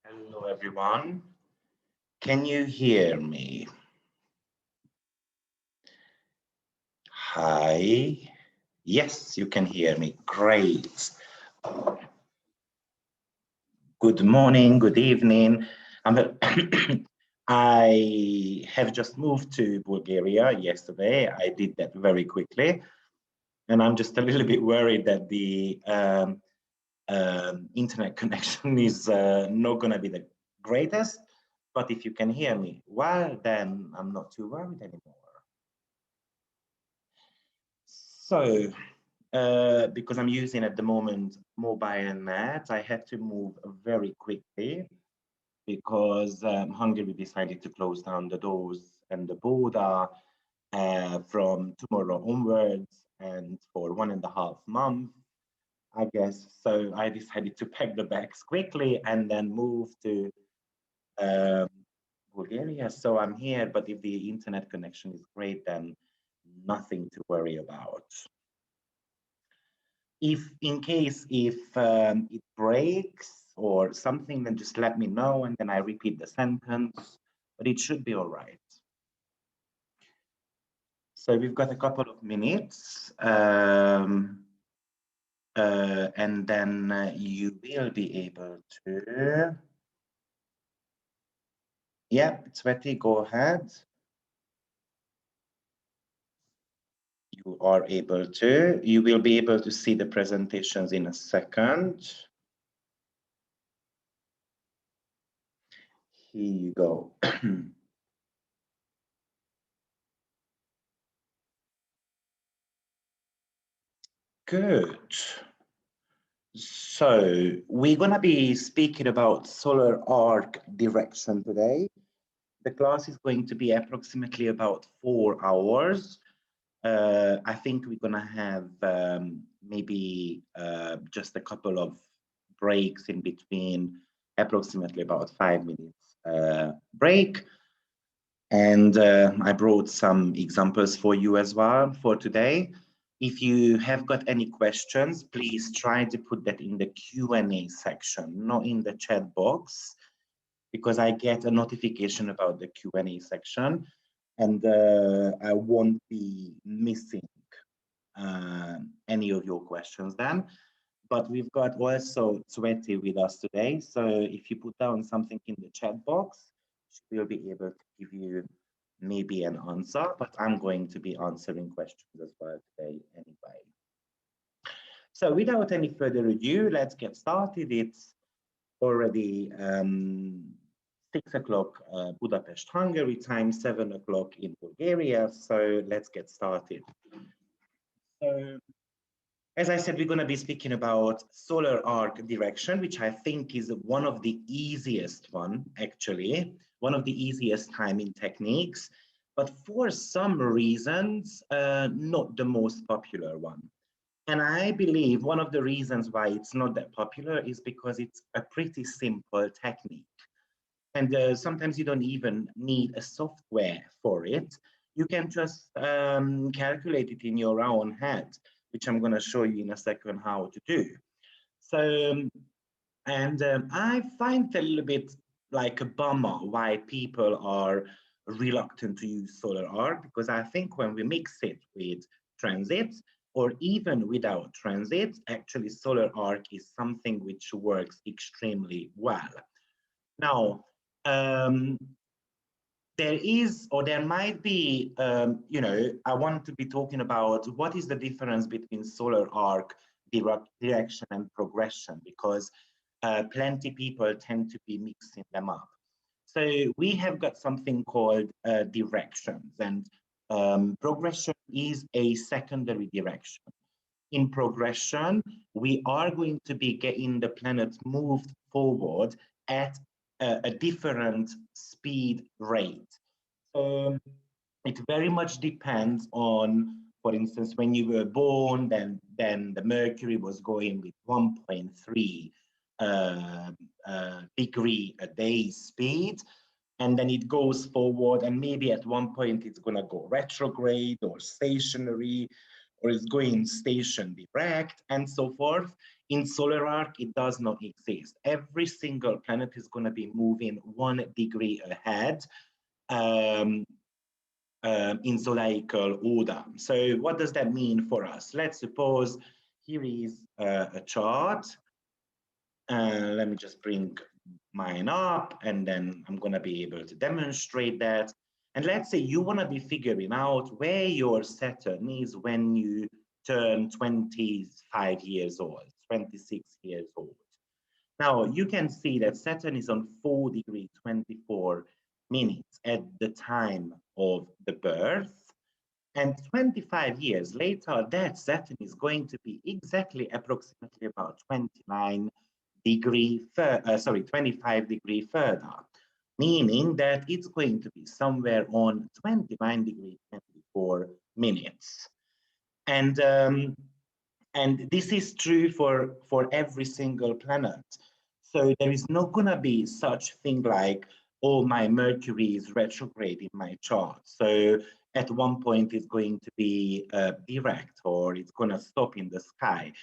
Hello, everyone. Can you hear me? Hi. Yes, you can hear me. Great. Good morning, good evening. I have just moved to Bulgaria yesterday. I did that very quickly. And I'm just a little bit worried that the internet connection is not going to be the greatest. But if you can hear me well, then I'm not too worried anymore. So, because I'm using at the moment mobile net, I had to move very quickly because Hungary decided to close down the doors and the border from tomorrow onwards and for 1.5 months, I guess. So I decided to pack the bags quickly and then move to Bulgaria. So I'm here, but if the internet connection is great, then nothing to worry about. If in case if it breaks or something, then just let me know and then I repeat the sentence, but it should be all right. So we've got a couple of minutes and then you will be able to, yeah, Sveti, go ahead. You are able to, you will be able to see the presentations in a second. Here you go. Good. So we're going to be speaking about solar arc direction today. The class is going to be approximately about 4 hours. I think we're going to have maybe just a couple of breaks in between, approximately about 5 minutes break. And I brought some examples for you as well for today. If you have got any questions, please try to put that in the Q&A section, not in the chat box, because I get a notification about the Q&A section and I won't be missing any of your questions then. But we've got also Sveti with us today. So if you put down something in the chat box, she will be able to give you maybe an answer, but I'm going to be answering questions as well today anyway. So without any further ado, let's get started. It's already 6 o'clock Budapest, Hungary time, 7 o'clock in Bulgaria. So let's get started. So as I said, we're going to be speaking about solar arc direction, which I think is one of the easiest one, actually, one of the easiest timing techniques, but for some reasons, not the most popular one. And I believe one of the reasons why it's not that popular is because it's a pretty simple technique. And sometimes you don't even need a software for it. You can just calculate it in your own head, which I'm going to show you in a second how to do. So, and I find a little bit like a bummer why people are reluctant to use solar arc, because I think when we mix it with transit or even without transit, actually solar arc is something which works extremely well. Now, there is, or there might be, you know, I want to be talking about what is the difference between solar arc direction and progression, because plenty people tend to be mixing them up. So we have got something called directions, and progression is a secondary direction. In progression, we are going to be getting the planet moved forward at a different speed rate. So it very much depends on, for instance, when you were born, then the Mercury was going with 1.3 degree a day speed, and then it goes forward, and maybe at one point it's going to go retrograde or stationary, or it's going station direct, and so forth. In solar arc, it does not exist. Every single planet is going to be moving 1 degree ahead um, in zodiacal order. So what does that mean for us? Let's suppose here is a chart. Let me just bring mine up, and then I'm going to be able to demonstrate that. And let's say you want to be figuring out where your Saturn is when you turn 25 years old, 26 years old. Now, you can see that Saturn is on 4 degree 24 minutes at the time of the birth. And 25 years later, that Saturn is going to be exactly approximately about 25 degree further, meaning that it's going to be somewhere on 29 degree 24 minutes. And this is true for every single planet. So there is not going to be such thing like, oh, my Mercury is retrograde in my chart. So at one point it's going to be direct, or it's going to stop in the sky.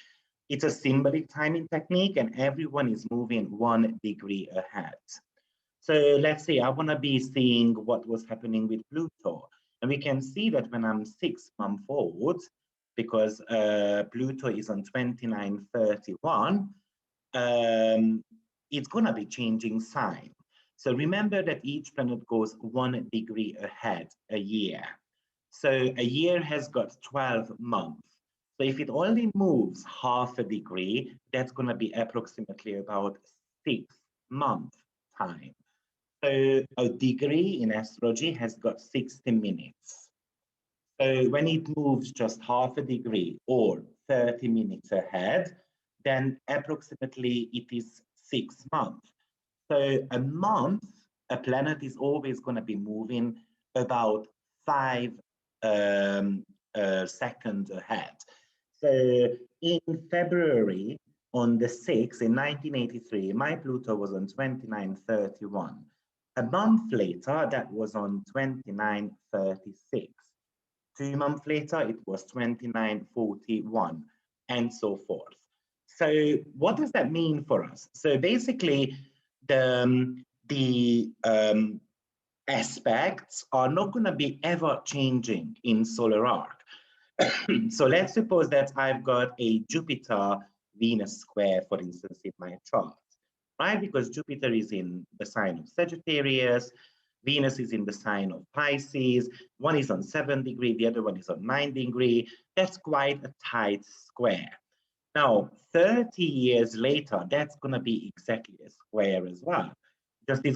It's a symbolic timing technique, and everyone is moving 1 degree ahead. So let's say I want to be seeing what was happening with Pluto. And we can see that when I'm 6 months old, because Pluto is on 2931, it's going to be changing sign. So remember that each planet goes 1 degree ahead a year. So a year has got 12 months. So if it only moves half a degree, that's going to be approximately about 6 months time. So a degree in astrology has got 60 minutes. So when it moves just half a degree or 30 minutes ahead, then approximately it is 6 months. So a month, a planet is always going to be moving about 5 seconds ahead. So in February, on the 6th, in 1983, my Pluto was on 2931. A month later, that was on 2936. 2 months later, it was 2941, and so forth. So what does that mean for us? So basically, the aspects are not going to be ever changing in solar arc. So let's suppose that I've got a Jupiter-Venus square, for instance, in my chart, right? Because Jupiter is in the sign of Sagittarius, Venus is in the sign of Pisces, one is on 7 degree, the other one is on 9 degree. That's quite a tight square. Now, 30 years later, that's going to be exactly a square as well. Just they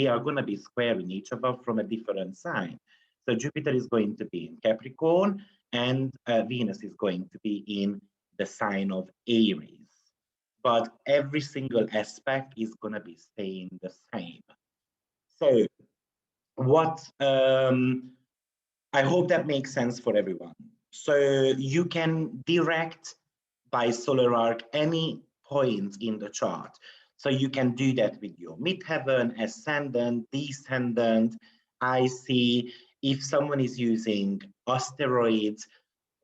are going to be squaring each other from a different sign. So Jupiter is going to be in Capricorn, and Venus is going to be in the sign of Aries. But every single aspect is going to be staying the same. So what I hope that makes sense for everyone. So you can direct by solar arc any point in the chart. So you can do that with your midheaven, ascendant, descendant, IC. If someone is using asteroids,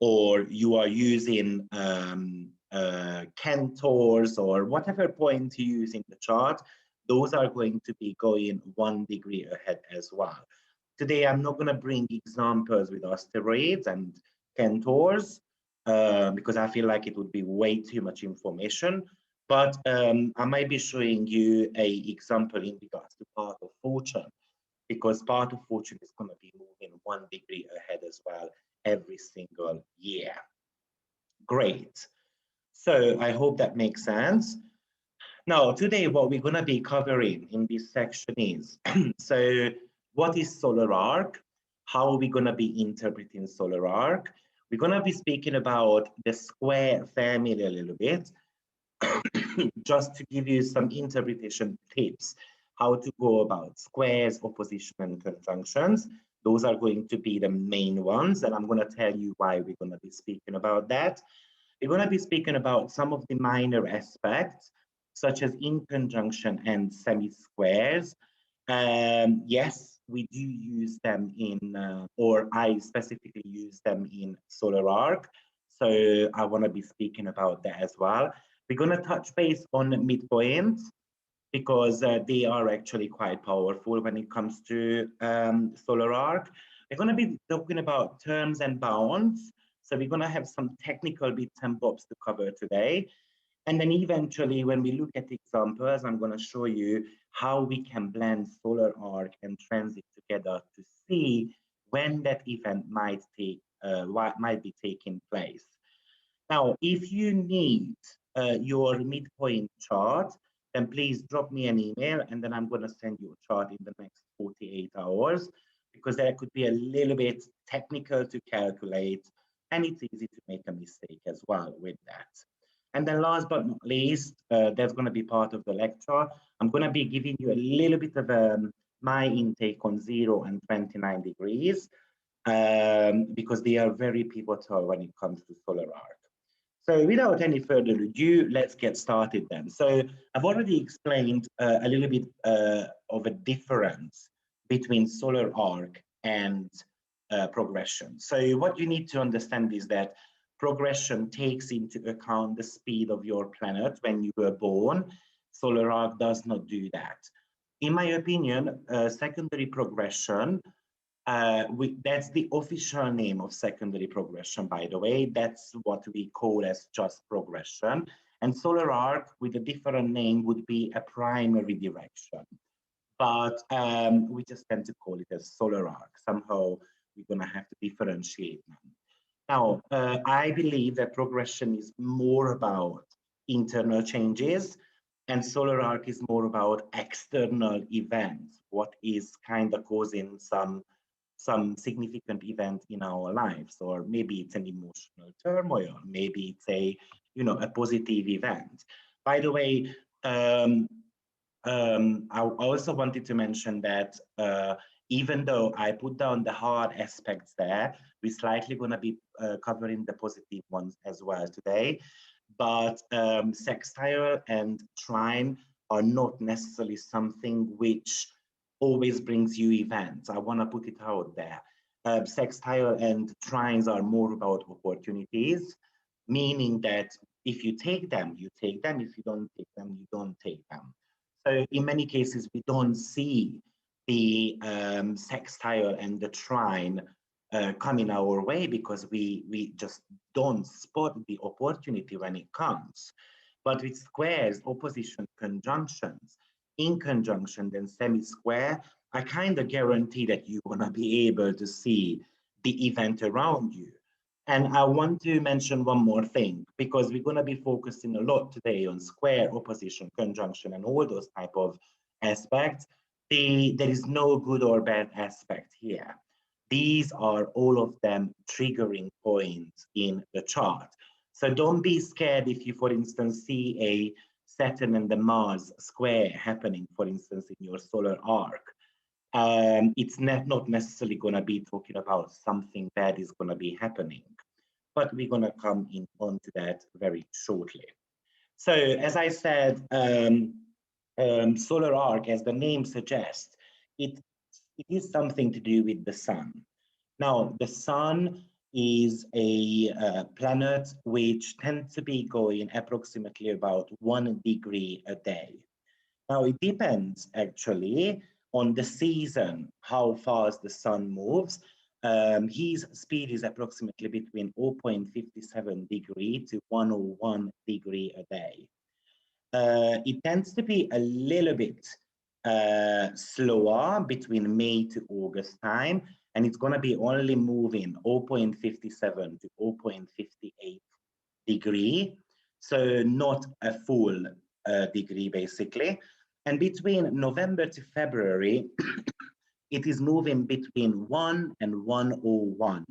or you are using centaurs, or whatever point you use in the chart, those are going to be going 1 degree ahead as well. Today, I'm not going to bring examples with asteroids and centaurs because I feel like it would be way too much information. But I might be showing you an example in regards to part of fortune, because part of fortune is going to be moving 1 degree ahead as well every single year. Great. So I hope that makes sense. Now, today, what we're going to be covering in this section is, so what is solar arc? How are we going to be interpreting solar arc? We're going to be speaking about the square family a little bit, just to give you some interpretation tips, how to go about squares, opposition, and conjunctions. Those are going to be the main ones, and I'm going to tell you why we're going to be speaking about that. We're going to be speaking about some of the minor aspects, such as inconjunction and semi-squares. Yes, we do use them in, or I specifically use them in solar arc. So I want to be speaking about that as well. We're going to touch base on midpoints because they are actually quite powerful when it comes to solar arc. We're going to be talking about terms and bounds. So we're going to have some technical bits and bobs to cover today. And then eventually, when we look at examples, I'm going to show you how we can blend solar arc and transit together to see when that event might be taking place. Now, if you need your midpoint chart, then please drop me an email and then I'm going to send you a chart in the next 48 hours because that could be a little bit technical to calculate and it's easy to make a mistake as well with that. And then last but not least, that's going to be part of the lecture. I'm going to be giving you a little bit of my intake on 0 and 29 degrees because they are very pivotal when it comes to solar arc. So without any further ado, let's get started then. So I've already explained a little bit of a difference between solar arc and progression. So what you need to understand is that progression takes into account the speed of your planet when you were born. Solar arc does not do that. In my opinion, secondary progression, that's the official name of secondary progression, by the way. That's what we call as just progression. And solar arc with a different name would be a primary direction. But we just tend to call it as solar arc. Somehow we're going to have to differentiate them. Now, I believe that progression is more about internal changes and solar arc is more about external events, what is kind of causing some significant event in our lives, or maybe it's an emotional turmoil, maybe it's a positive event. By the way, I also wanted to mention that even though I put down the hard aspects there, we're slightly going to be covering the positive ones as well today. But sextile and trine are not necessarily something which always brings you events. I want to put it out there. Sextile and trines are more about opportunities, meaning that if you take them, you take them. If you don't take them, you don't take them. So in many cases, we don't see the sextile and the trine coming our way because we just don't spot the opportunity when it comes. But with squares, opposition, conjunctions, in conjunction, then semi-square, I kind of guarantee that you're going to be able to see the event around you. And I want to mention one more thing, because we're going to be focusing a lot today on square, opposition, conjunction, and all those type of aspects. There is no good or bad aspect here. These are all of them triggering points in the chart. So don't be scared if you, for instance, see a Saturn and the Mars square happening, for instance, in your solar arc. It's not necessarily going to be talking about something bad is going to be happening, but we're going to come in onto that very shortly. So as I said, solar arc, as the name suggests, it is something to do with the sun. Now, the sun is a planet which tends to be going approximately about 1 degree a day. Now, it depends actually on the season, how fast the sun moves. His speed is approximately between 0.57 degree to 101 degree a day. It tends to be a little bit slower between May to August time, and it's going to be only moving 0.57 to 0.58 degree, so not a full degree basically. And between November to February, it is moving between 1 and 101.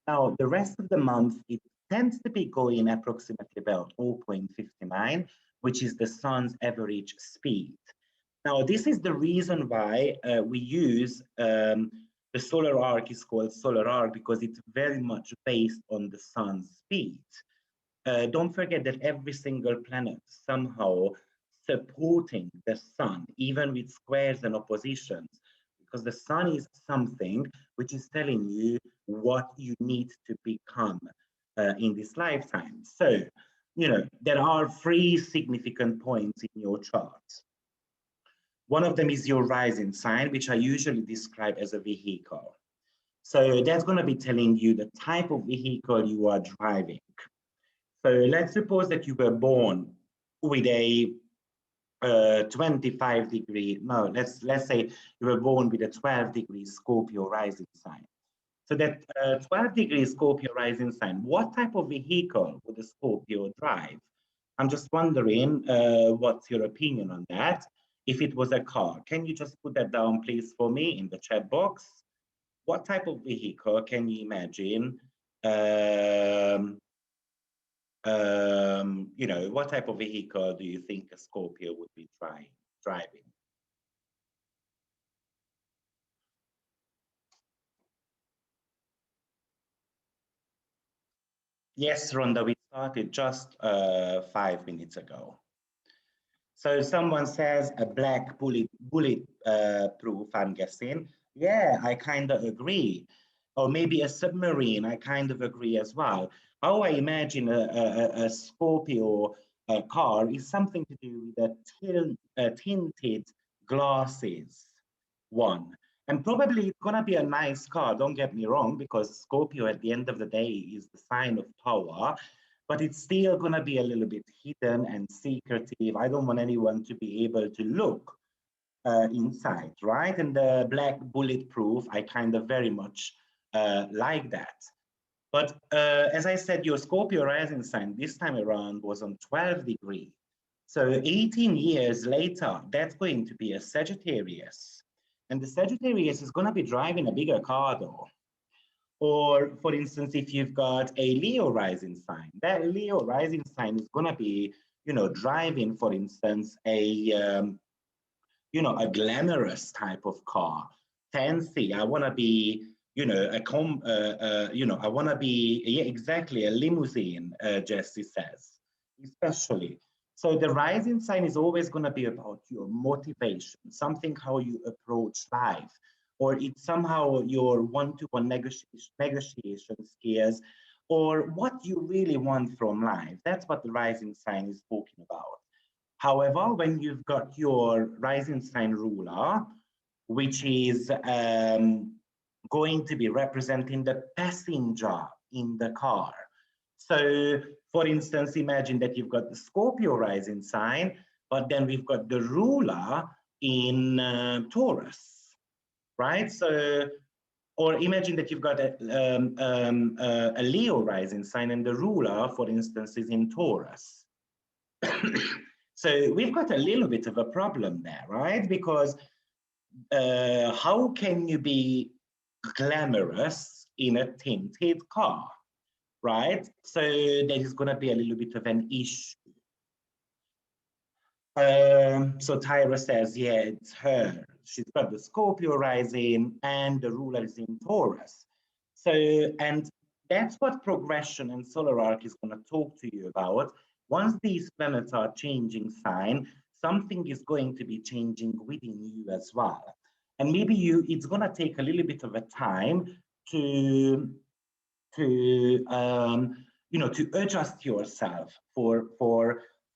Now, the rest of the month, it tends to be going approximately about 0.59, which is the sun's average speed. Now, this is the reason why we use the solar arc is called solar arc, because it's very much based on the sun's speed. Don't forget that every single planet somehow supporting the sun, even with squares and oppositions, because the sun is something which is telling you what you need to become in this lifetime. So there are three significant points in your chart. One of them is your rising sign, which I usually describe as a vehicle. So that's going to be telling you the type of vehicle you are driving. So let's suppose that you were born with a 25-degree, no, let's say you were born with a 12-degree Scorpio rising sign. So that 12-degree Scorpio rising sign, what type of vehicle would a Scorpio drive? I'm just wondering, what's your opinion on that? If it was a car, can you just put that down, please, for me in the chat box? What type of vehicle can you imagine? What type of vehicle do you think a Scorpio would be driving? Yes, Rhonda, we started just 5 minutes ago. So someone says a black bullet proof, I'm guessing. Yeah, I kind of agree. Or maybe a submarine, I kind of agree as well. How I imagine a Scorpio car is something to do with a tinted glasses one. And probably it's going to be a nice car, don't get me wrong, because Scorpio at the end of the day is the sign of power, but it's still going to be a little bit hidden and secretive. I don't want anyone to be able to look inside, right? And the black bulletproof, I kind of very much like that. But as I said, your Scorpio rising sign this time around was on 12 degrees. So 18 years later, that's going to be a Sagittarius. And the Sagittarius is going to be driving a bigger car though. Or for instance, if you've got a Leo rising sign, that Leo rising sign is going to be, driving, for instance, a glamorous type of car, fancy. I want to be, I want to be, yeah, exactly, a limousine, Jesse says, especially. So the rising sign is always going to be about your motivation, something how you approach life, or it's somehow your one-to-one negotiation skills, or what you really want from life. That's what the rising sign is talking about. However, when you've got your rising sign ruler, which is going to be representing the passenger in the car. So, for instance, imagine that you've got the Scorpio rising sign, but then we've got the ruler in Taurus, right? So, or imagine that you've got a Leo rising sign and the ruler, for instance, is in Taurus. So we've got a little bit of a problem there, right? Because how can you be glamorous in a tinted car, right? So there is going to be a little bit of an issue. So Tyra says, yeah, it's her. She's got the Scorpio rising and the ruler is in Taurus. So, and that's what progression and solar arc is going to talk to you about. Once these planets are changing sign, something is going to be changing within you as well. And maybe it's going to take a little bit of a time to adjust yourself for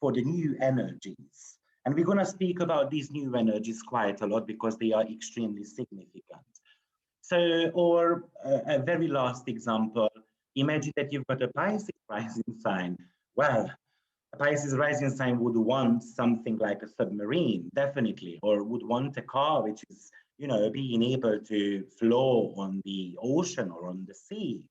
the new energies. And we're going to speak about these new energies quite a lot because they are extremely significant. So, or a very last example, imagine that you've got a Pisces rising sign. Well, a Pisces rising sign would want something like a submarine, definitely, or would want a car which is, being able to flow on the ocean or on the sea,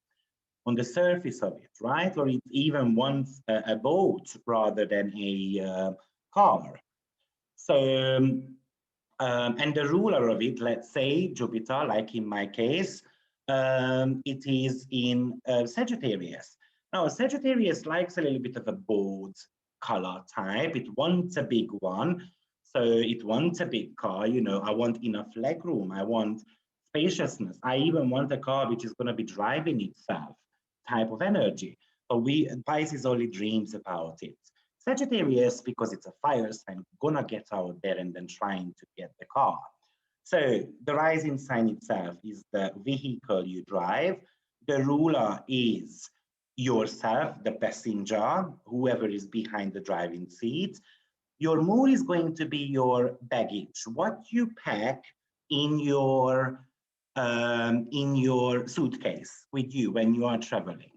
on the surface of it, right? Or it even wants a boat rather than a car. So, and the ruler of it, let's say Jupiter, like in my case, it is in Sagittarius. Now, Sagittarius likes a little bit of a bold color type. It wants a big one. So it wants a big car, I want enough legroom. I want spaciousness. I even want a car which is going to be driving itself type of energy. But Pisces only dreams about it. Sagittarius, because it's a fire sign, gonna get out there and then trying to get the car. So the rising sign itself is the vehicle you drive. The ruler is yourself, the passenger, whoever is behind the driving seat. Your mood is going to be your baggage, what you pack in your suitcase with you when you are traveling.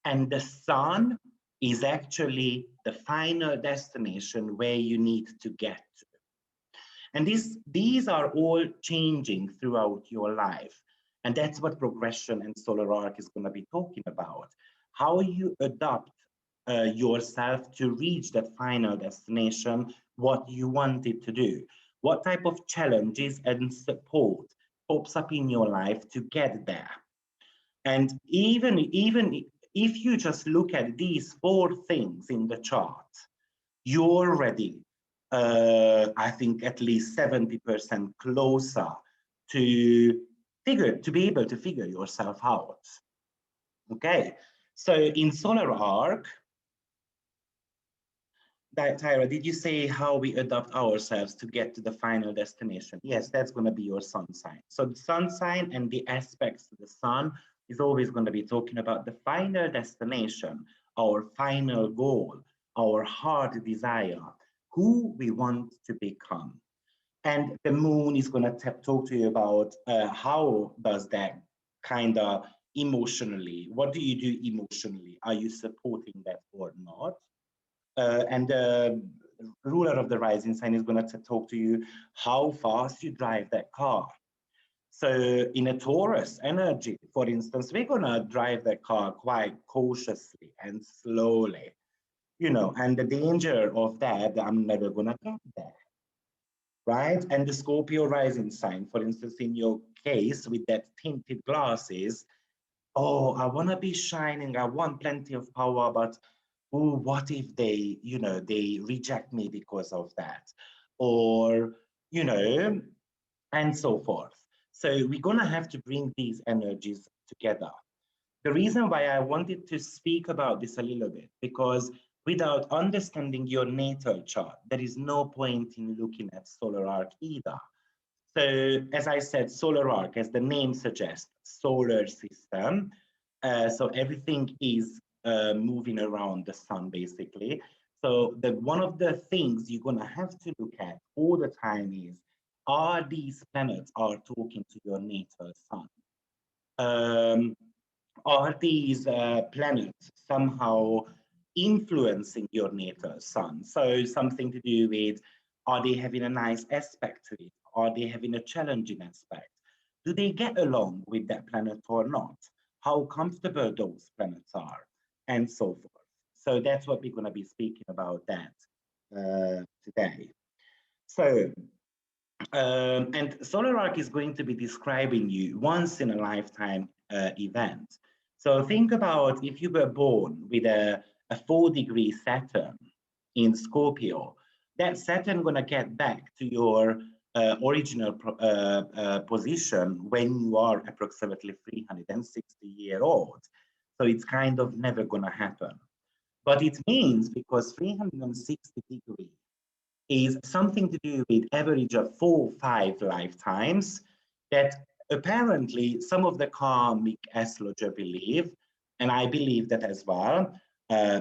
And the sun is actually the final destination where you need to get to. And these are all changing throughout your life. And that's what progression and solar arc is going to be talking about. How you adapt yourself to reach that final destination, what you wanted to do, what type of challenges and support pops up in your life to get there. And even if you just look at these four things in the chart, you're already, I think, at least 70% closer to be able to figure yourself out. Okay, so in solar arc, Tyra, did you say how we adapt ourselves to get to the final destination? Yes, that's going to be your sun sign. So the sun sign and the aspects to the sun is always going to be talking about the final destination, our final goal, our heart desire, who we want to become. And the moon is going to talk to you about how does that kind of emotionally, what do you do emotionally? Are you supporting that or not? And the ruler of the rising sign is going to talk to you how fast you drive that car. So in a Taurus energy, for instance, we're going to drive that car quite cautiously and slowly, you know, and the danger of that, I'm never going to get there, right? And the Scorpio rising sign, for instance, in your case with that tinted glasses, oh, I want to be shining, I want plenty of power, but oh, what if they, you know, they reject me because of that? Or, you know, and so forth. So we're going to have to bring these energies together. The reason why I wanted to speak about this a little bit, because without understanding your natal chart, there is no point in looking at solar arc either. So as I said, solar arc, as the name suggests, solar system. So everything is moving around the sun, basically. So one of the things you're going to have to look at all the time is, are these planets are talking to your natal sun? Are these planets somehow influencing your natal sun? So something to do with, are they having a nice aspect to it? Are they having a challenging aspect? Do they get along with that planet or not? How comfortable those planets are, and so forth. So that's what we're going to be speaking about that today. So, and solar arc is going to be describing you once in a lifetime event. So think about if you were born with a 4-degree Saturn in Scorpio, that Saturn gonna get back to your original position when you are approximately 360-year-old. So it's kind of never gonna happen. But it means because 360 degrees is something to do with average of 4 or 5 lifetimes, that apparently some of the karmic astrologer believe, and I believe that as well,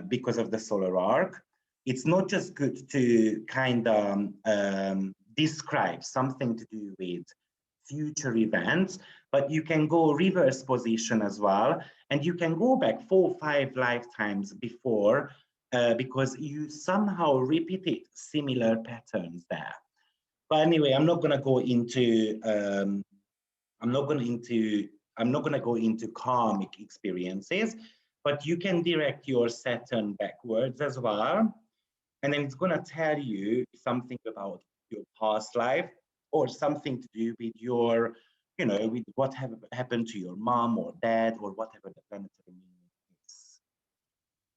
because of the solar arc. It's not just good to kind of describe something to do with future events, but you can go reverse position as well, and you can go back 4 or 5 lifetimes before, because you somehow repeated similar patterns there. But anyway, I'm not going to go into karmic experiences, but you can direct your Saturn backwards as well, and then it's going to tell you something about your past life or something to do with your, you know, with what happened to your mom or dad or whatever the planetary meaning is.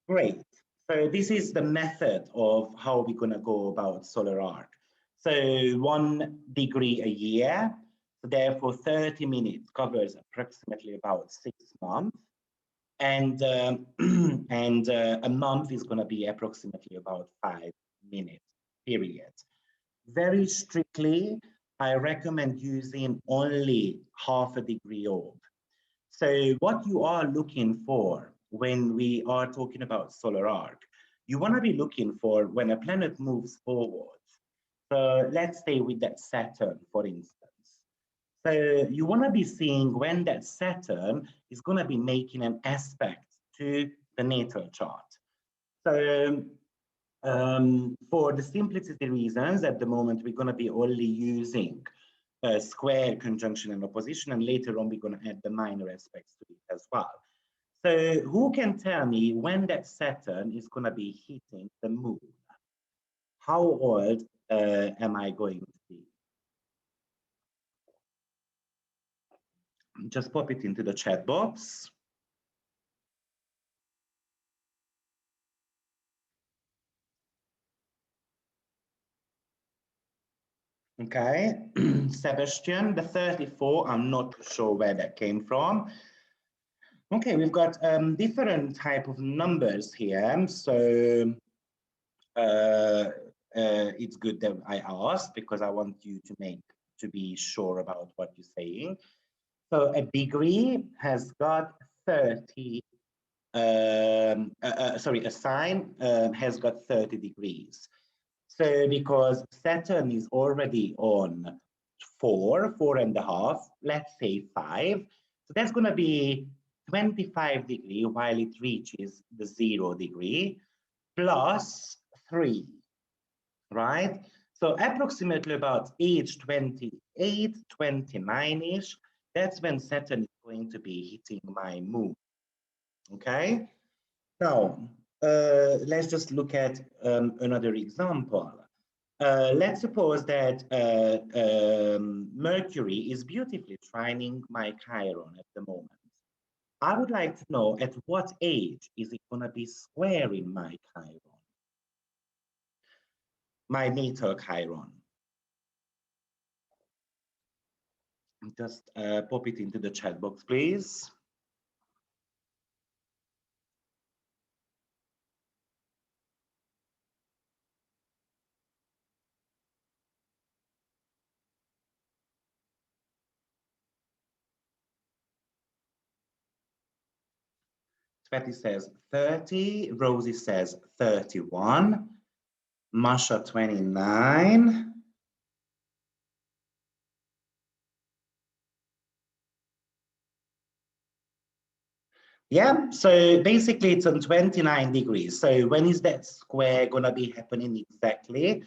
Great. So this is the method of how we're going to go about solar arc. So 1 degree a year, so therefore 30 minutes covers approximately about 6 months. And, a month is going to be approximately about 5 minutes, period. Very strictly, I recommend using only half a degree orb. So what you are looking for when we are talking about solar arc. You want to be looking for when a planet moves forward. So let's stay with that Saturn, for instance. So you want to be seeing when that Saturn is going to be making an aspect to the natal chart. So for the simplicity reasons, at the moment, we're going to be only using square, conjunction, and opposition, and later on, we're going to add the minor aspects to it as well. So who can tell me when that Saturn is going to be hitting the moon? How old am I going to be? Just pop it into the chat box. Okay, Sebastian, the 34, I'm not sure where that came from. Okay, we've got different type of numbers here. So it's good that I asked because I want you to be sure about what you're saying. So a degree has got 30, sorry, a sign has got 30 degrees. So because Saturn is already on 4.5, let's say 5. So that's going to be 25 degree while it reaches the 0 degree plus 3, right? So approximately about age 28, 29-ish, that's when Saturn is going to be hitting my moon, okay? Now, let's just look at another example. Let's suppose that Mercury is beautifully trining my Chiron at the moment. I would like to know at what age is it going to be squaring my Chiron, my natal Chiron. Just pop it into the chat box, please. Sveti says 30, Rosie says 31, Masha 29. Yeah, so basically it's on 29 degrees. So when is that square gonna be happening exactly?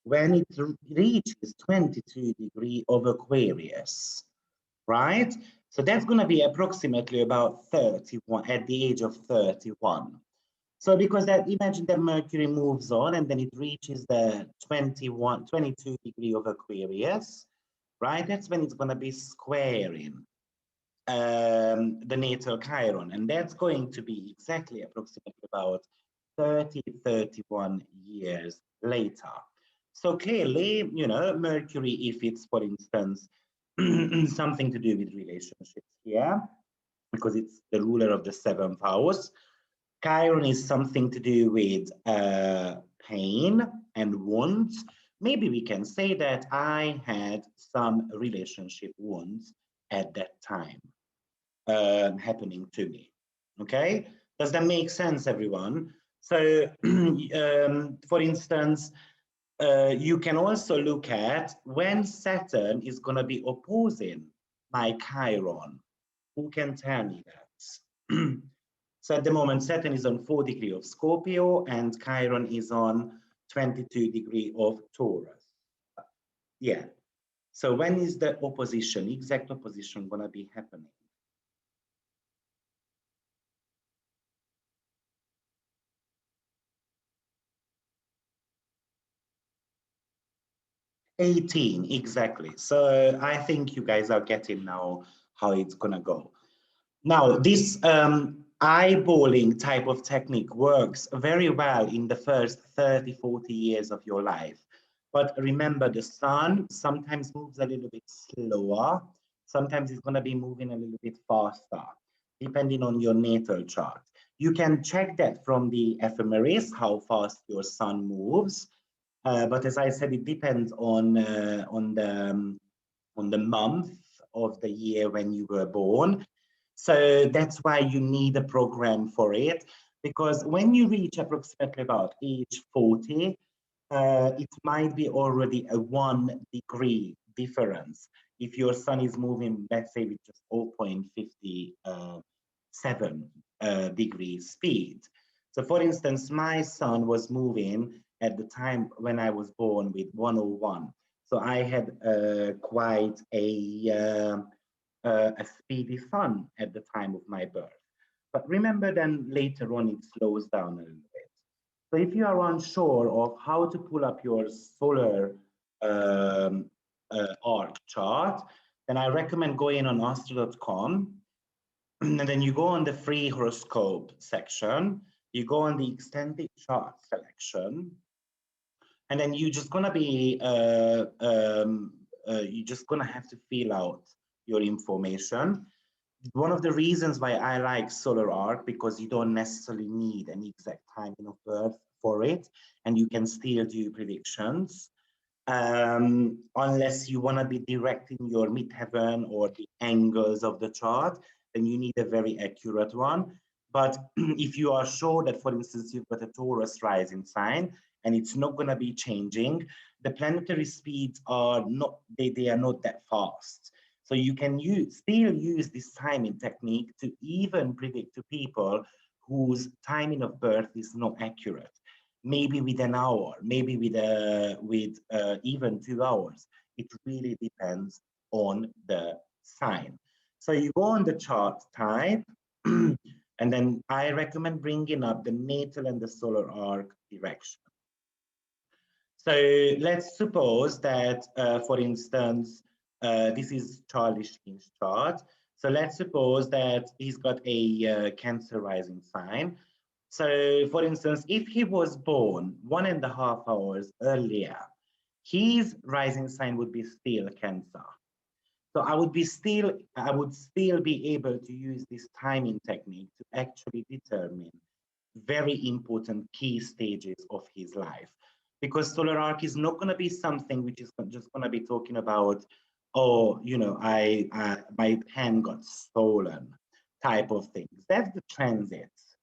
When it reaches 22 degree of Aquarius, right? So that's gonna be approximately about 31, at the age of 31. So because that, imagine that Mercury moves on and then it reaches the 22 degree of Aquarius, right? That's when it's gonna be squaring the natal Chiron, and that's going to be exactly approximately about 30, 31 years later. So clearly, you know, Mercury, if it's, for instance, something to do with relationships here, because it's the ruler of the 7th house, Chiron is something to do with pain and wounds. Maybe we can say that I had some relationship wounds at that time happening to me. Okay, does that make sense, everyone? So, for instance, you can also look at when Saturn is going to be opposing my Chiron. Who can tell me that? So at the moment, Saturn is on 4 degree of Scorpio and Chiron is on 22 degree of Taurus. Yeah. So when is the opposition, exact opposition, going to be happening? 18, exactly. So I think you guys are getting now how it's gonna go. Now, this eyeballing type of technique works very well in the first 30, 40 years of your life. But remember, the sun sometimes moves a little bit slower. Sometimes it's gonna be moving a little bit faster, depending on your natal chart. You can check that from the ephemeris, how fast your sun moves. But as I said, it depends on the month of the year when you were born. So that's why you need a program for it, because when you reach approximately about age 40, it might be already a 1 degree difference. If your sun is moving, let's say with just 0.57 degree speed. So for instance, my sun was moving at the time when I was born with 101. So I had quite a speedy sun at the time of my birth. But remember, then later on, it slows down a little bit. So if you are unsure of how to pull up your solar arc chart, then I recommend going on astro.com, and then you go on the free horoscope section, you go on the extended chart selection, and then you're just gonna be you're just gonna have to fill out your information. One of the reasons why I like solar arc, because you don't necessarily need an exact timing of birth for it, and you can still do predictions, unless you want to be directing your midheaven or the angles of the chart, then you need a very accurate one. But if you are sure that, for instance, you've got a Taurus rising sign and it's not going to be changing, the planetary speeds are not, they are not that fast. So you can still use this timing technique to even predict to people whose timing of birth is not accurate. Maybe with an hour, maybe with even 2 hours. It really depends on the sign. So you go on the chart type, and then I recommend bringing up the natal and the solar arc direction. So let's suppose that, for instance, this is Charlie Sheen's chart. So let's suppose that he's got a Cancer rising sign. So for instance, if he was born 1.5 hours earlier, his rising sign would be still Cancer. So I would still be able to use this timing technique to actually determine very important key stages of his life. Because solar arc is not going to be something which is just going to be talking about, oh, you know, my pen got stolen type of things. That's the transits.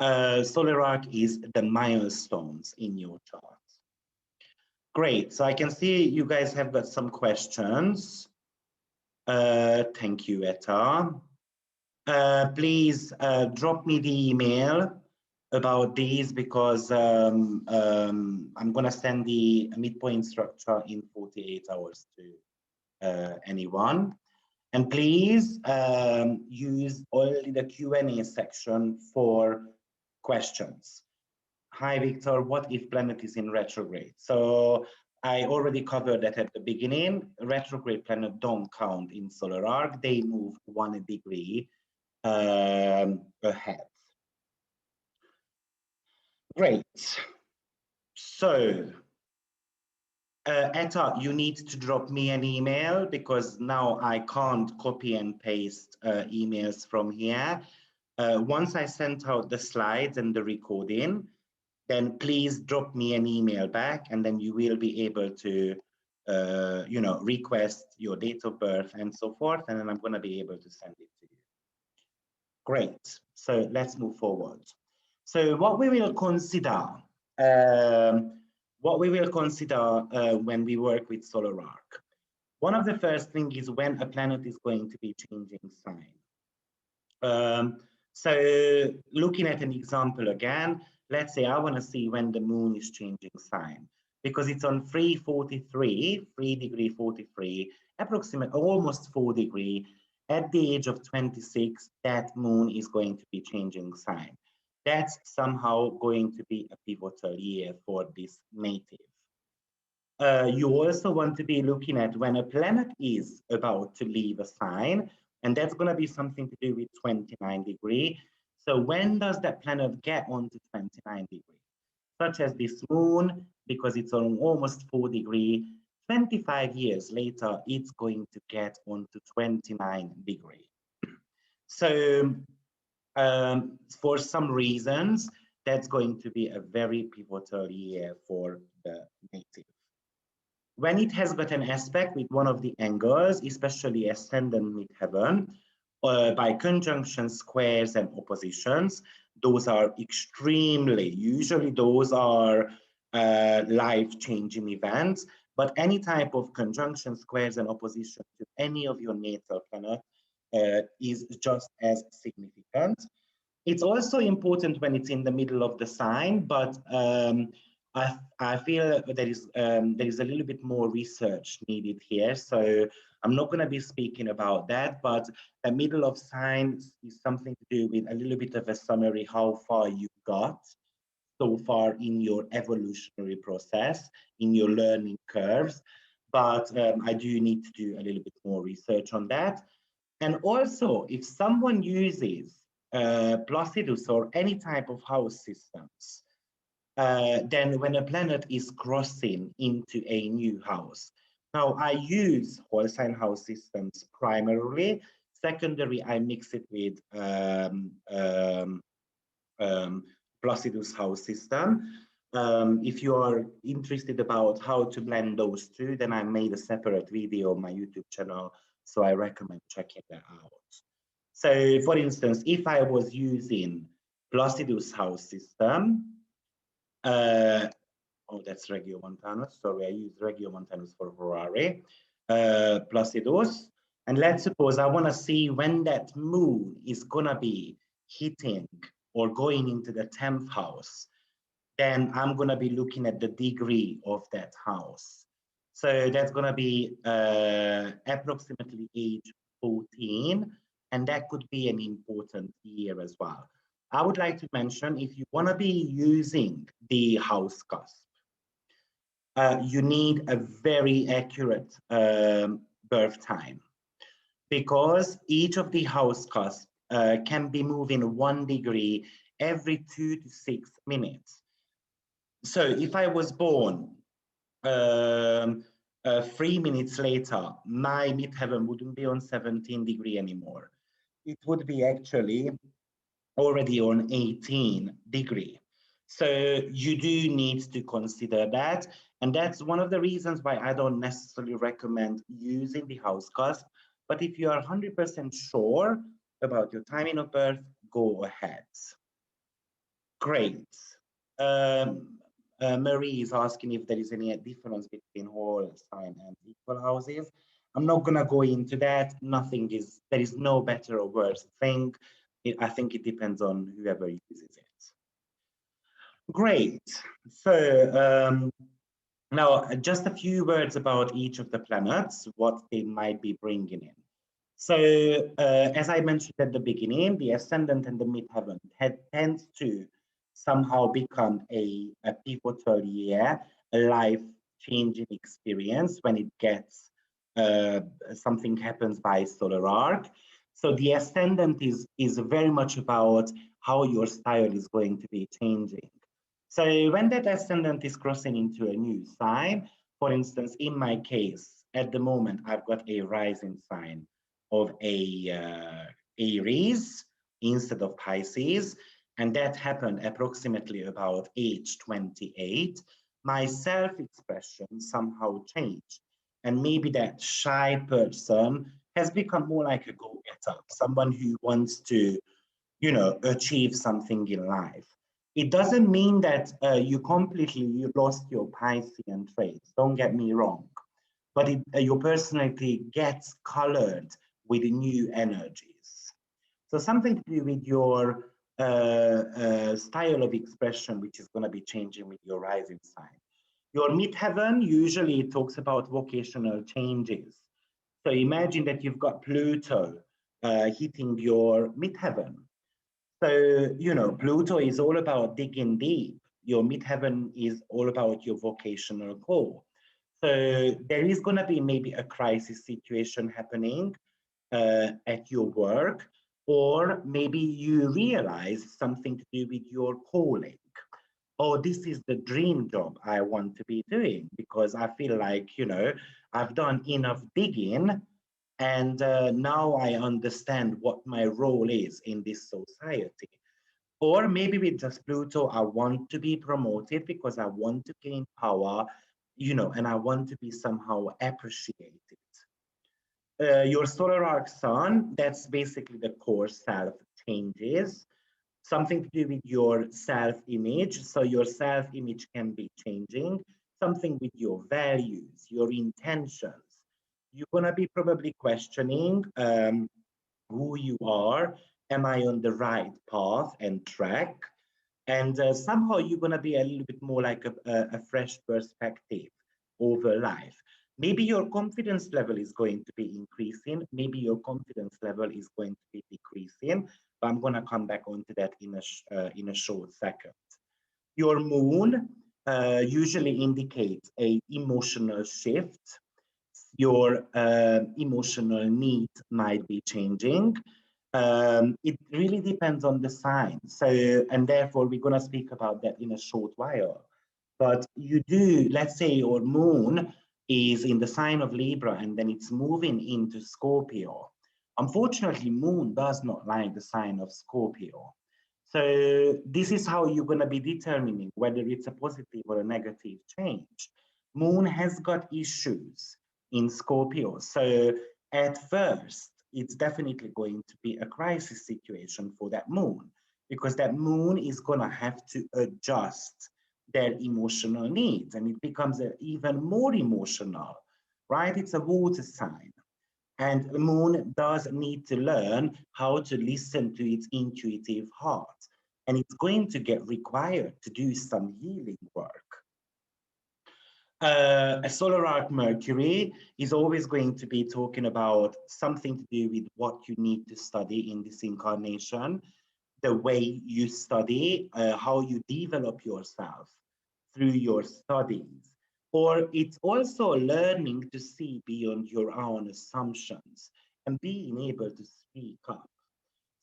Solar arc is the milestones in your chart. Great. So I can see you guys have got some questions. Thank you, Etta. Please drop me the email about these, because I'm going to send the midpoint structure in 48 hours to anyone. And please use only the Q&A section for questions. Hi, Victor, what if planet is in retrograde? So I already covered that at the beginning. Retrograde planet don't count in solar arc. They move 1 degree ahead. Great. So, Etta, you need to drop me an email, because now I can't copy and paste emails from here. Once I sent out the slides and the recording, then please drop me an email back, and then you will be able to, you know, request your date of birth and so forth, and then I'm going to be able to send it to you. Great. So let's move forward. So what we will consider, when we work with solar arc. One of the first things is when a planet is going to be changing sign. So looking at an example again, let's say I want to see when the moon is changing sign, because it's on 343, 3 degree 43, approximately almost 4 degree. At the age of 26, that moon is going to be changing sign. That's somehow going to be a pivotal year for this native. You also want to be looking at when a planet is about to leave a sign, and that's going to be something to do with 29 degree. So when does that planet get onto 29 degree? Such as this moon, because it's on almost 4 degree, 25 years later, it's going to get onto 29 degree. So for some reasons, that's going to be a very pivotal year for the native. When it has got an aspect with one of the angles, especially ascendant midheaven, by conjunction, squares, and oppositions. Those are usually those are life-changing events, but any type of conjunction, squares, and opposition to any of your natal planet is just as significant. It's also important when it's in the middle of the sign, but I feel there is a little bit more research needed here. So I'm not going to be speaking about that, but the middle of signs is something to do with a little bit of a summary how far you got so far in your evolutionary process, in your learning curves. But I do need to do a little bit more research on that. And also, if someone uses Placidus or any type of house systems, then when a planet is crossing into a new house. Now, I use whole sign house systems primarily. Secondary, I mix it with Placidus house system. If you are interested about how to blend those two, then I made a separate video on my YouTube channel, so I recommend checking that out. So for instance, if I was using Placidus house system, oh, that's Regiomontanus, sorry, I used Regiomontanus for Ferrari, Placidus, and let's suppose I wanna see when that moon is gonna be hitting or going into the 10th house, then I'm gonna be looking at the degree of that house. So that's gonna be approximately age 14, and that could be an important year as well. I would like to mention, if you wanna be using the house cusp, you need a very accurate birth time, because each of the house cusp can be moving 1 degree every 2 to 6 minutes. So if I was born 3 minutes later, my midheaven wouldn't be on 17 degree anymore. It would be actually already on 18 degree. So you do need to consider that. And that's one of the reasons why I don't necessarily recommend using the house cusp. But if you are 100% sure about your timing of birth, go ahead. Great. Marie is asking if there is any difference between whole sign and equal houses. I'm not gonna go into that. There is no better or worse thing. I think it depends on whoever uses it. Great. So now just a few words about each of the planets, what they might be bringing in. So as I mentioned at the beginning, the ascendant and the midheaven tends to somehow become a pivotal year, a life-changing experience when it gets something happens by solar arc. So the ascendant is very much about how your style is going to be changing. So when that ascendant is crossing into a new sign, for instance, in my case, at the moment, I've got a rising sign of Aries instead of Pisces, and that happened approximately about age 28. My self-expression somehow changed, and maybe that shy person has become more like a go-getter, someone who wants to, achieve something in life. It doesn't mean that you lost your Piscean traits, don't get me wrong, but your personality gets colored with new energies. So something to do with your style of expression, which is going to be changing with your rising sign. Your midheaven usually talks about vocational changes. So imagine that you've got Pluto hitting your midheaven. So, Pluto is all about digging deep. Your midheaven is all about your vocational core. So there is going to be maybe a crisis situation happening at your work, or maybe you realize something to do with your calling. Oh, this is the dream job I want to be doing, because I feel like, I've done enough digging, and now I understand what my role is in this society. Or maybe with just Pluto, I want to be promoted because I want to gain power, and I want to be somehow appreciated. your solar arc sun, that's basically the core self changes. Something to do with your self-image. So your self-image can be changing. Something with your values, your intentions. You're gonna be probably questioning who you are. Am I on the right path and track? And somehow you're going to be a little bit more like a fresh perspective over life. Maybe your confidence level is going to be increasing. Maybe your confidence level is going to be decreasing. But I'm going to come back onto that in a short second. Your moon usually indicates a emotional shift. Your emotional need might be changing. It really depends on the sign. So, and therefore we're going to speak about that in a short while. But you do, let's say your moon is in the sign of Libra and then it's moving into Scorpio. Unfortunately, moon does not like the sign of Scorpio. So this is how you're going to be determining whether it's a positive or a negative change. Moon has got issues in Scorpio. So at first, it's definitely going to be a crisis situation for that moon, because that moon is going to have to adjust their emotional needs, and it becomes even more emotional, right? It's a water sign. And the moon does need to learn how to listen to its intuitive heart. And it's going to get required to do some healing work. A solar arc Mercury is always going to be talking about something to do with what you need to study in this incarnation, the way you study, how you develop yourself through your studies. Or it's also learning to see beyond your own assumptions and being able to speak up.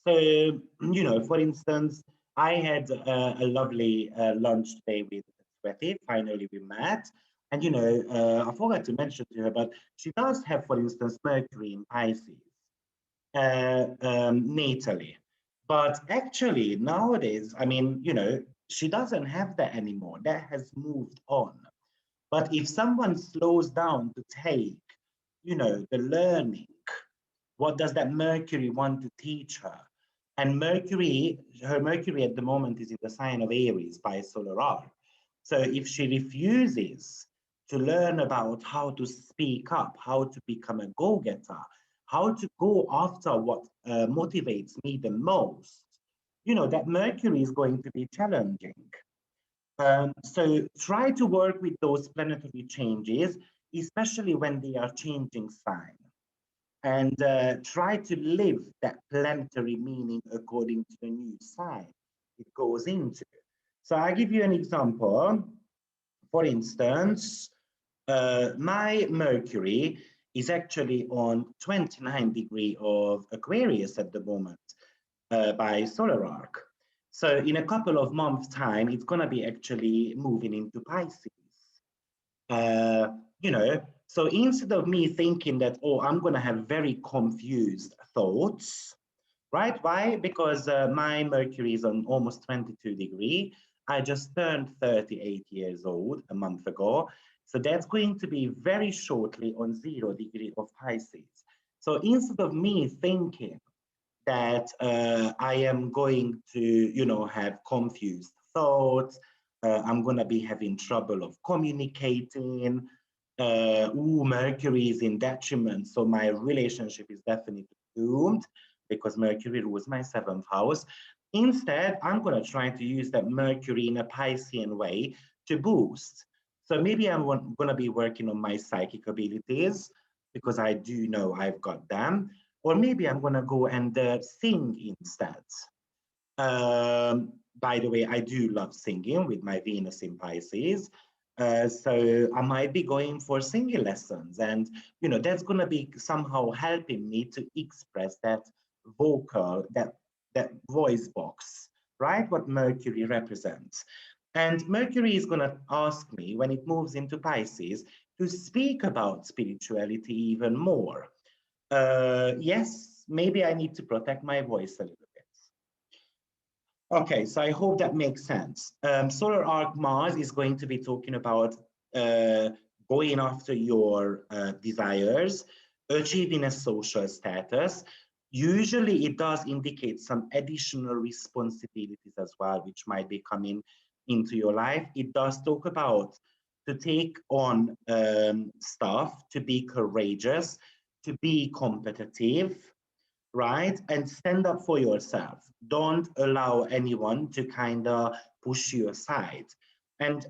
So, you know, for instance, I had a lovely lunch today with Sweti. Finally, we met. And, you know, I forgot to mention to her, but she does have, for instance, Mercury in Pisces natally. But actually, nowadays, I mean, you know, she doesn't have that anymore. That has moved on. But if someone slows down to take, you know, the learning, what does that Mercury want to teach her? And Mercury, her Mercury at the moment is in the sign of Aries by solar arc. So if she refuses to learn about how to speak up, how to become a go-getter, how to go after what motivates me the most, you know, that Mercury is going to be challenging. So try to work with those planetary changes, especially when they are changing sign, and try to live that planetary meaning according to the new sign it goes into. So I give you an example. For instance, my Mercury is actually on 29 degree of Aquarius at the moment by solar arc. So in a couple of months time, it's going to be actually moving into Pisces. You know, so instead of me thinking that, oh, I'm going to have very confused thoughts, right? Why? Because my Mercury is on almost 22 degree. I just turned 38 years old a month ago. So that's going to be very shortly on 0 degree of Pisces. So instead of me thinking that I am going to, you know, have confused thoughts, I'm going to be having trouble of communicating, Mercury is in detriment, so my relationship is definitely doomed because Mercury rules my 7th house. Instead, I'm going to try to use that Mercury in a Piscean way to boost. So maybe I'm going to be working on my psychic abilities because I do know I've got them. Or maybe I'm going to go and sing instead. By the way, I do love singing with my Venus in Pisces. So I might be going for singing lessons, and you know that's going to be somehow helping me to express that vocal, that voice box, right? What Mercury represents. And Mercury is going to ask me when it moves into Pisces to speak about spirituality even more. Yes, maybe I need to protect my voice a little bit. Okay, so I hope that makes sense. Solar arc Mars is going to be talking about going after your desires, achieving a social status. Usually it does indicate some additional responsibilities as well, which might be coming into your life. It does talk about to take on stuff, to be courageous, to be competitive, right? And stand up for yourself. Don't allow anyone to kind of push you aside. And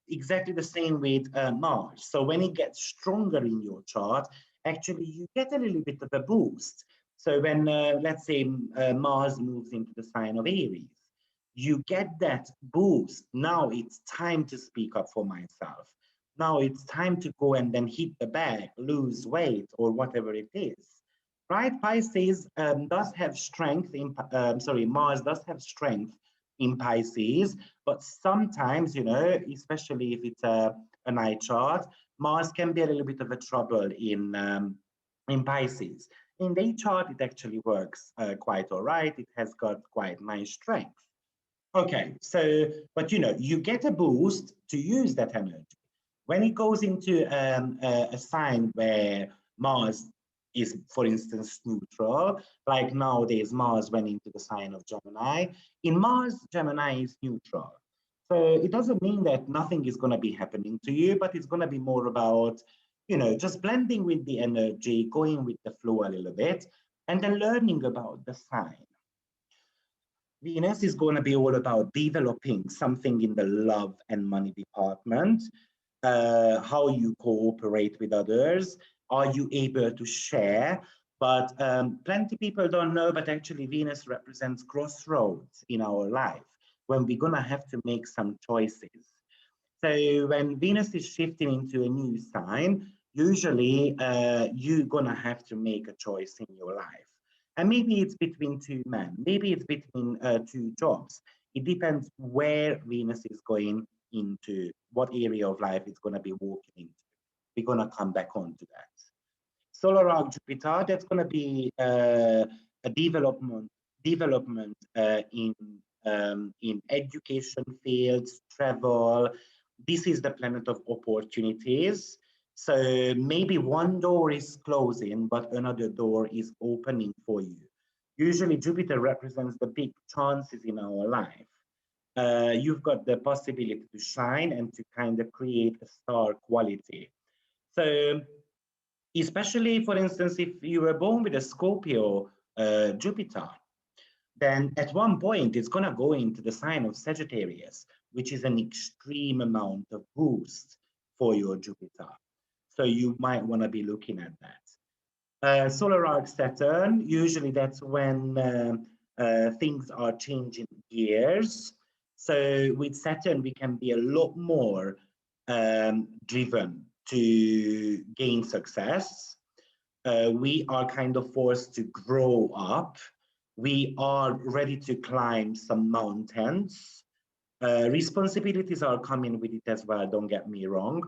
exactly the same with Mars. So when it gets stronger in your chart, actually you get a little bit of a boost. So when, let's say, Mars moves into the sign of Aries, you get that boost. Now it's time to speak up for myself. Now it's time to go and then hit the bag, lose weight, or whatever it is. Right, Pisces does have strength in, sorry, Mars does have strength in Pisces, but sometimes, you know, especially if it's a night chart, Mars can be a little bit of a trouble in Pisces. In day chart, it actually works quite all right. It has got quite nice strength. Okay, so, but you know, you get a boost to use that energy. When it goes into a sign where Mars is, for instance, neutral, like nowadays Mars went into the sign of Gemini. In Mars, Gemini is neutral. So it doesn't mean that nothing is going to be happening to you, but it's going to be more about, you know, just blending with the energy, going with the flow a little bit, and then learning about the sign. Venus is going to be all about developing something in the love and money department, how you cooperate with others, are you able to share? But plenty people don't know, but actually Venus represents crossroads in our life when we're going to have to make some choices. So when Venus is shifting into a new sign, usually you're going to have to make a choice in your life. And maybe it's between two men, maybe it's between two jobs. It depends where Venus is going into, what area of life it's going to be walking into. We're going to come back on to that. Solar arc Jupiter, that's going to be a development in education fields, travel. This is the planet of opportunities. So maybe one door is closing, but another door is opening for you. Usually Jupiter represents the big chances in our life. You've got the possibility to shine and to kind of create a star quality. So especially, for instance, if you were born with a Scorpio Jupiter, then at one point it's going to go into the sign of Sagittarius, which is an extreme amount of boost for your Jupiter. So you might want to be looking at that. Solar arc Saturn, usually that's when things are changing gears. So with Saturn, we can be a lot more driven to gain success. We are kind of forced to grow up. We are ready to climb some mountains. Responsibilities are coming with it as well, don't get me wrong.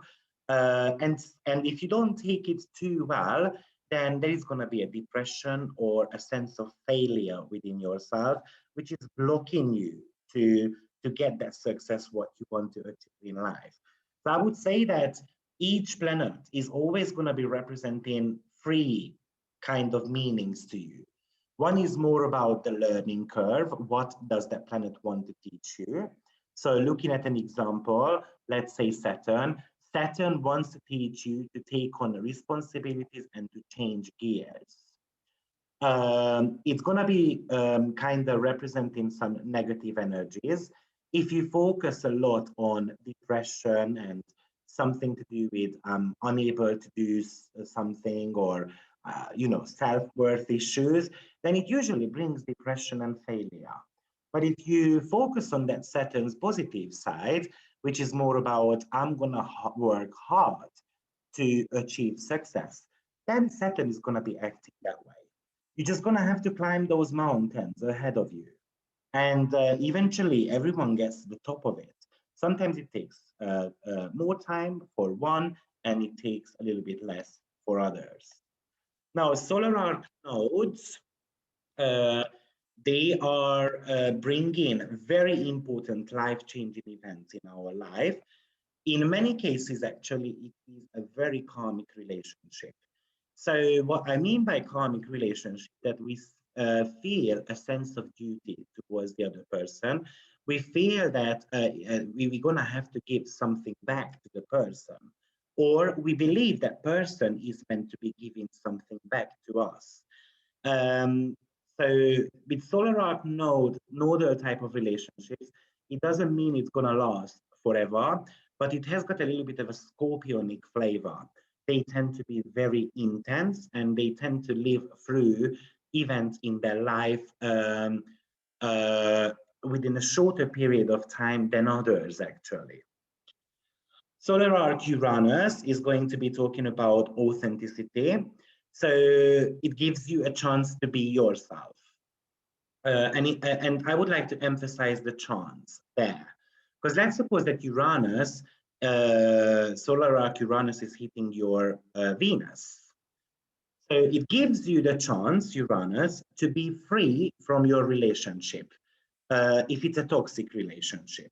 And if you don't take it too well, then there is going to be a depression or a sense of failure within yourself, which is blocking you to get that success, what you want to achieve in life. So I would say that each planet is always going to be representing three kind of meanings to you. One is more about the learning curve. What does that planet want to teach you? So looking at an example, let's say Saturn. Saturn wants to teach you to take on responsibilities and to change gears. It's going to be kind of representing some negative energies. If you focus a lot on depression and something to do with unable to do something, or you know, self-worth issues, then it usually brings depression and failure. But if you focus on that Saturn's positive side, which is more about I'm gonna work hard to achieve success, then Saturn is gonna be acting that way. You're just gonna have to climb those mountains ahead of you. And eventually everyone gets to the top of it. Sometimes it takes more time for one, and it takes a little bit less for others. Now, solar arc nodes, they are bringing very important life-changing events in our life. In many cases, actually, it is a very karmic relationship. So what I mean by karmic relationship, that we feel a sense of duty towards the other person. We feel that we're going to have to give something back to the person, or we believe that person is meant to be giving something back to us. Um, so with solar arc nodal type of relationships, it doesn't mean it's gonna last forever, but it has got a little bit of a scorpionic flavor. They tend to be very intense and they tend to live through events in their life uh, within a shorter period of time than others, actually. Solar arc Uranus is going to be talking about authenticity. So it gives you a chance to be yourself. And I would like to emphasize the chance there. Because let's suppose that Uranus, solar arc Uranus is hitting your Venus. So it gives you the chance, Uranus, to be free from your relationship, if it's a toxic relationship.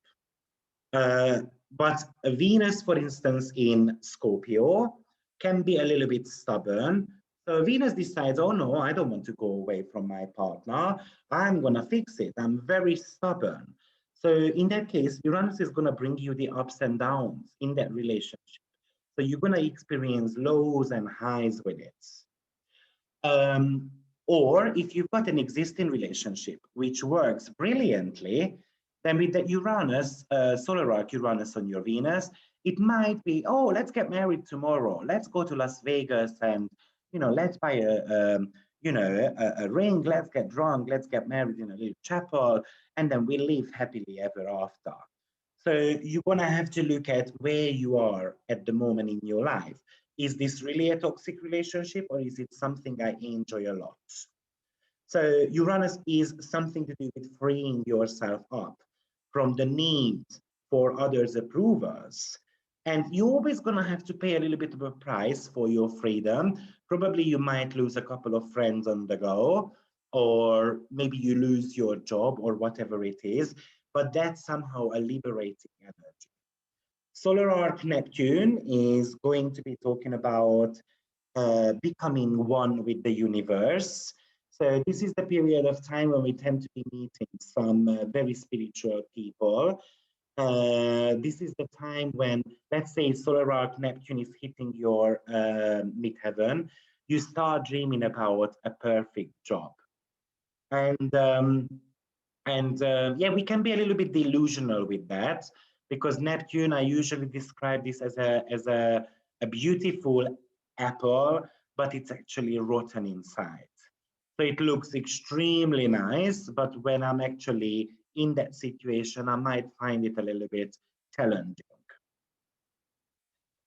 But Venus, for instance, in Scorpio, can be a little bit stubborn. So Venus decides, oh no, I don't want to go away from my partner. I'm going to fix it. I'm very stubborn. So in that case, Uranus is going to bring you the ups and downs in that relationship. So you're going to experience lows and highs with it. Um, or if you've got an existing relationship which works brilliantly, then with the Uranus, solar arc Uranus on your Venus, it might be, oh, let's get married tomorrow. Let's go to Las Vegas and, let's buy a ring. Let's get drunk. Let's get married in a little chapel, and then we live happily ever after. So you're gonna have to look at where you are at the moment in your life. Is this really a toxic relationship, or is it something I enjoy a lot? So Uranus is something to do with freeing yourself up from the need for others' approvals. And you're always going to have to pay a little bit of a price for your freedom. Probably you might lose a couple of friends on the go, or maybe you lose your job or whatever it is, but that's somehow a liberating energy. Solar arc Neptune is going to be talking about becoming one with the universe. So this is the period of time when we tend to be meeting some very spiritual people. This is the time when, let's say, solar arc Neptune is hitting your midheaven. You start dreaming about a perfect job, and yeah, we can be a little bit delusional with that, because Neptune, I usually describe this as a beautiful apple, but it's actually rotten inside. So it looks extremely nice, but when I'm actually in that situation, I might find it a little bit challenging.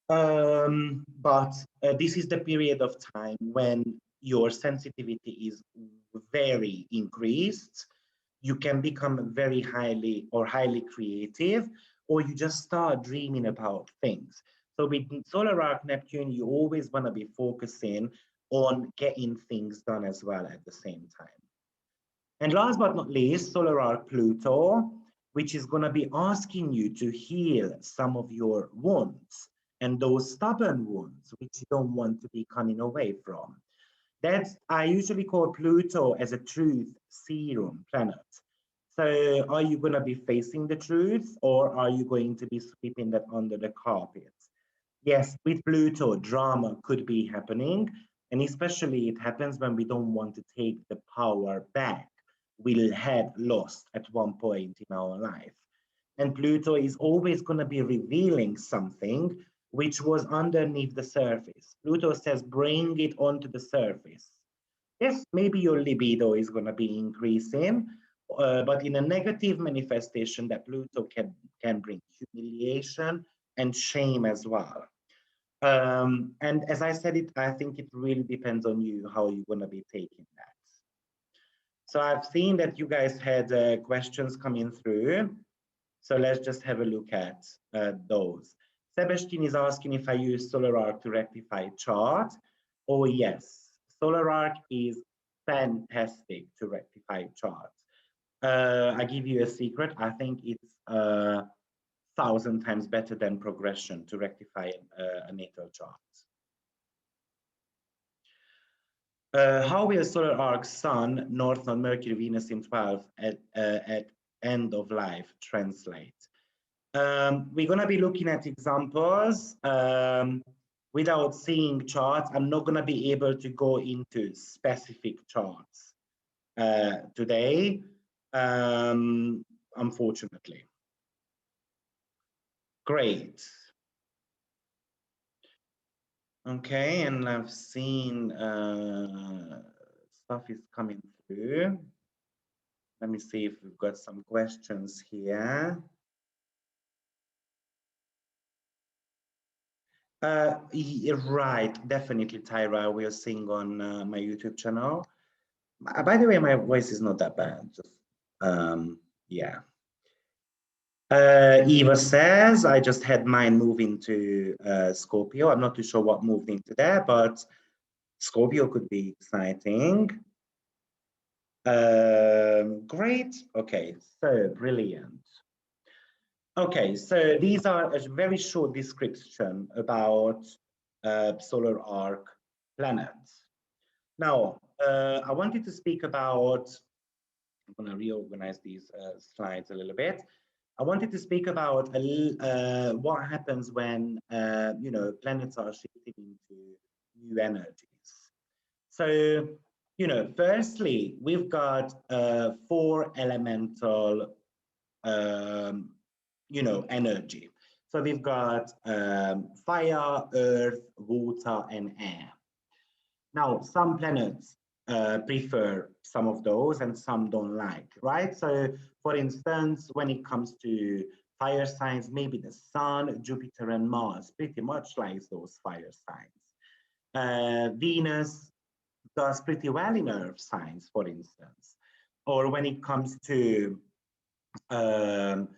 But this is the period of time when your sensitivity is very increased. You can become very highly creative, or you just start dreaming about things. So with solar arc Neptune, you always want to be focusing on getting things done as well at the same time. And last but not least, solar arc Pluto, which is going to be asking you to heal some of your wounds and those stubborn wounds which you don't want to be coming away from. That's, I usually call Pluto as a truth serum planet. So are you going to be facing the truth, or are you going to be sweeping that under the carpet? Yes, with Pluto, drama could be happening, and especially it happens when we don't want to take the power back we had lost at one point in our life. And Pluto is always going to be revealing something which was underneath the surface. Pluto says, bring it onto the surface. Yes, maybe your libido is going to be increasing, but in a negative manifestation, that Pluto can bring humiliation and shame as well. And as I said, I think it really depends on you how you're going to be taking that. So I've seen that you guys had questions coming through. So let's just have a look at those. Sebastian is asking if I use Solar Arc to rectify chart. Oh yes, Solar Arc is fantastic to rectify charts. I give you a secret. I think it's 1,000 times better than progression to rectify a natal chart. How will solar arc Sun, North Node, Mercury, Venus in 12 at end of life translate? We're going to be looking at examples. Without seeing charts, I'm not going to be able to go into specific charts today, unfortunately. Great. Okay, and I've seen stuff is coming through. Let me see if we've got some questions here. Right, definitely, Tyra. We'll sing on my YouTube channel. By the way, my voice is not that bad. Just, yeah. Eva says, I just had mine move into Scorpio. I'm not too sure what moved into there, but Scorpio could be exciting. Great. Okay, so brilliant. Okay, so these are a very short description about solar arc planets. Now, I wanted to speak about, I'm going to reorganize these slides a little bit. I wanted to speak about what happens when, you know, planets are shifting into new energies. So, you know, firstly, we've got 4 elemental you know, energy. So we've got fire, earth, water, and air. Now, some planets prefer some of those and some don't like, right? So, for instance, when it comes to fire signs, maybe the Sun, Jupiter, and Mars pretty much like those fire signs. Venus does pretty well in earth signs, for instance. Or when it comes to um,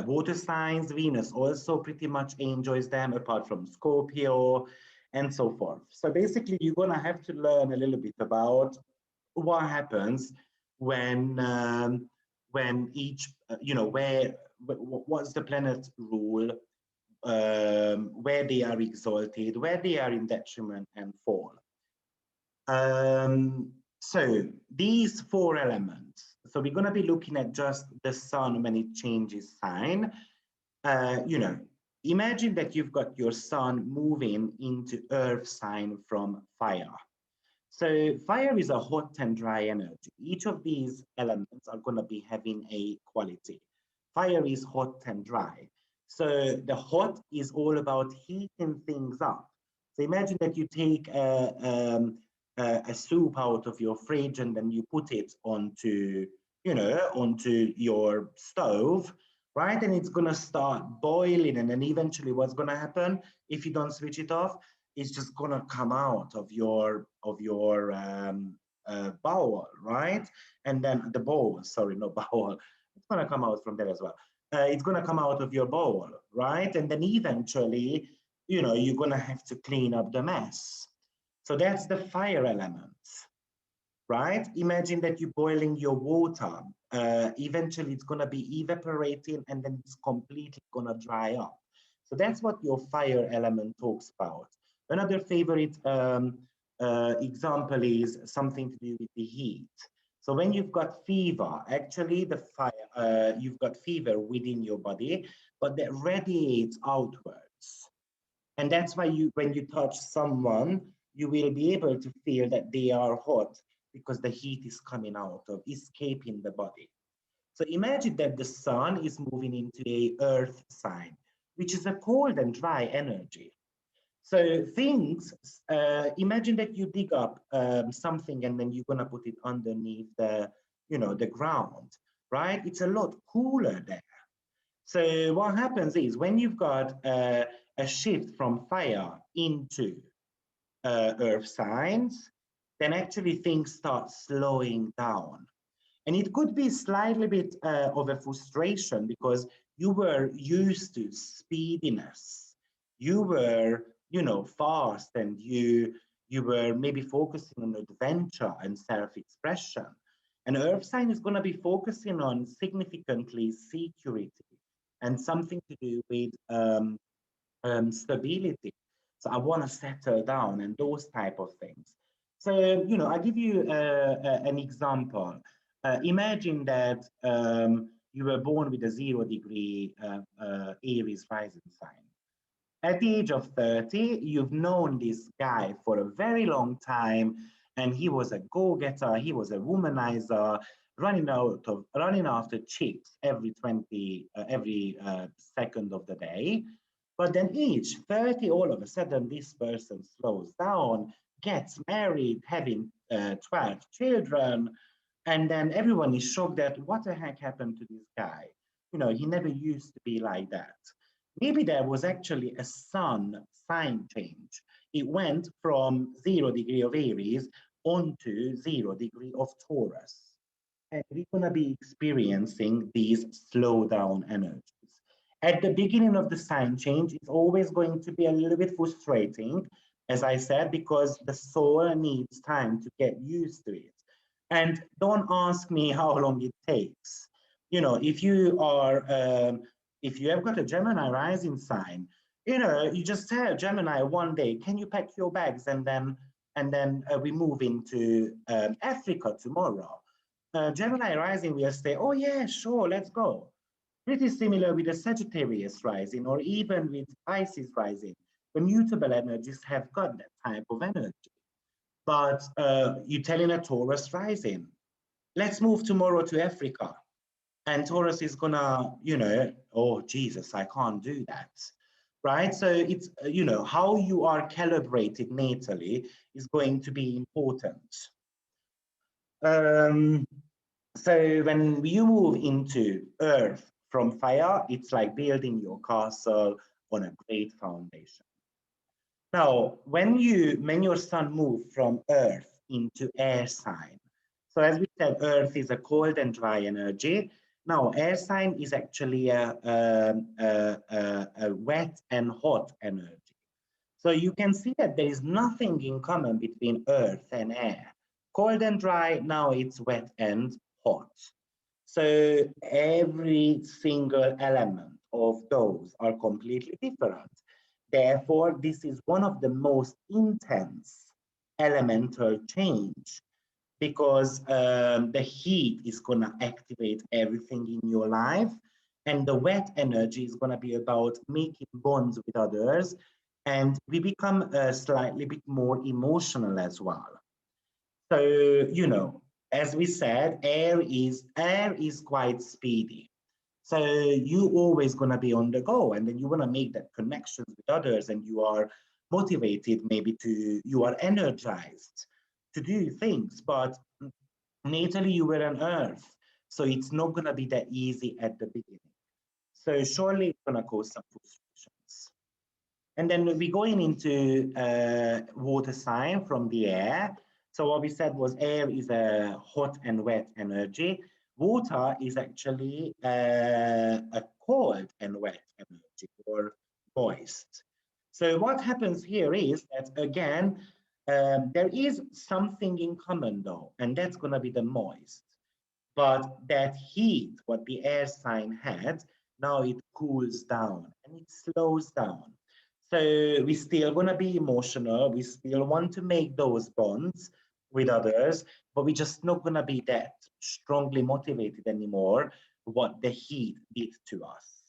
water signs, Venus also pretty much enjoys them, apart from Scorpio and so forth. So basically, you're going to have to learn a little bit about what happens when each, you know, what's the planet rule, where they are exalted, where they are in detriment and fall. So these 4 elements. So we're going to be looking at just the Sun when it changes sign. You know, imagine that you've got your Sun moving into Earth sign from fire. So fire is a hot and dry energy. Each of these elements are going to be having a quality. Fire is hot and dry. So the hot is all about heating things up. So imagine that you take a soup out of your fridge and then you put it onto, you know, onto your stove, right? And it's going to start boiling. And then eventually what's going to happen if you don't switch it off? It's just gonna come out of your bowel, right? And then the bowl, sorry, no bowel. It's gonna come out from there as well. It's gonna come out of your bowl, right? And then eventually, you know, you're gonna have to clean up the mess. So that's the fire element, right? Imagine that you're boiling your water. Eventually, it's gonna be evaporating, and then it's completely gonna dry up. So that's what your fire element talks about. Another favorite example is something to do with the heat. So when you've got fever, actually the fire, you've got fever within your body, but that radiates outwards. And that's why when you touch someone, you will be able to feel that they are hot because the heat is coming out of, escaping the body. So imagine that the Sun is moving into a earth sign, which is a cold and dry energy. So things, imagine that you dig up something and then you're gonna put it underneath the, you know, the ground, right? It's a lot cooler there. So what happens is when you've got a shift from fire into earth signs, then actually things start slowing down. And it could be slightly bit of a frustration because you were used to speediness. You were, you know, fast, and you were maybe focusing on adventure and self-expression. And Earth sign is going to be focusing on significantly security and something to do with stability. So I want to settle down and those type of things. So, I'll give you an example. Imagine that you were born with a 0 degree Aries rising sign. At the age of 30, you've known this guy for a very long time, and he was a go-getter, he was a womanizer, running after chicks every second of the day. But then age 30, all of a sudden, this person slows down, gets married, having 12 children, and then everyone is shocked that what the heck happened to this guy? He never used to be like that. Maybe there was actually a sun sign change. It went from 0 degree of Aries onto 0 degree of Taurus. And we're going to be experiencing these slowdown energies. At the beginning of the sign change, it's always going to be a little bit frustrating, as I said, because the soul needs time to get used to it. And don't ask me how long it takes. If you have got a Gemini rising sign, you just tell Gemini one day, can you pack your bags, and then we move into Africa tomorrow. Gemini rising will say, oh yeah, sure, let's go. Pretty similar with the Sagittarius rising, or even with Pisces rising. The mutable energies have got that type of energy. But you're telling a Taurus rising, let's move tomorrow to Africa. And Taurus is gonna, oh, Jesus, I can't do that. Right? So it's, how you are calibrated natally is going to be important. So when you move into earth from fire, it's like building your castle on a great foundation. Now, when your sun moves from earth into air sign, so as we said, earth is a cold and dry energy. Now, air sign is actually a wet and hot energy. So you can see that there is nothing in common between earth and air. Cold and dry, now it's wet and hot. So every single element of those are completely different. Therefore, this is one of the most intense elemental change, because the heat is going to activate everything in your life, and the wet energy is going to be about making bonds with others, and we become slightly bit more emotional as well. So, as we said, air is quite speedy. So you always gonna be on the go, and then you wanna make that connections with others, and you are motivated, you are energized to do things. But natally, you were on Earth, so it's not gonna be that easy at the beginning. So surely it's gonna cause some frustrations. And then we're going into water sign from the air. So what we said was air is a hot and wet energy. Water is actually a cold and wet energy, or moist. So what happens here is that, again, there is something in common though, and that's going to be the moist. But that heat, what the air sign had, now it cools down and it slows down. So we still want to be emotional. We still want to make those bonds with others, but we're just not going to be that strongly motivated anymore, what the heat did to us.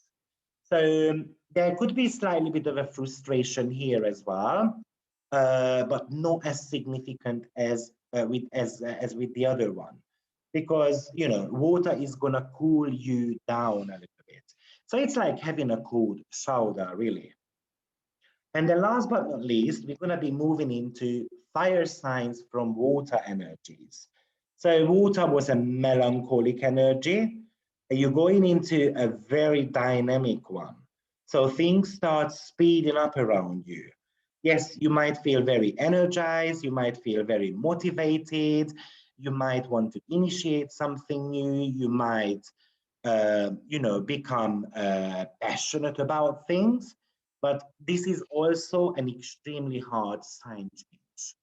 So there could be slightly bit of a frustration here as well, but not as significant as with the other one, because water is gonna cool you down a little bit. So it's like having a cold shower, really. And then last but not least, we're going to be moving into fire signs from water energies. So water was a melancholic energy. You're going into a very dynamic one. So things start speeding up around you. Yes, you might feel very energized. You might feel very motivated. You might want to initiate something new. You might, become passionate about things. But this is also an extremely hard sign change,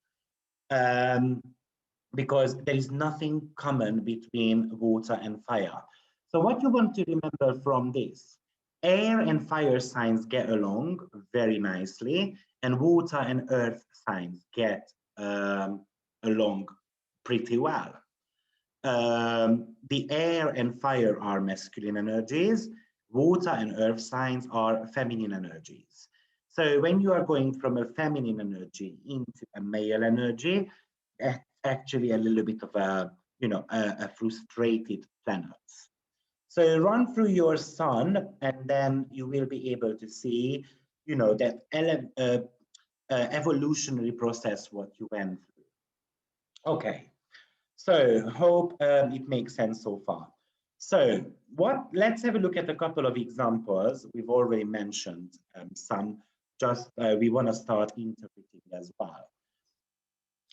because there is nothing common between water and fire. So what you want to remember from this, air and fire signs get along very nicely, and water and earth signs get along pretty well. The air and fire are masculine energies. Water and earth signs are feminine energies. So when you are going from a feminine energy into a male energy, that's actually a little bit of a, a frustrated planet. So run through your sun, and then you will be able to see, that evolutionary process what you went through. Okay, so hope it makes sense so far. So let's have a look at a couple of examples. We've already mentioned some, just we want to start interpreting as well.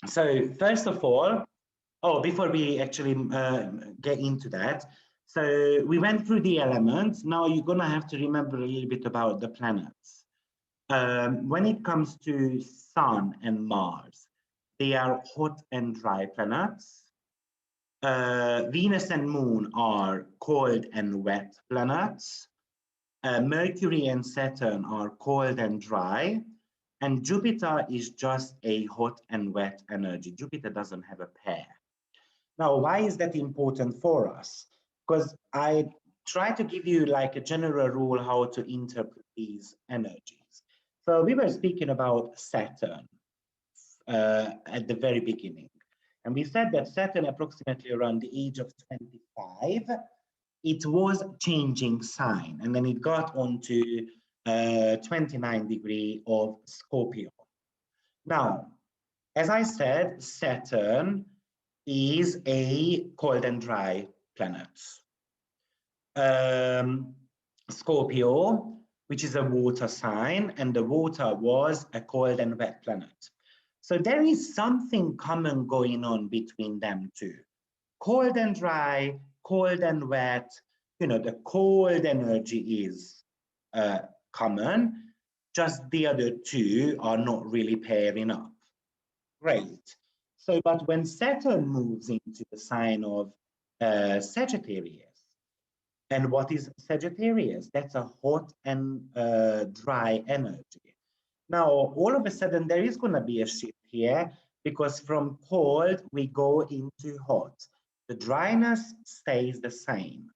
So first of all, before we actually get into that, so we went through the elements. Now you're gonna have to remember a little bit about the planets. When it comes to Sun and Mars, they are hot and dry planets. Venus and Moon are cold and wet planets. Mercury and Saturn are cold and dry. And Jupiter is just a hot and wet energy. Jupiter doesn't have a pair. Now, why is that important for us? Because I try to give you like a general rule how to interpret these energies. So we were speaking about Saturn at the very beginning. And we said that Saturn, approximately around the age of 25, it was changing sign. And then it got onto 29 degree of Scorpio. Now, as I said, Saturn is a cold and dry planet. Scorpio, which is a water sign, and the water was a cold and wet planet. So there is something common going on between them two. Cold and dry, cold and wet, the cold energy is common, just the other two are not really pairing up. Great. So, but when Saturn moves into the sign of Sagittarius, and what is Sagittarius? That's a hot and dry energy. Now, all of a sudden, there is going to be a shift here because from cold, we go into hot. The dryness stays the same.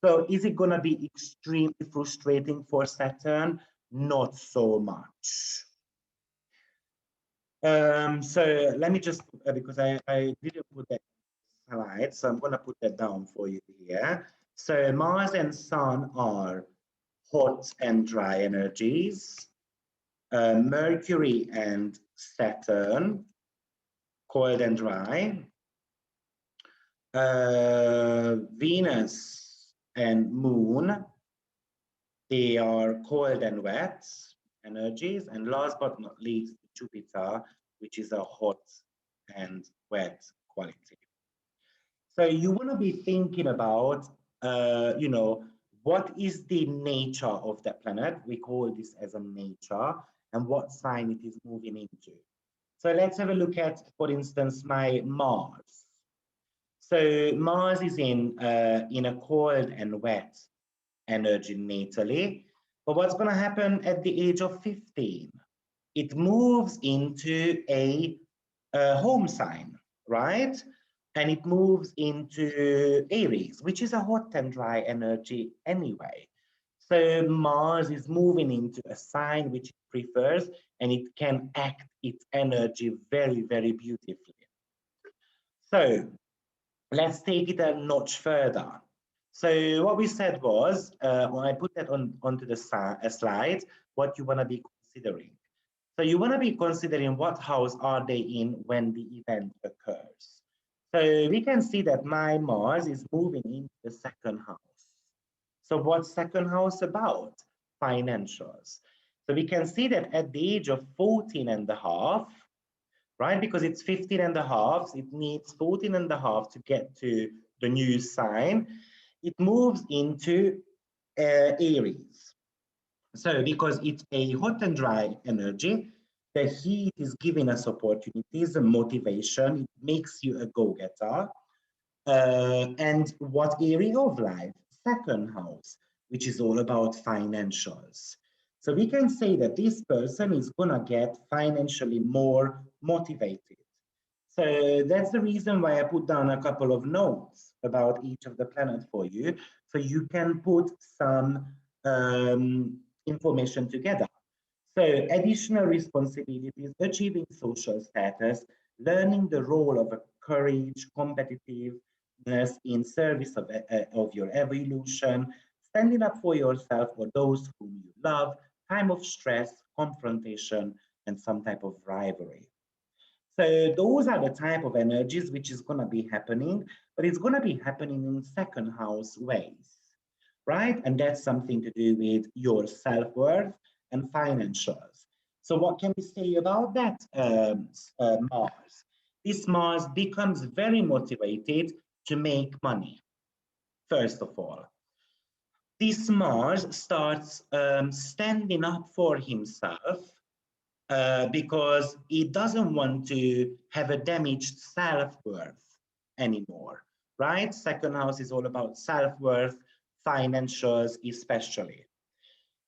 So is it going to be extremely frustrating for Saturn? Not so much. So let me just, because I didn't put that slide, so I'm going to put that down for you here. So Mars and Sun are hot and dry energies. Mercury and Saturn, cold and dry. Venus and Moon, they are cold and wet energies. And last but not least, Jupiter, which is a hot and wet quality. So you want to be thinking about, what is the nature of that planet? We call this as a nature, and what sign it is moving into. So let's have a look at, for instance, my Mars. So Mars is in a cold and wet energy natally. But what's going to happen at the age of 15? It moves into a home sign, right? And it moves into Aries, which is a hot and dry energy anyway. So Mars is moving into a sign which it prefers, and it can act its energy very, very beautifully. So let's take it a notch further. So what we said was, when I put that onto the slide, what you want to be considering. So you want to be considering what house are they in when the event occurs. So we can see that my Mars is moving into the second house. So what's second house about? Financials. So we can see that at the age of 14 and a half, right? Because it's 15 and a half, it needs 14 and a half to get to the new sign. It moves into Aries. So because it's a hot and dry energy, the heat is giving us opportunities and motivation. It makes you a go-getter. And what area of life? Second house, which is all about financials. So we can say that this person is gonna get financially more motivated. So that's the reason why I put down a couple of notes about each of the planets for you, so you can put some information together. So additional responsibilities, achieving social status, learning the role of a courage, competitiveness in service of your evolution, standing up for yourself or those whom you love, time of stress, confrontation, and some type of rivalry. So those are the type of energies which is going to be happening, but it's going to be happening in second house ways, right? And that's something to do with your self-worth and financials. So what can we say about that, Mars? This Mars becomes very motivated to make money, first of all. This Mars starts standing up for himself because he doesn't want to have a damaged self-worth anymore, right? Second house is all about self-worth, financials especially.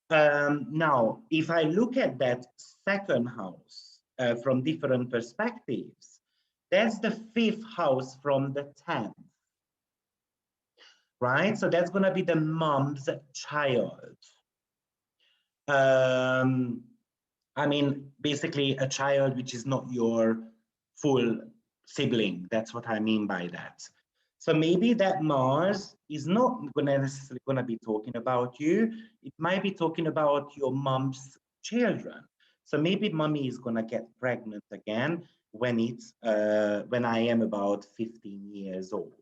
Now, if I look at that second house from different perspectives, that's the fifth house from the 10th, right? So that's going to be the mom's child. I mean, basically a child which is not your full sibling. That's what I mean by that. So maybe that Mars is not necessarily going to be talking about you. It might be talking about your mom's children. So maybe mommy is going to get pregnant again when I am about 15 years old.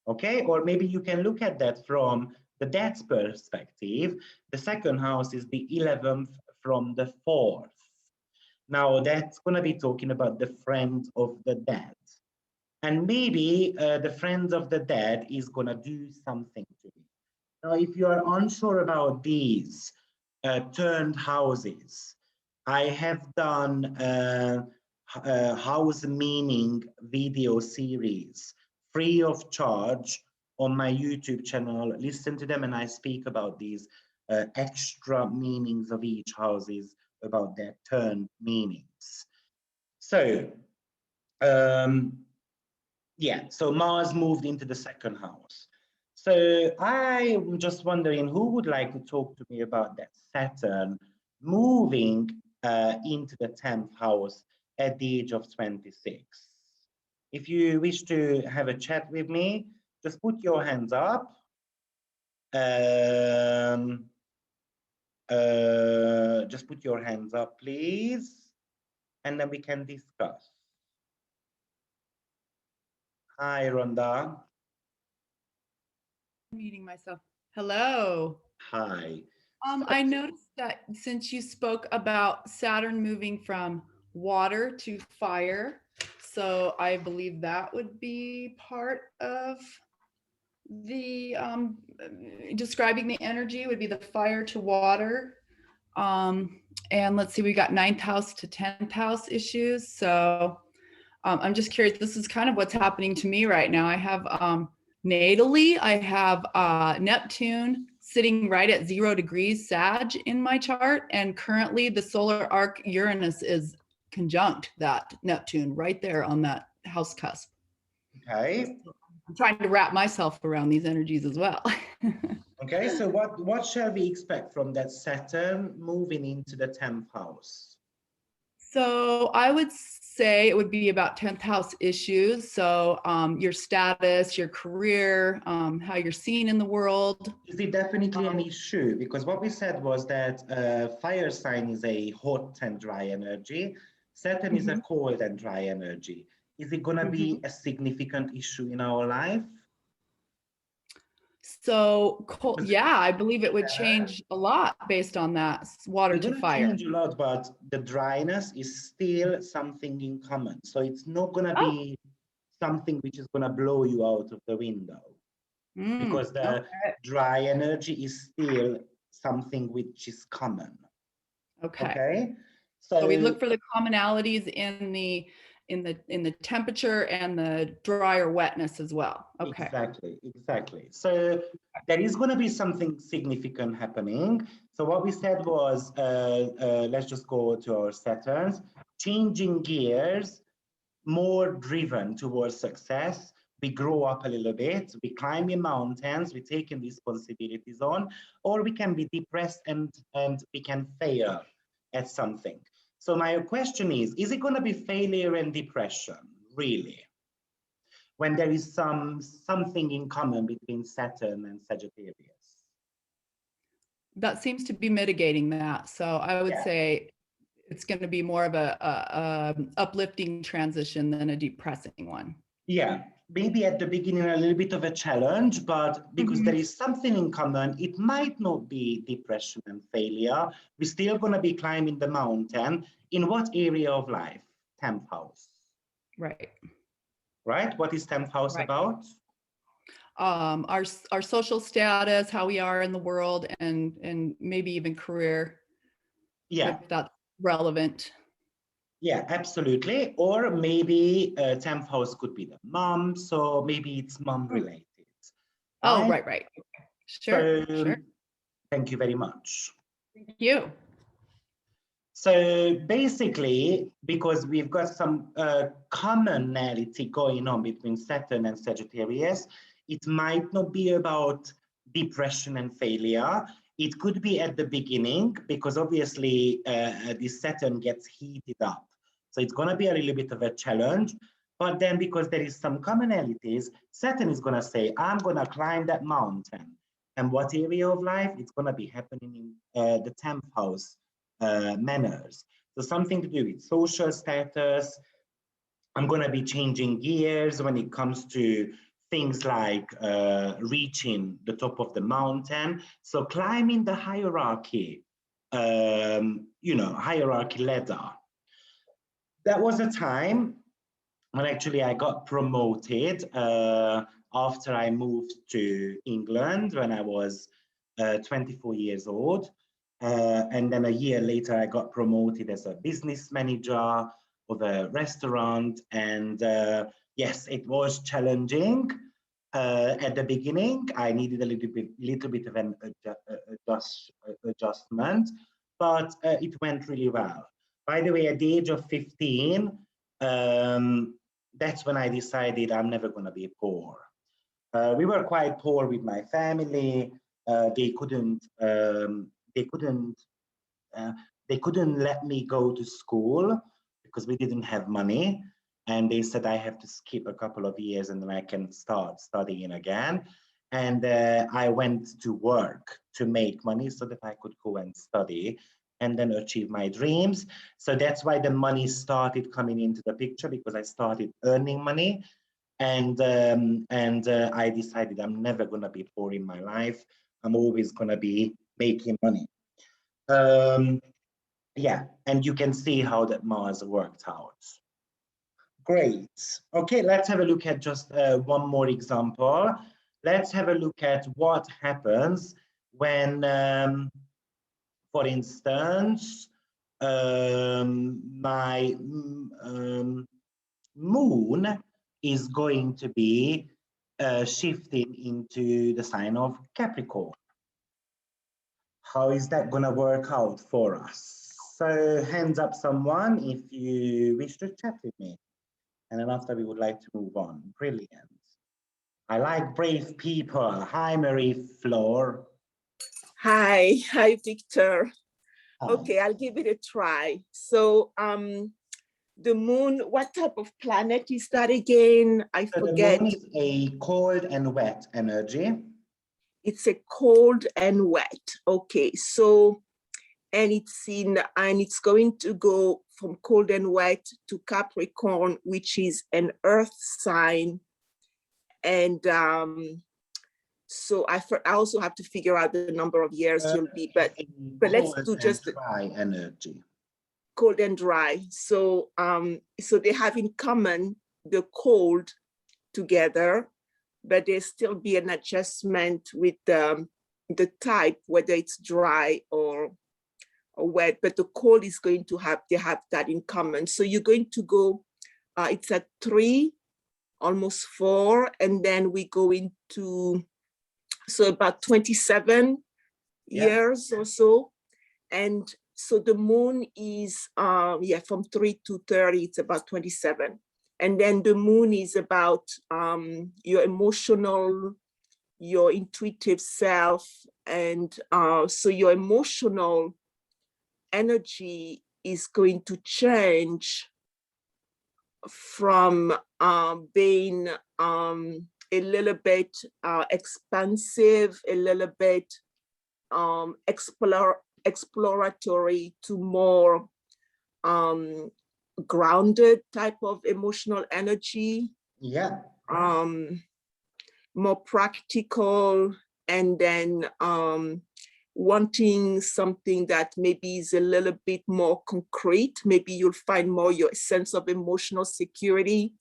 Okay, or maybe you can look at that from the dad's perspective. The second house is the 11th from the 4th. Now that's going to be talking about the friend of the dad. And maybe the friend of the dad is going to do something to you. Now, if you are unsure about these turned houses, I have done house meaning video series free of charge on my YouTube channel. Listen to them and I speak about these extra meanings of each houses, about their turned meanings. So, yeah, so Mars moved into the second house. So I'm just wondering who would like to talk to me about that Saturn moving into the 10th house at the age of 26. If you wish to have a chat with me, just put your hands up. Just put your hands up, please, and then we can discuss. Hi, Rhonda. Muting myself. Hello. Hi. I noticed that since you spoke about Saturn moving from water to fire, so I believe that would be part of the describing the energy would be the fire to water. And let's see, we got 9th house to 10th house issues. So I'm just curious, this is kind of what's happening to me right now. I have natally, I have Neptune sitting right at 0 degrees Sag in my chart. And currently the solar arc Uranus is conjunct that Neptune right there on that house cusp. Okay. I'm trying to wrap myself around these energies as well. Okay, so what shall we expect from that Saturn moving into the 10th house? So I would say it would be about 10th house issues. So your status, your career, how you're seen in the world. Is it definitely an issue? Because what we said was that fire sign is a hot and dry energy. Saturn is a cold and dry energy. Is it going to be a significant issue in our life? So yeah, I believe it would change a lot based on that water to fire. Change a lot, but the dryness is still something in common. So it's not going to be something which is going to blow you out of the window. Because the dry energy is still something which is common. Okay. So we look for the commonalities in the temperature and the drier wetness as well. Okay. Exactly. So there is going to be something significant happening. So what we said was, let's just go to our Saturns, changing gears more driven towards success. We grow up a little bit, we climb in mountains, we take in responsibilities on, or we can be depressed and we can fail at something. So my question is it going to be failure and depression, really? When there is something in common between Saturn and Sagittarius? That seems to be mitigating that. So I would Yeah. say it's going to be more of a uplifting transition than a depressing one. Yeah, maybe at the beginning a little bit of a challenge, but because there is something in common, it might not be depression and failure. We're still going to be climbing the mountain. In what area of life? 10th house. Right. Right? What is 10th house about? Our social status, how we are in the world, and maybe even career. Yeah. If that's relevant. Yeah, absolutely. Or maybe 10th house could be the mom, so maybe it's mom related. Oh, right. Sure, So, sure. Thank you very much. Thank you. So basically, because we've got some commonality going on between Saturn and Sagittarius, it might not be about depression and failure. It could be at the beginning, because obviously this Saturn gets heated up. So it's going to be a little bit of a challenge. But then because there is some commonalities, Saturn is going to say, I'm going to climb that mountain. And what area of life? It's going to be happening in the 10th house. Manners. So something to do with social status. I'm going to be changing gears when it comes to things like reaching the top of the mountain. So climbing the hierarchy, hierarchy ladder. That was a time when actually I got promoted after I moved to England when I was 24 years old. And then a year later, I got promoted as a business manager of a restaurant. And yes, it was challenging at the beginning. I needed a little bit of an adjustment, but it went really well. By the way, at the age of 15, that's when I decided I'm never going to be poor. We were quite poor with my family. They couldn't let me go to school because we didn't have money, and they said I have to skip a couple of years and then I can start studying again. And I went to work to make money so that I could go and study and then achieve my dreams. So that's why the money started coming into the picture, because I started earning money. And I decided I'm never going to be poor in my life. I'm always going to be making money. Yeah, and you can see how that Mars worked out. Great. Okay, let's have a look at just one more example. Let's have a look at what happens when, for instance, my moon is going to be shifting into the sign of Capricorn. How is that going to work out for us? So hands up someone if you wish to chat with me. And then after we would like to move on. Brilliant. I like brave people. Hi, Marie Fleur. Hi, Viktor. Hi. Okay, I'll give it a try. So the moon, what type of planet is that again? I forget. The moon is a cold and wet energy. It's a cold and wet. Okay, so and it's going to go from cold and wet to Capricorn, which is an earth sign. And so I also have to figure out the number of years you'll be, but let's do just dry energy. Cold and dry. So so they have in common the cold together, but there still be an adjustment with the type, whether it's dry or wet, but the cold is going to have that in common. So you're going to go, it's at 3, almost 4, and then we go into, so about 27 years or so. And so the moon is, from 3 to 30, it's about 27. And then the moon is about your emotional, your intuitive self. And so your emotional energy is going to change from being a little bit expansive, a little bit exploratory, to more grounded type of emotional energy. Yeah. More practical, and then wanting something that maybe is a little bit more concrete. Maybe you'll find more your sense of emotional security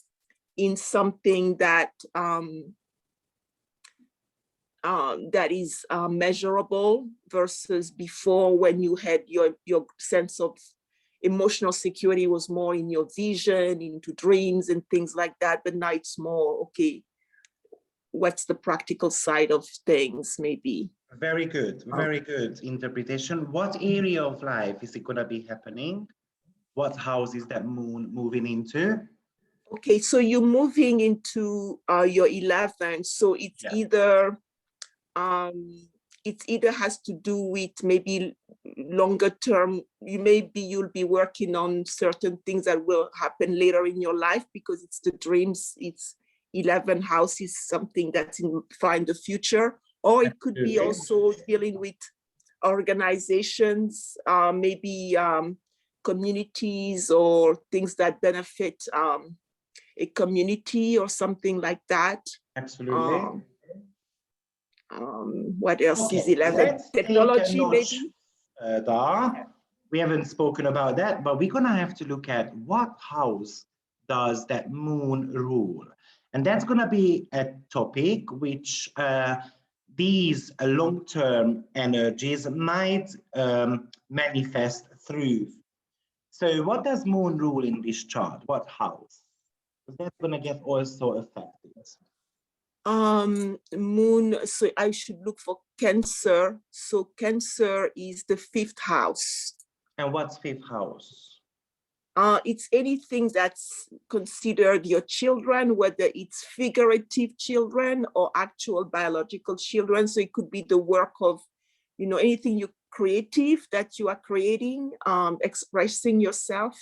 in something that that is measurable, versus before, when you had your sense of emotional security was more in your vision, into dreams and things like that. But now it's more, okay, what's the practical side of things, maybe. Very good interpretation. What area of life is it going to be happening? What house is that moon moving into? Okay, so you're moving into your 11th, so it's either it either has to do with maybe longer term. You'll be working on certain things that will happen later in your life, because it's the dreams. It's 11th house is something that's far in the future, or it could be also dealing with organizations, maybe communities, or things that benefit a community or something like that. Absolutely. What else is 11? Let's Technology, maybe? We haven't spoken about that, but we're going to have to look at what house does that moon rule. And that's going to be a topic which these long-term energies might manifest through. So what does moon rule in this chart? What house? That's going to get also affected. Moon, so I should look for Cancer. So Cancer is the 5th house. And what's 5th house? It's anything that's considered your children, whether it's figurative children or actual biological children. So it could be the work of, anything you creative that you are creating, expressing yourself.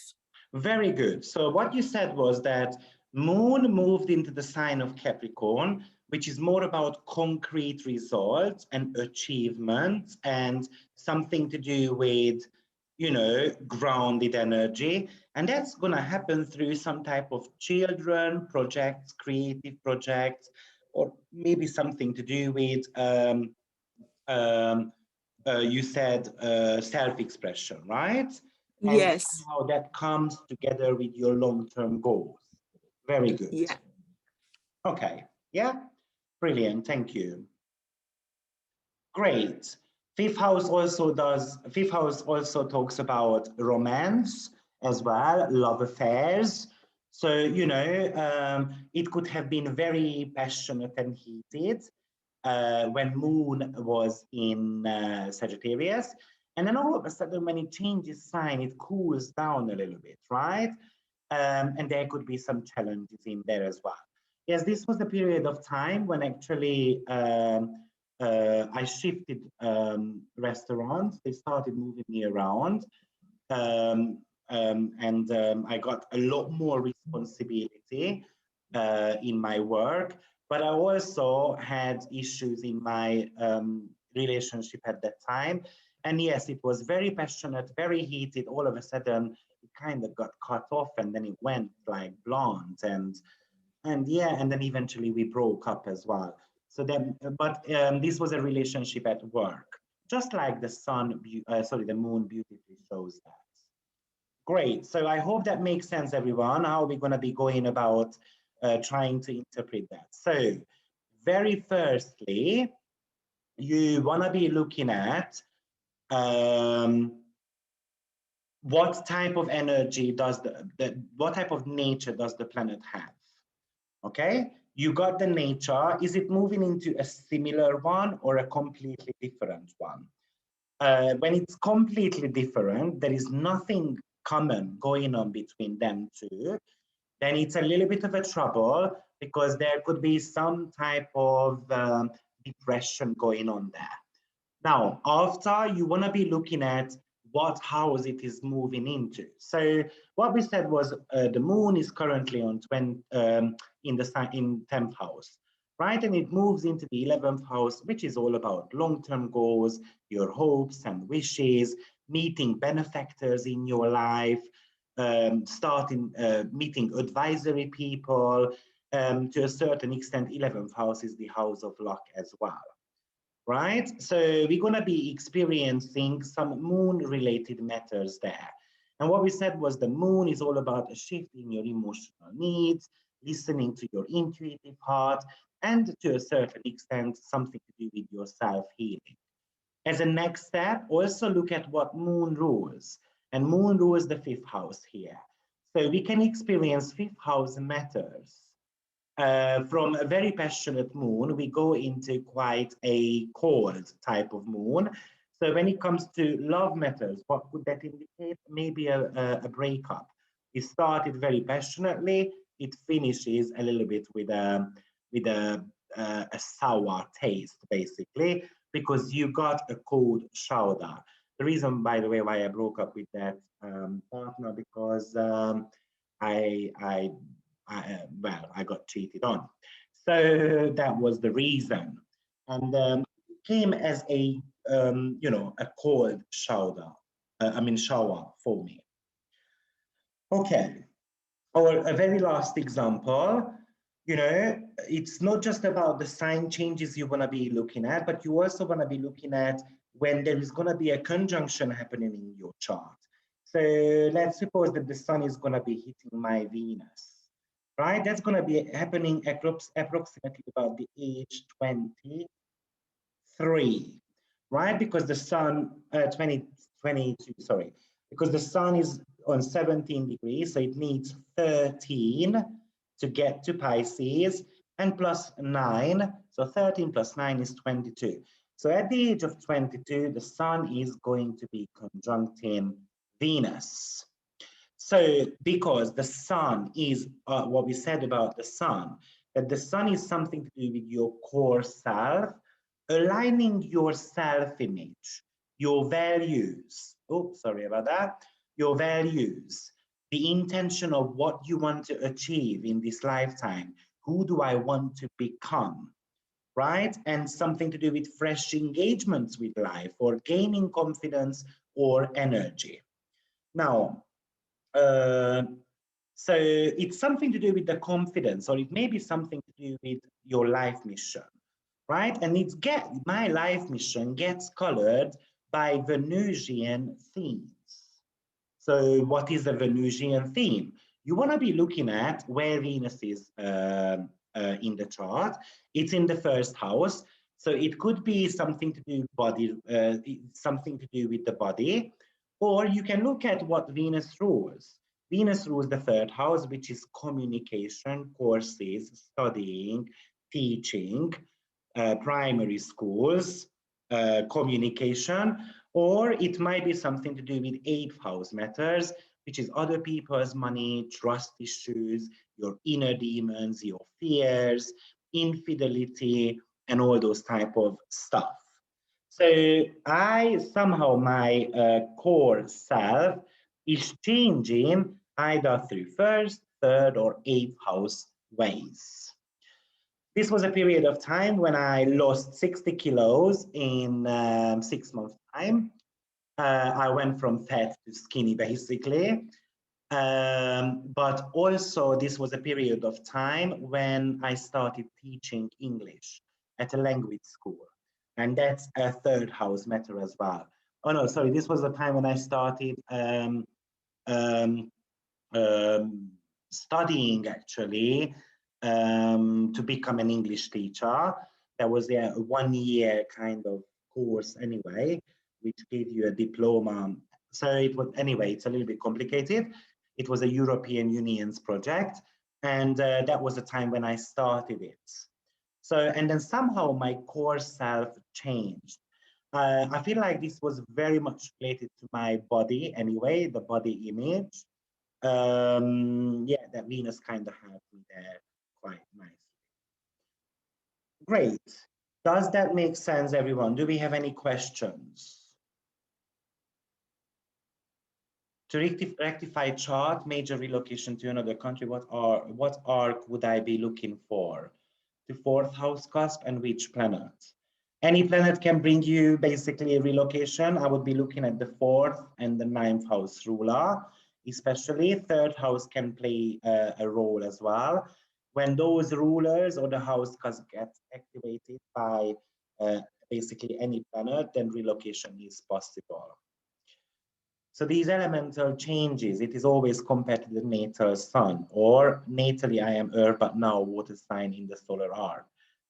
Very good. So what you said was that moon moved into the sign of Capricorn, which is more about concrete results and achievements, and something to do with, grounded energy. And that's going to happen through some type of children projects, creative projects, or maybe something to do with, you said, self-expression, right? And yes. how that comes together with your long-term goals. Very good. Yeah. Okay. Yeah. Brilliant. Thank you. Great. 5th house also talks about romance as well, love affairs. So, it could have been very passionate and heated when moon was in Sagittarius. And then all of a sudden, when it changes sign, it cools down a little bit, right? And there could be some challenges in there as well. Yes, this was the period of time when actually I shifted restaurants. They started moving me around. And I got a lot more responsibility in my work. But I also had issues in my relationship at that time. And yes, it was very passionate, very heated. All of a sudden, it kind of got cut off, and then it went like blonde. And then eventually we broke up as well. So then, but this was a relationship at work, just like the moon beautifully shows that. Great. So I hope that makes sense, everyone. How are we going to be going about trying to interpret that? So very firstly, you want to be looking at what type of energy does what type of nature does the planet have? Okay, you got the nature. Is it moving into a similar one or a completely different one? When it's completely different, there is nothing common going on between them two. then it's a little bit of a trouble because there could be some type of depression going on there. Now, after, you want to be looking at what house it is moving into. So what we said was the moon is currently on in 10th house, right? And it moves into the 11th house, which is all about long-term goals, your hopes and wishes, meeting benefactors in your life, starting meeting advisory people. To a certain extent, 11th house is the house of luck as well, right? So we're going to be experiencing some moon related matters there. And what we said was the moon is all about a shift in your emotional needs, listening to your intuitive heart, and to a certain extent, something to do with your self-healing. As a next step, also look at what moon rules. And moon rules the 5th house here. So we can experience 5th house matters. From a very passionate moon, we go into quite a cold type of moon. So when it comes to love matters, what could that indicate? Maybe a breakup. It started very passionately. It finishes a little bit with a sour taste, basically, because you got a cold shoulder. The reason, by the way, why I broke up with that partner, because I got cheated on. So that was the reason. And it came as a, a cold shower for me. Okay. Or a very last example, it's not just about the sign changes you want to be looking at, but you also want to be looking at when there is going to be a conjunction happening in your chart. So let's suppose that the sun is going to be hitting my Venus. Right, that's going to be happening approximately about the age 23, right? Because the sun, 22, sorry, because the sun is on 17 degrees, so it needs 13 to get to Pisces, and plus 9, so 13 plus 9 is 22. So at the age of 22, the sun is going to be conjuncting Venus. So because the sun is what we said about the sun, that the sun is something to do with your core self, aligning your self-image, your values. Oh, sorry about that. Your values, the intention of what you want to achieve in this lifetime. Who do I want to become? Right? And something to do with fresh engagements with life or gaining confidence or energy. Now, so it's something to do with the confidence, or it may be something to do with your life mission, right? And my life mission gets colored by Venusian themes. So what is a Venusian theme? You want to be looking at where Venus is in the chart. It's in the 1st house. So it could be something to do something to do with the body, or you can look at what Venus rules. Venus rules the 3rd house, which is communication, courses, studying, teaching, primary schools, communication, or it might be something to do with 8th house matters, which is other people's money, trust issues, your inner demons, your fears, infidelity, and all those type of stuff. So my core self is changing either through 1st, 3rd, or 8th house ways. This was a period of time when I lost 60 kilos in 6 months' time. I went from fat to skinny, basically. But also, this was a period of time when I started teaching English at a language school. And that's a 3rd house matter as well. Oh, no, sorry. This was the time when I started studying, actually, to become an English teacher. That was a 1-year kind of course anyway, which gave you a diploma. So it was, anyway, it's a little bit complicated. It was a European Union's project. And that was the time when I started it. So, and then somehow my core self changed. I feel like this was very much related to my body anyway, the body image. Yeah, that Venus kind of had me there quite nicely. Great. Does that make sense, everyone? Do we have any questions? To rectify chart, major relocation to another country, what arc would I be looking for? The fourth house cusp and which planet? Any planet can bring you basically a relocation. I would be looking at the fourth and the ninth house ruler, especially. Third house can play a role as well. When those rulers or the house cusp gets activated by basically any planet, then relocation is possible. So these elemental changes, it is always compared to the natal sun, or natally I am earth, but now water sign in the solar arc.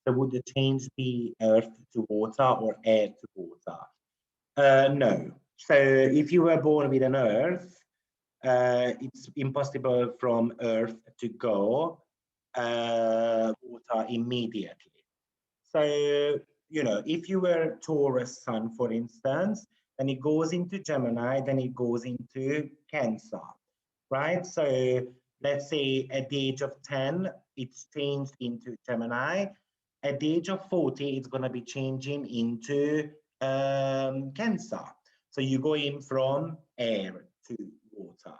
So would the change be earth to water or air to water? No. So if you were born with an earth, it's impossible from earth to go water immediately. So, you know, if you were Taurus sun, for instance, then it goes into Gemini, then it goes into Cancer, right? So let's say at the age of 10, it's changed into Gemini. At the age of 40, it's going to be changing into Cancer. So you go in from air to water.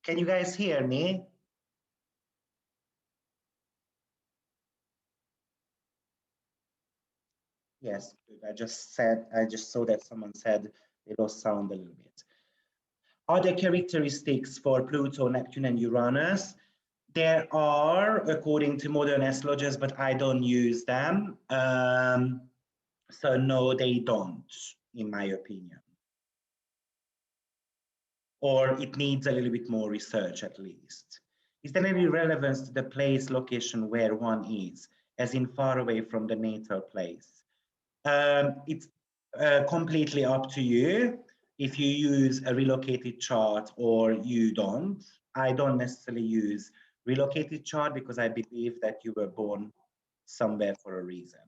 Can you guys hear me? Yes, good. I just saw that someone said they lost sound a little bit. Other characteristics for Pluto, Neptune, and Uranus? There are, according to modern astrologers, but I don't use them. So no, they don't, in my opinion. Or it needs a little bit more research at least. Is there any relevance to the place, location where one is, as in far away from the natal place? It's completely up to you if you use a relocated chart or you don't. I don't necessarily use relocated chart because I believe that you were born somewhere for a reason.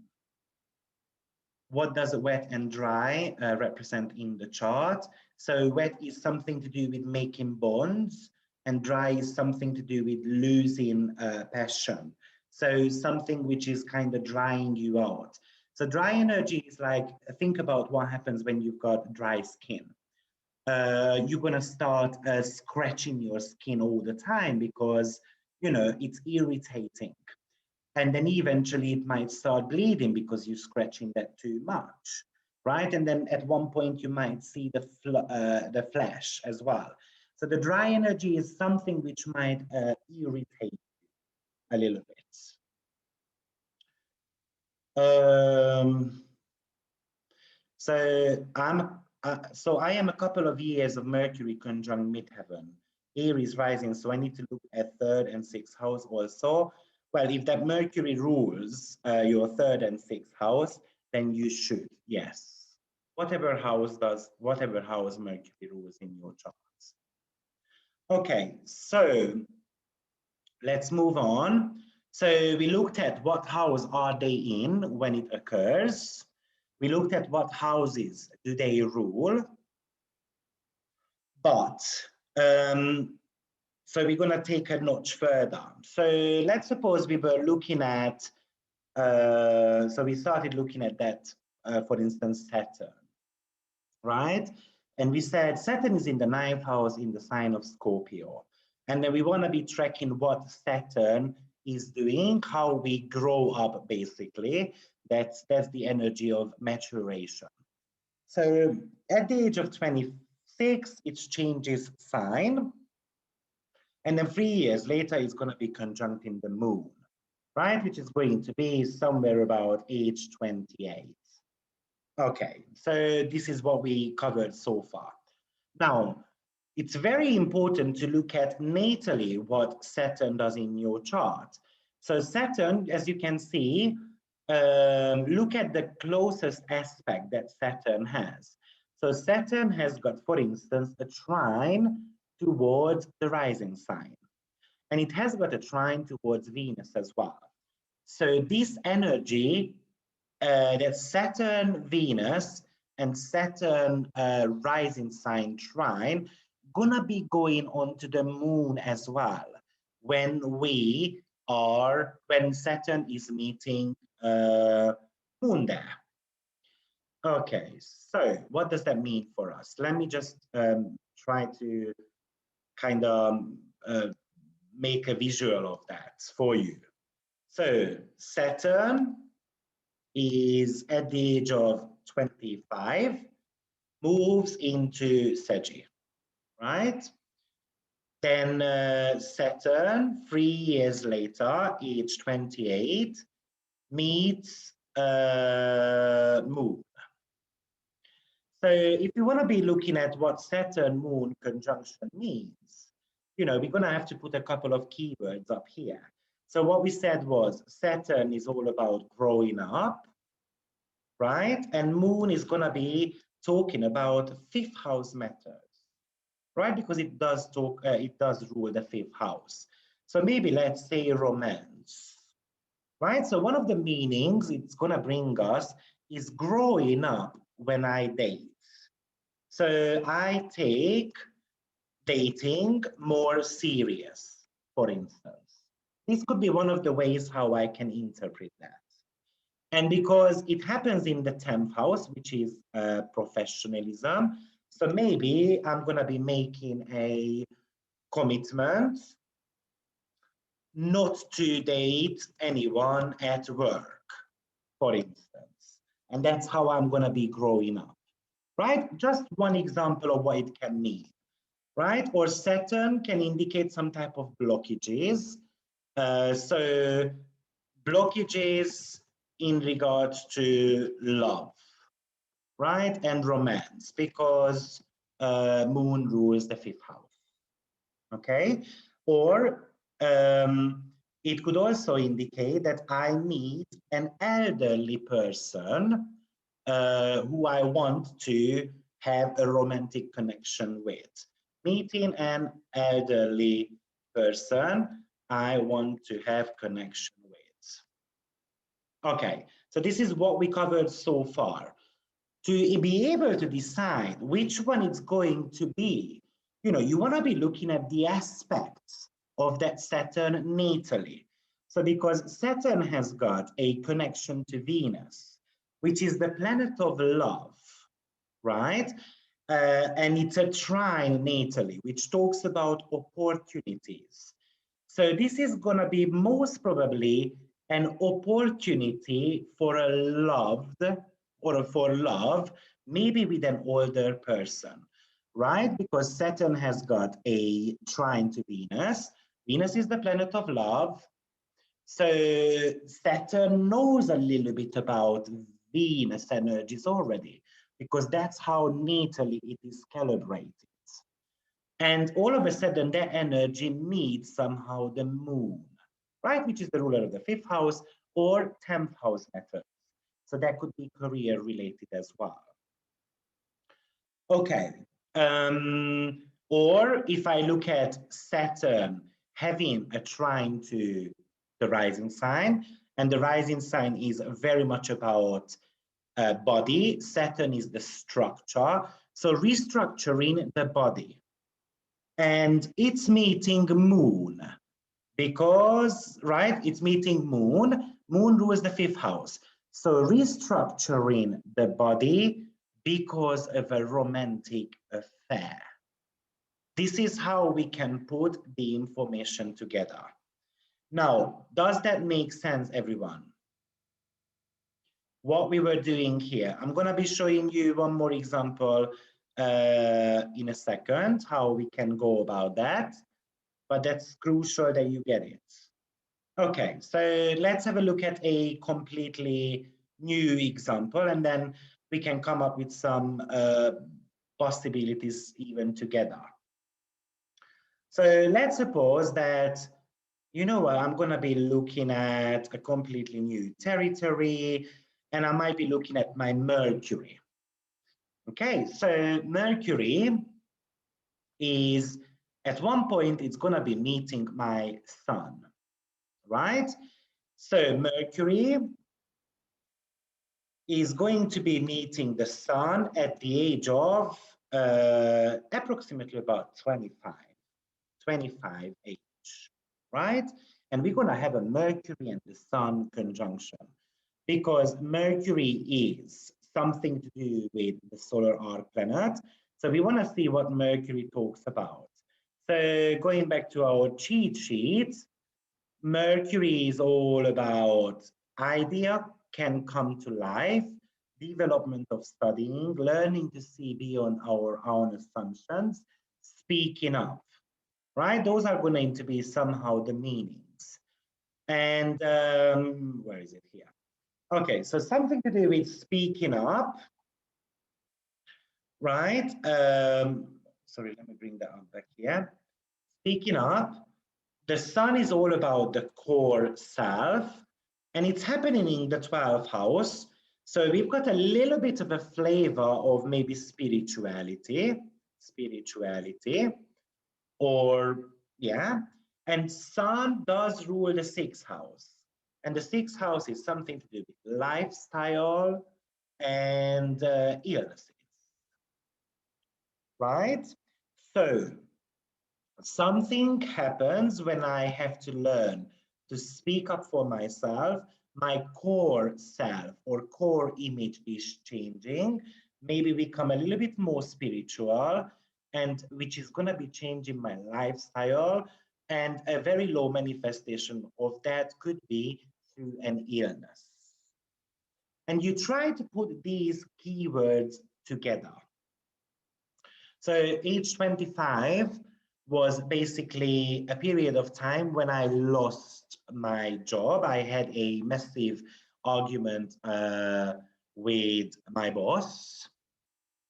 What does wet and dry represent in the chart? So wet is something to do with making bonds, and dry is something to do with losing passion. So something which is kind of drying you out. So dry energy is like, think about what happens when you've got dry skin. You're going to start scratching your skin all the time because, you know, it's irritating. And then eventually it might start bleeding because you're scratching that too much, right? And then at one point you might see the flesh as well. So the dry energy is something which might irritate a little bit. So I am a couple of years of Mercury conjunct midheaven, Aries rising. So I need to look at third and sixth house also. Well, if that Mercury rules your third and sixth house, then you should, yes. Whatever house Mercury rules in your charts. Okay, so let's move on. So we looked at what house are they in when it occurs. We looked at what houses do they rule. But so we're going to take a notch further. So let's suppose we were looking at, so we started looking at that, for instance, Saturn, right? And we said Saturn is in the ninth house in the sign of Scorpio. And then we want to be tracking what Saturn is doing, how we grow up, basically. That's the energy of maturation. So at the age of 26, it changes sign. And then 3 years later, it's going to be conjuncting the moon, right? Which is going to be somewhere about age 28. Okay, so this is what we covered so far. Now, it's very important to look at natally what Saturn does in your chart. So Saturn, as you can see, look at the closest aspect that Saturn has. So Saturn has got, for instance, a trine towards the rising sign. And it has got a trine towards Venus as well. So this energy, that Saturn, Venus, and Saturn rising sign trine, gonna be going on to the moon as well when Saturn is meeting moon there. Okay, so what does that mean for us? Let me just try to kind of make a visual of that for you. So Saturn is at the age of 25, moves into Sagittarius, right? Then Saturn, 3 years later, age 28, meets Moon. So if you want to be looking at what Saturn-Moon conjunction means, you know, we're going to have to put a couple of keywords up here. So what we said was Saturn is all about growing up, right? And Moon is going to be talking about fifth house matters, right? Because it does talk, it does rule the fifth house. So maybe let's say romance, right? So one of the meanings it's going to bring us is growing up when I date. So I take dating more serious, for instance. This could be one of the ways how I can interpret that. And because it happens in the 10th house, which is professionalism, so maybe I'm going to be making a commitment not to date anyone at work, for instance. And that's how I'm going to be growing up, right? Just one example of what it can mean, right? Or Saturn can indicate some type of blockages. So blockages in regards to love, right? And romance, because Moon rules the fifth house, okay? Or it could also indicate that I meet an elderly person who I want to have a romantic connection with. Meeting an elderly person I want to have connection with. Okay, so this is what we covered so far. To be able to decide which one it's going to be, you know, you want to be looking at the aspects of that Saturn natally. So because Saturn has got a connection to Venus, which is the planet of love, right? And it's a trine natally, which talks about opportunities. So this is going to be most probably an opportunity for a loved or for love, maybe with an older person, right? Because Saturn has got a trine to Venus. Venus is the planet of love. So Saturn knows a little bit about Venus energies already, because that's how natally it is calibrated. And all of a sudden, that energy meets somehow the moon, right? Which is the ruler of the fifth house or 10th house methods. So that could be career related as well. Okay. Or if I look at Saturn having a trine to the rising sign, and the rising sign is very much about body. Saturn is the structure. So restructuring the body. And it's meeting moon because, right, it's meeting moon. Moon rules the fifth house. So restructuring the body because of a romantic affair. This is how we can put the information together. Now, does that make sense, everyone? What we were doing here. I'm going to be showing you one more example in a second, how we can go about that, but that's crucial that you get it. Okay, so let's have a look at a completely new example, and then we can come up with some possibilities even together. So let's suppose that, you know what, I'm going to be looking at a completely new territory, and I might be looking at my Mercury. Okay, so Mercury is, at one point, it's going to be meeting my Sun, right? So Mercury is going to be meeting the Sun at the age of approximately about 25 each, right? And we're going to have a Mercury and the Sun conjunction because Mercury is something to do with the solar arc planet. So we want to see what Mercury talks about. So going back to our cheat sheet, Mercury is all about idea can come to life, development of studying, learning to see beyond our own assumptions, speaking up, right? Those are going to be somehow the meanings. And where is it here? Okay, so something to do with speaking up, right? Sorry, let me bring that up back here. Speaking up, the Sun is all about the core self, and it's happening in the 12th house. So we've got a little bit of a flavor of maybe spirituality, or yeah. And Sun does rule the 6th house. And the 6th house is something to do with lifestyle and illnesses, right? So something happens when I have to learn to speak up for myself. My core self or core image is changing, maybe become a little bit more spiritual, and which is going to be changing my lifestyle. And a very low manifestation of that could be through an illness. And you try to put these keywords together. So age 25 was basically a period of time when I lost my job. I had a massive argument with my boss.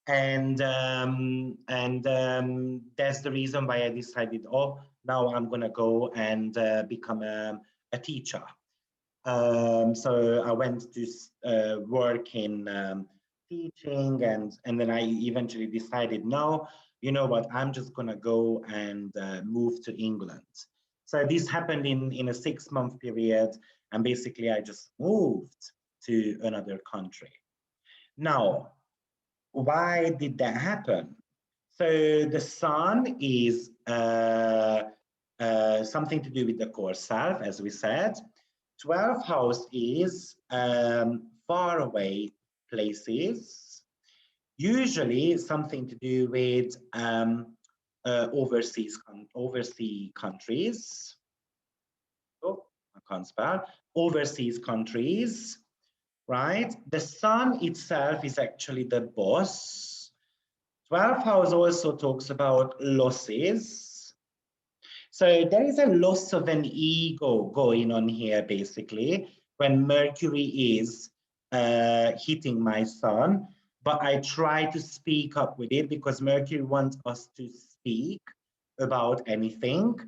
And that's the reason why I decided, oh, now I'm going to go and become a teacher. So I went to work in teaching, and then I eventually decided, no, you know what, I'm just gonna go and move to England. So this happened in a 6-month period, and basically I just moved to another country. Now, why did that happen? So the Sun is something to do with the core self, as we said. 12th house is far away places, usually something to do with overseas countries. Oh, I can't spell. Overseas countries, right? The Sun itself is actually the boss. 12th house also talks about losses. So there is a loss of an ego going on here, basically, when Mercury is hitting my Sun. But I try to speak up with it because Mercury wants us to speak about anything.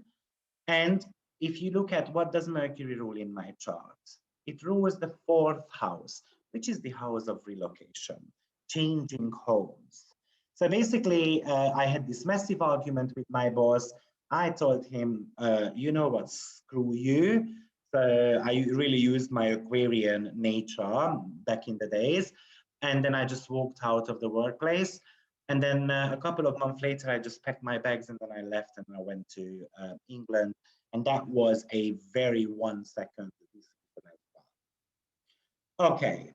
And if you look at what does Mercury rule in my chart, it rules the 4th house, which is the house of relocation, changing homes. So basically, I had this massive argument with my boss. I told him, you know what, screw you. So I really used my Aquarian nature back in the days. And then I just walked out of the workplace. And then a couple of months later, I just packed my bags and then I left and I went to England. And that was a very 1 second decision as well. Okay,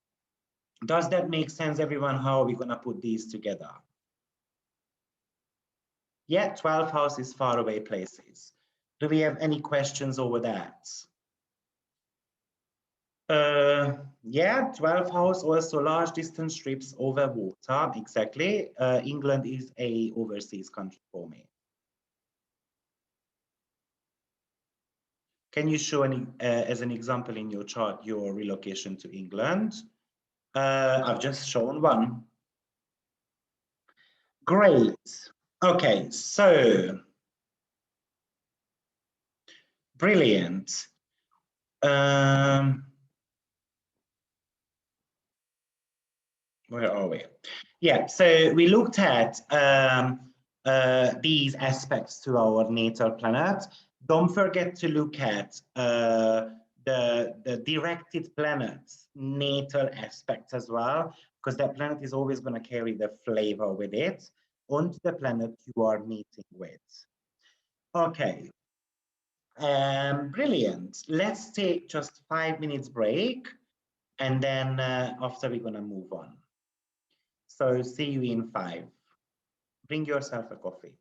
does that make sense, everyone? How are we gonna put these together? Yeah, 12th house is far away places. Do we have any questions over that? Yeah, 12th house, also large distance trips over water, exactly. England is a overseas country for me. Can you show any, as an example in your chart, your relocation to England? I've just shown one. Great. Okay, so brilliant. Where are we? Yeah, so we looked at these aspects to our natal planet. Don't forget to look at the directed planets, natal aspects as well, because that planet is always going to carry the flavor with it. onto the planet you are meeting with. Okay, brilliant. Let's take just 5 minutes break, and then after we're gonna move on. So see you in 5. Bring yourself a coffee.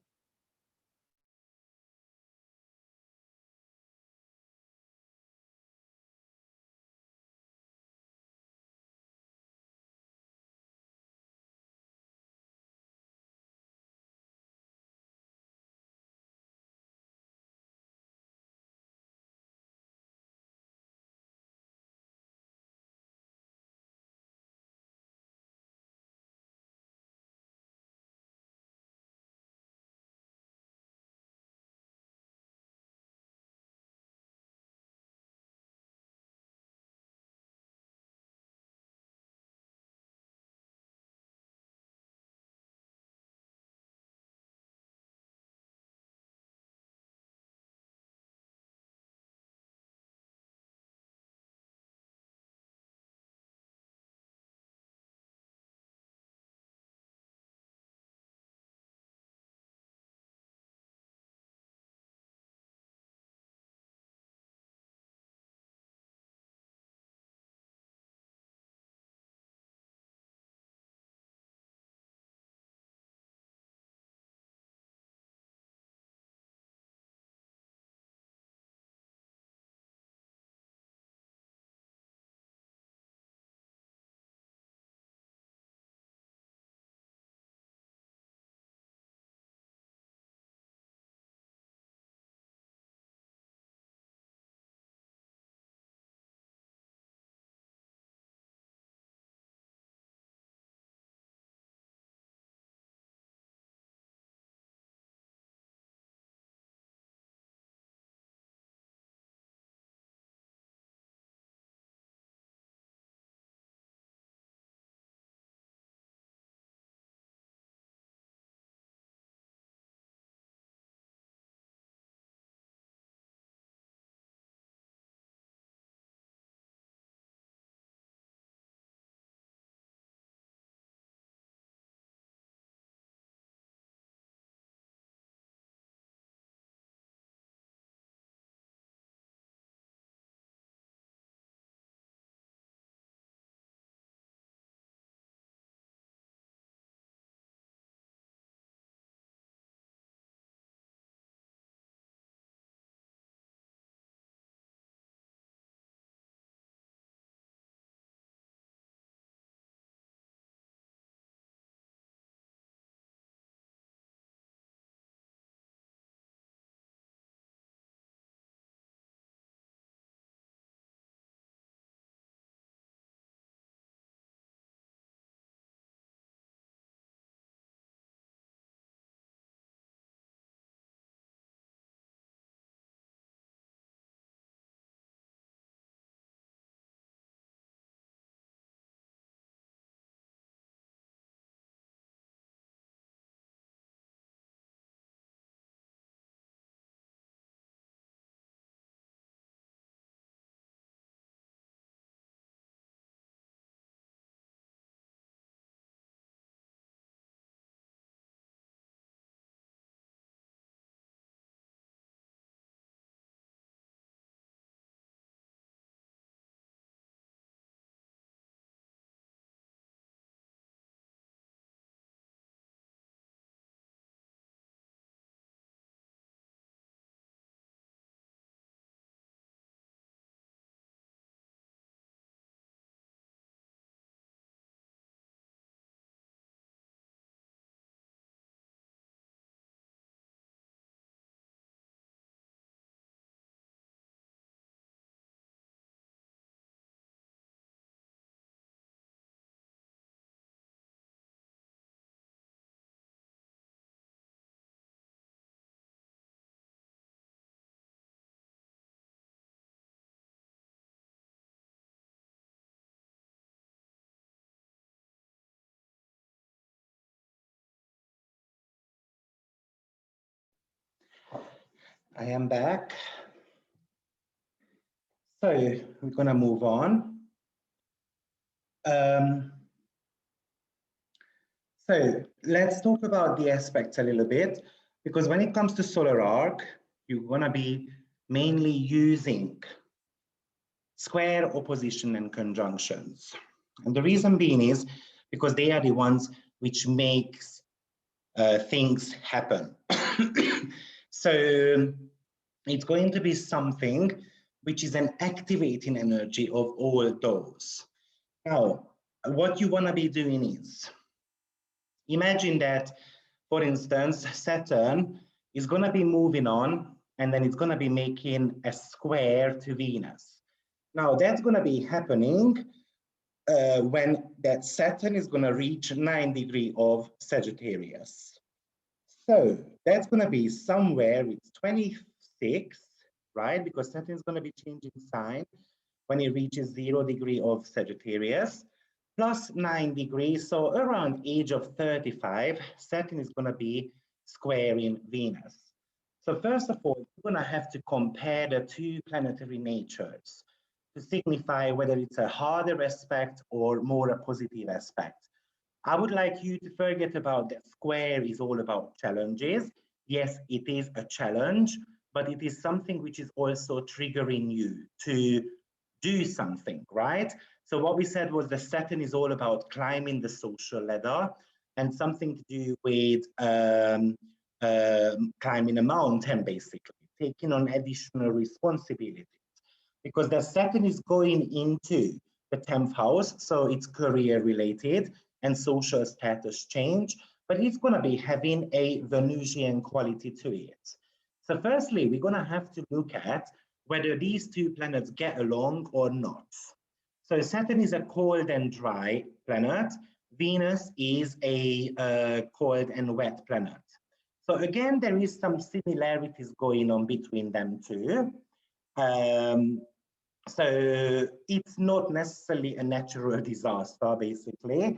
I am back. So we're gonna move on. So let's talk about the aspects a little bit, because when it comes to solar arc, you're going to be mainly using square, opposition, and conjunctions. And the reason being is because they are the ones which makes things happen. So it's going to be something which is an activating energy of all those. Now, what you want to be doing is, imagine that, for instance, Saturn is going to be moving on, and then it's going to be making a square to Venus. Now, that's going to be happening when that Saturn is going to reach 9 degrees of Sagittarius. So that's going to be somewhere, it's 26, right? Because Saturn is going to be changing sign when it reaches 0 degree of Sagittarius, plus 9 degrees. So around age of 35, Saturn is going to be squaring Venus. So first of all, we're going to have to compare the two planetary natures to signify whether it's a harder aspect or more a positive aspect. I would like you to forget about that square is all about challenges. Yes, it is a challenge, but it is something which is also triggering you to do something, right? So what we said was the Saturn is all about climbing the social ladder and something to do with climbing a mountain, basically, taking on additional responsibilities. Because the Saturn is going into the 10th house, so it's career related and social status change, but it's going to be having a Venusian quality to it. So firstly, we're going to have to look at whether these two planets get along or not. So Saturn is a cold and dry planet. Venus is a cold and wet planet. So again, there is some similarities going on between them two. So it's not necessarily a natural disaster, basically.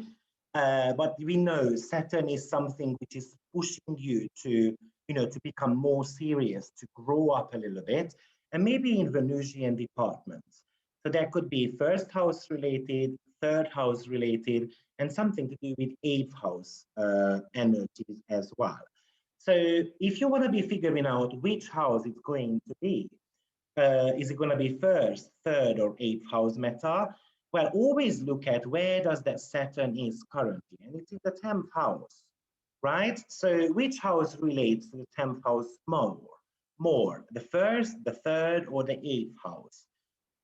But we know Saturn is something which is pushing you to, to become more serious, to grow up a little bit, and maybe in Venusian departments. So that could be first house related, third house related, and something to do with eighth house energies as well. So if you want to be figuring out which house it's going to be, is it going to be first, third, or eighth house meta? Well, always look at where does that Saturn is currently, and it's in the 10th house, right? So which house relates to the 10th house more, the first, the third, or the eighth house?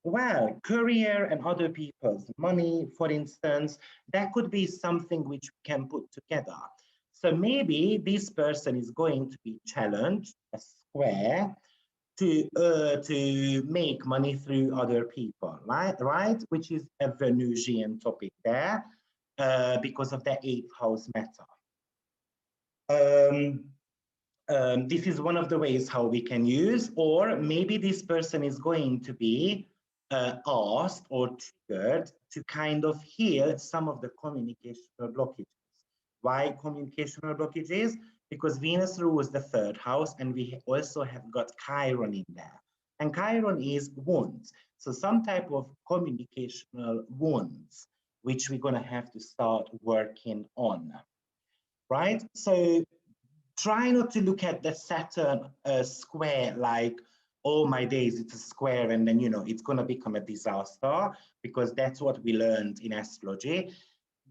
Well, career and other people's money, for instance, that could be something which we can put together. So maybe this person is going to be challenged, a square, to make money through other people, right? Which is a Venusian topic there because of the eighth house meta. This is one of the ways how we can use, or maybe this person is going to be asked or triggered to kind of heal some of the communicational blockages. Why communicational blockages? Because Venus rules the third house, and we also have got Chiron in there. And Chiron is wounds. So some type of communicational wounds, which we're going to have to start working on, right? So try not to look at the Saturn square like, oh my days, it's a square, and then, it's going to become a disaster, because that's what we learned in astrology.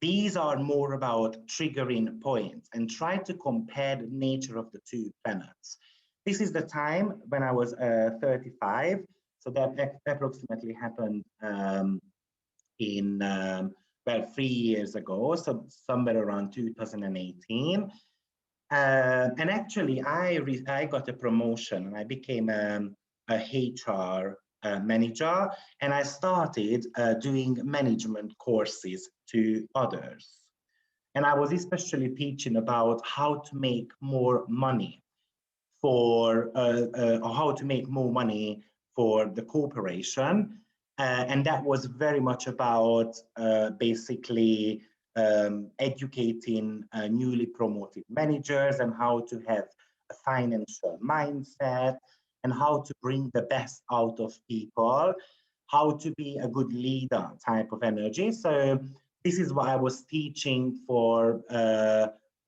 These are more about triggering points, and try to compare the nature of the two planets. This is the time when I was 35, so that approximately happened in, well, 3 years ago, so somewhere around 2018. And actually, I got a promotion, and I became a HR manager, and I started doing management courses to others. And I was especially teaching about how to make more money for the corporation. And that was very much about basically educating newly promoted managers and how to have a financial mindset, and how to bring the best out of people, how to be a good leader type of energy. So this is what I was teaching for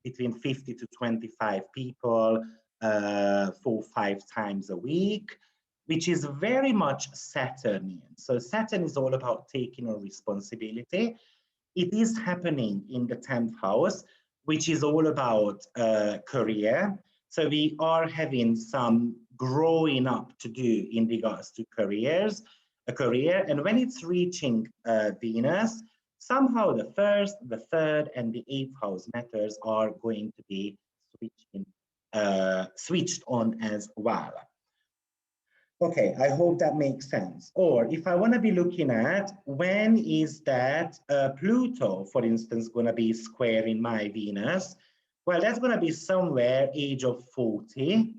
between 50 to 25 people 4-5 times a week, which is very much Saturnian. So Saturn is all about taking on responsibility. It is happening in the 10th house, which is all about career. So we are having some growing up to do in regards to a career. And when it's reaching Venus, somehow the 1st, the 3rd, and the 8th house matters are going to be switched on as well. Okay, I hope that makes sense. Or if I want to be looking at when is that Pluto, for instance, going to be squaring my Venus, well, that's going to be somewhere age of 40.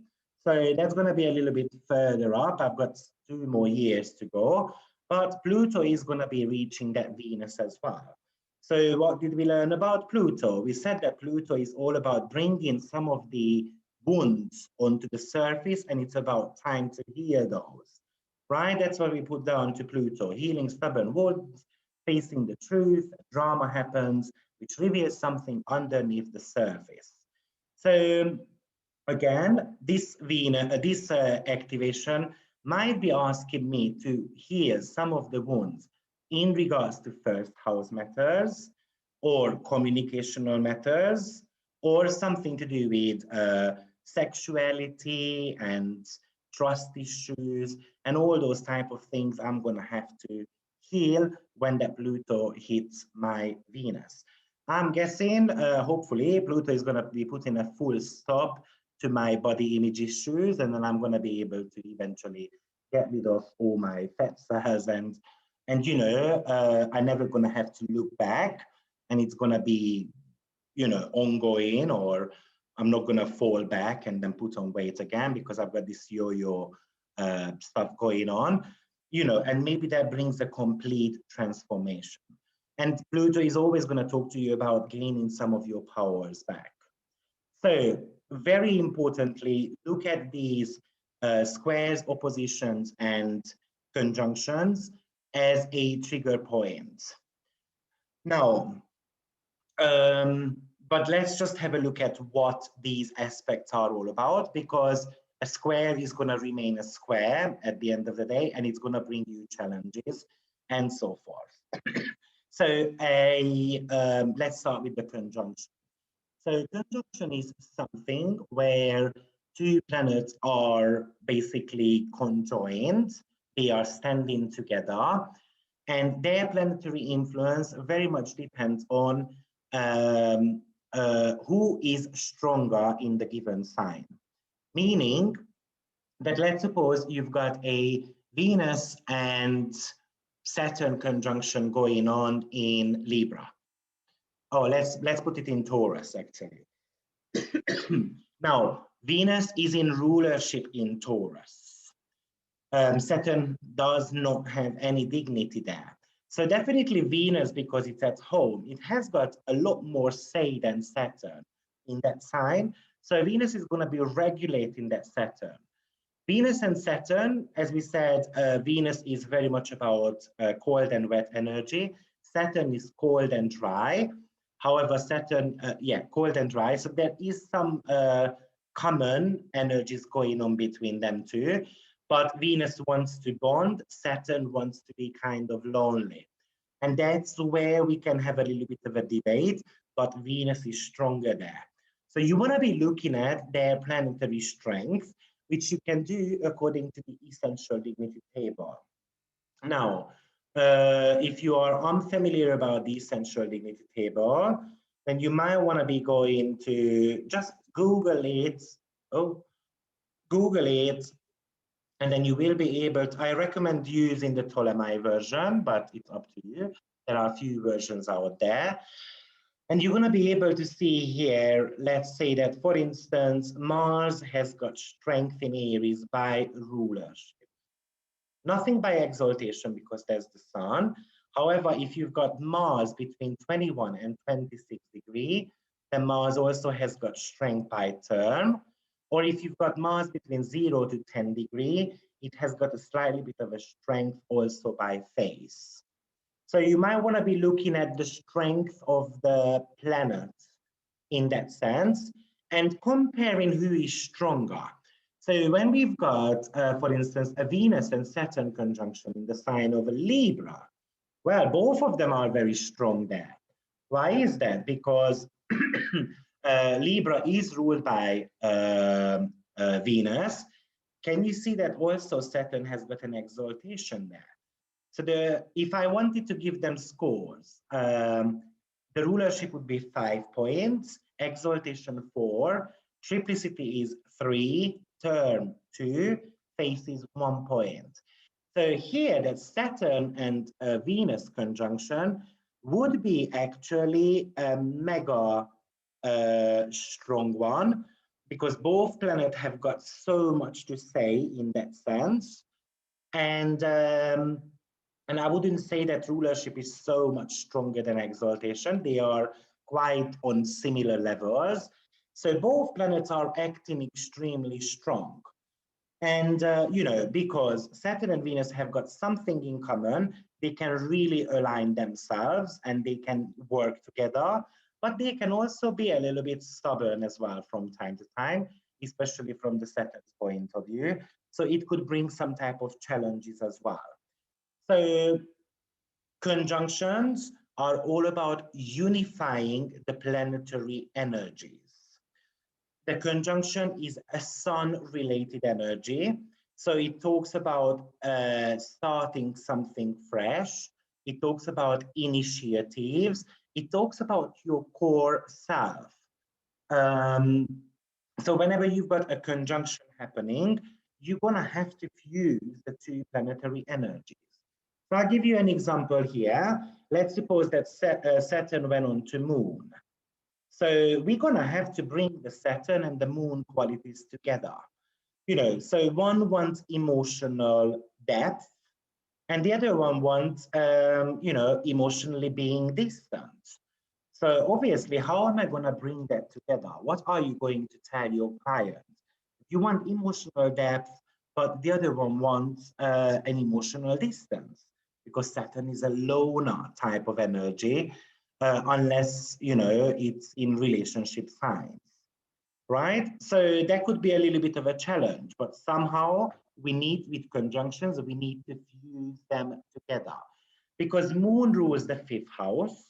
So that's going to be a little bit further up. I've got 2 more years to go, but Pluto is going to be reaching that Venus as well. So what did we learn about Pluto? We said that Pluto is all about bringing some of the wounds onto the surface, and it's about time to heal those, right? That's what we put down to Pluto: healing stubborn wounds, facing the truth. Drama happens, which reveals something underneath the surface. So again, this activation might be asking me to heal some of the wounds in regards to 1st house matters, or communicational matters, or something to do with sexuality and trust issues and all those type of things I'm going to have to heal when that Pluto hits my Venus. I'm guessing, hopefully, Pluto is going to be putting a full stop to my body image issues, and then I'm going to be able to eventually get rid of all my fat cells, and you know, I'm never going to have to look back, and it's going to be, you know, ongoing, or I'm not going to fall back and then put on weight again because I've got this yo-yo stuff going on, you know, and maybe that brings a complete transformation. And Pluto is always going to talk to you about gaining some of your powers back. So very importantly, look at these squares, oppositions, and conjunctions as a trigger point. Now, but let's just have a look at what these aspects are all about, because a square is going to remain a square at the end of the day, and it's going to bring you challenges and so forth. So let's start with the conjunction. So conjunction is something where 2 planets are basically conjoined, they are standing together, and their planetary influence very much depends on who is stronger in the given sign. Meaning that, let's suppose you've got a Venus and Saturn conjunction going on in Libra. Oh, let's put it in Taurus, actually. Now, Venus is in rulership in Taurus. Saturn does not have any dignity there. So definitely Venus, because it's at home, it has got a lot more say than Saturn in that sign. So Venus is going to be regulating that Saturn. Venus and Saturn, as we said, Venus is very much about cold and wet energy. Saturn is cold and dry. However, Saturn, cold and dry. So there is some common energies going on between them too. But Venus wants to bond, Saturn wants to be kind of lonely. And that's where we can have a little bit of a debate, but Venus is stronger there. So you want to be looking at their planetary strength, which you can do according to the essential dignity table. Now, if you are unfamiliar about the essential dignity table, then you might want to be going to just Google it. Oh, Google it. And then you will be able to, I recommend using the Ptolemy version, but it's up to you. There are a few versions out there. And you're going to be able to see here, let's say that, for instance, Mars has got strength in Aries by rulership. Nothing by exaltation, because there's the sun. However, if you've got Mars between 21 and 26 degrees, then Mars also has got strength by turn. Or if you've got Mars between 0 to 10 degrees, it has got a slightly bit of a strength also by phase. So you might want to be looking at the strength of the planets in that sense, and comparing who is stronger. So when we've got, for instance, a Venus and Saturn conjunction in the sign of Libra, well, both of them are very strong there. Why is that? Because Libra is ruled by Venus. Can you see that also Saturn has got an exaltation there? So if I wanted to give them scores, the rulership would be 5 points, exaltation 4, triplicity is 3, term 2, face is 1 point. So here that Saturn and Venus conjunction would be actually a mega strong one, because both planets have got so much to say in that sense. And I wouldn't say that rulership is so much stronger than exaltation. They are quite on similar levels. So both planets are acting extremely strong. And, you know, because Saturn and Venus have got something in common, they can really align themselves and they can work together, but they can also be a little bit stubborn as well from time to time, especially from the Saturn's point of view. So it could bring some type of challenges as well. So conjunctions are all about unifying the planetary energies. The conjunction is a sun-related energy. So it talks about starting something fresh. It talks about initiatives. It talks about your core self. So whenever you've got a conjunction happening, you're gonna have to fuse the two planetary energies. So I'll give you an example here. Let's suppose that Saturn went on to Moon. So we're gonna have to bring the Saturn and the Moon qualities together. You know, so one wants emotional depth, and the other one wants, you know, emotionally being distant. So obviously, how am I gonna bring that together? What are you going to tell your client? You want emotional depth, but the other one wants an emotional distance, because Saturn is a loner type of energy, unless, you know, it's in relationship signs, right? So that could be a little bit of a challenge, but somehow we need, with conjunctions, we need to fuse them together, because Moon rules the 5th house.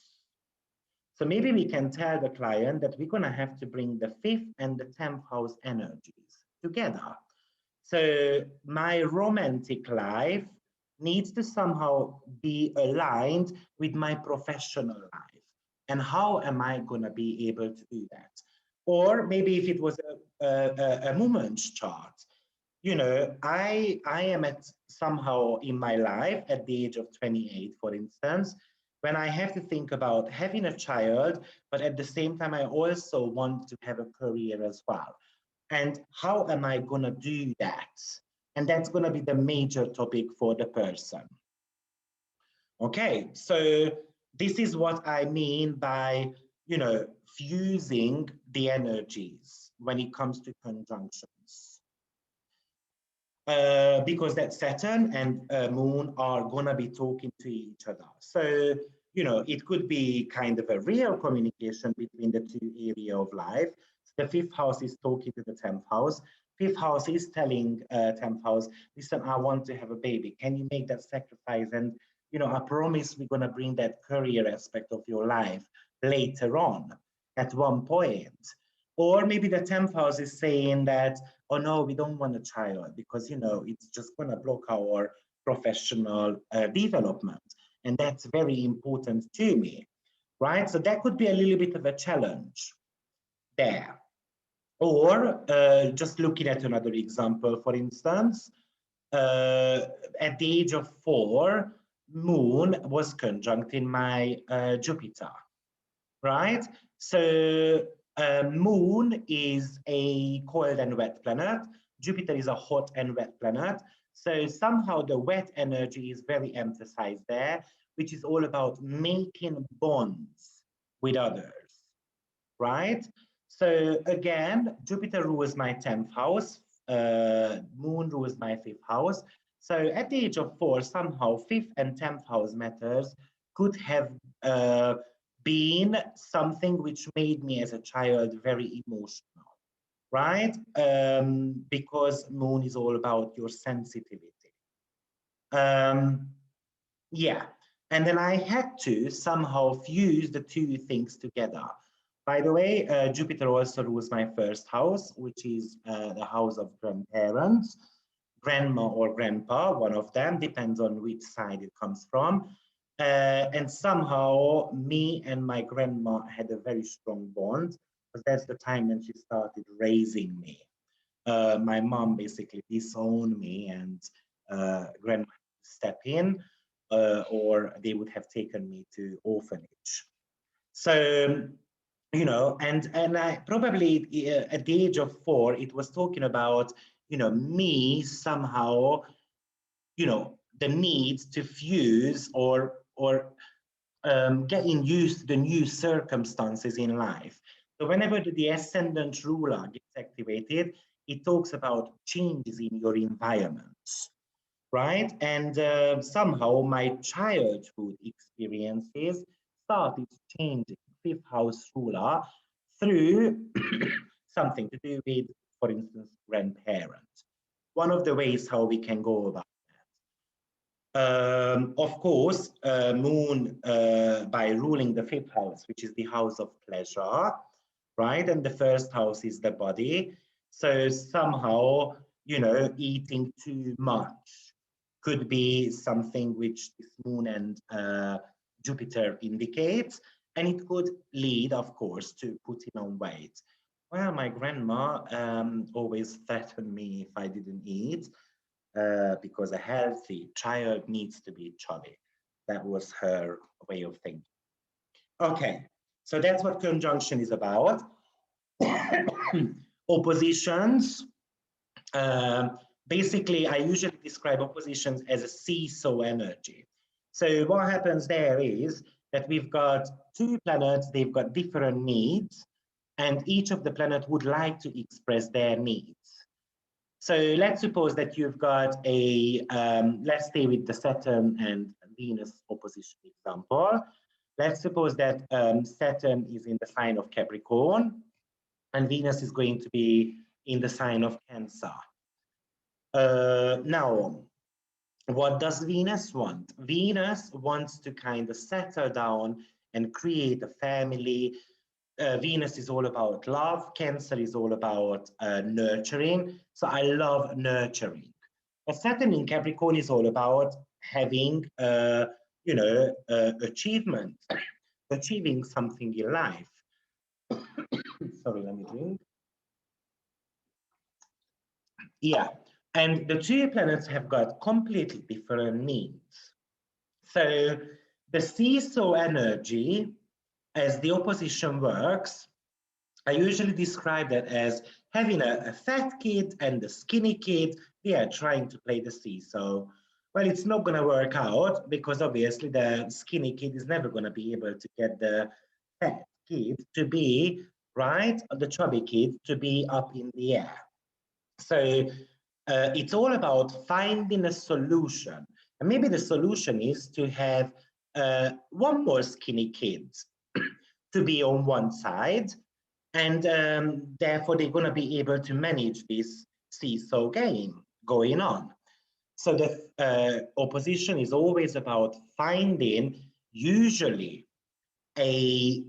So maybe we can tell the client that we're gonna have to bring the 5th and the 10th house energies together. So my romantic life needs to somehow be aligned with my professional life. And how am I gonna be able to do that? Or maybe if it was a woman's chart, you know, I am at somehow in my life at the age of 28, for instance, when I have to think about having a child, but at the same time, I also want to have a career as well. And how am I gonna do that? And that's gonna be the major topic for the person. Okay, so this is what I mean by, you know, fusing the energies when it comes to conjunctions. Because that Saturn and Moon are gonna be talking to each other. So, you know, it could be kind of a real communication between the two areas of life. The 5th house is talking to the 10th house. 5th house is telling 10th house, listen, I want to have a baby. Can you make that sacrifice? And, you know, I promise we're gonna bring that career aspect of your life later on at one point. Or maybe the 10th house is saying that, oh no, we don't want a child because, you know, it's just gonna block our professional development. And that's very important to me, right? So that could be a little bit of a challenge there. Or just looking at another example, for instance, at the age of 4, Moon was conjunct in my Jupiter, right? So Moon is a cold and wet planet. Jupiter is a hot and wet planet. So somehow the wet energy is very emphasized there, which is all about making bonds with others, right? So again, Jupiter rules my 10th house, Moon rules my 5th house. So at the age of 4, somehow 5th and 10th house matters could have been something which made me as a child very emotional, right? Because moon is all about your sensitivity. Yeah, and then I had to somehow fuse the two things together. By the way, Jupiter also rules my first house, which is the house of grandparents, grandma or grandpa, one of them, depends on which side it comes from. And somehow me and my grandma had a very strong bond, because that's the time when she started raising me. My mom basically disowned me, and grandma step in, or they would have taken me to orphanage. So, you know, and I probably at the age of 4, it was talking about, you know, me somehow, you know, the need to fuse or getting used to the new circumstances in life. So whenever the ascendant ruler gets activated, it talks about changes in your environments, right? And somehow my childhood experiences started changing fifth house ruler through something to do with, for instance, grandparents. One of the ways how we can go about of course, moon by ruling the fifth house, which is the house of pleasure, right? And the first house is the body. So somehow, you know, eating too much could be something which this moon and Jupiter indicates. And it could lead, of course, to putting on weight. Well, my grandma always threatened me if I didn't eat. Because a healthy child needs to be chubby. That was her way of thinking. Okay, so that's what conjunction is about. Oppositions. Basically, I usually describe oppositions as a seesaw energy. So what happens there is that we've got two planets, they've got different needs, and each of the planets would like to express their needs. So let's suppose that you've got a, let's stay with the Saturn and Venus opposition example. Let's suppose that Saturn is in the sign of Capricorn and Venus is going to be in the sign of Cancer. Now, what does Venus want? Venus wants to kind of settle down and create a family. Venus is all about love. Cancer is all about nurturing. So I love nurturing. But Saturn in Capricorn is all about having, you know, achievement, achieving something in life. Sorry, let me drink. Yeah, and the two planets have got completely different needs. So the seesaw energy, as the opposition works, I usually describe that as having a fat kid and a skinny kid. They are trying to play the seesaw. Well, it's not going to work out because obviously the skinny kid is never going to be able to get the fat kid to be, right, the chubby kid to be up in the air. So it's all about finding a solution. And maybe the solution is to have one more skinny kid to be on one side, and therefore they're going to be able to manage this seesaw game going on. So the opposition is always about finding usually a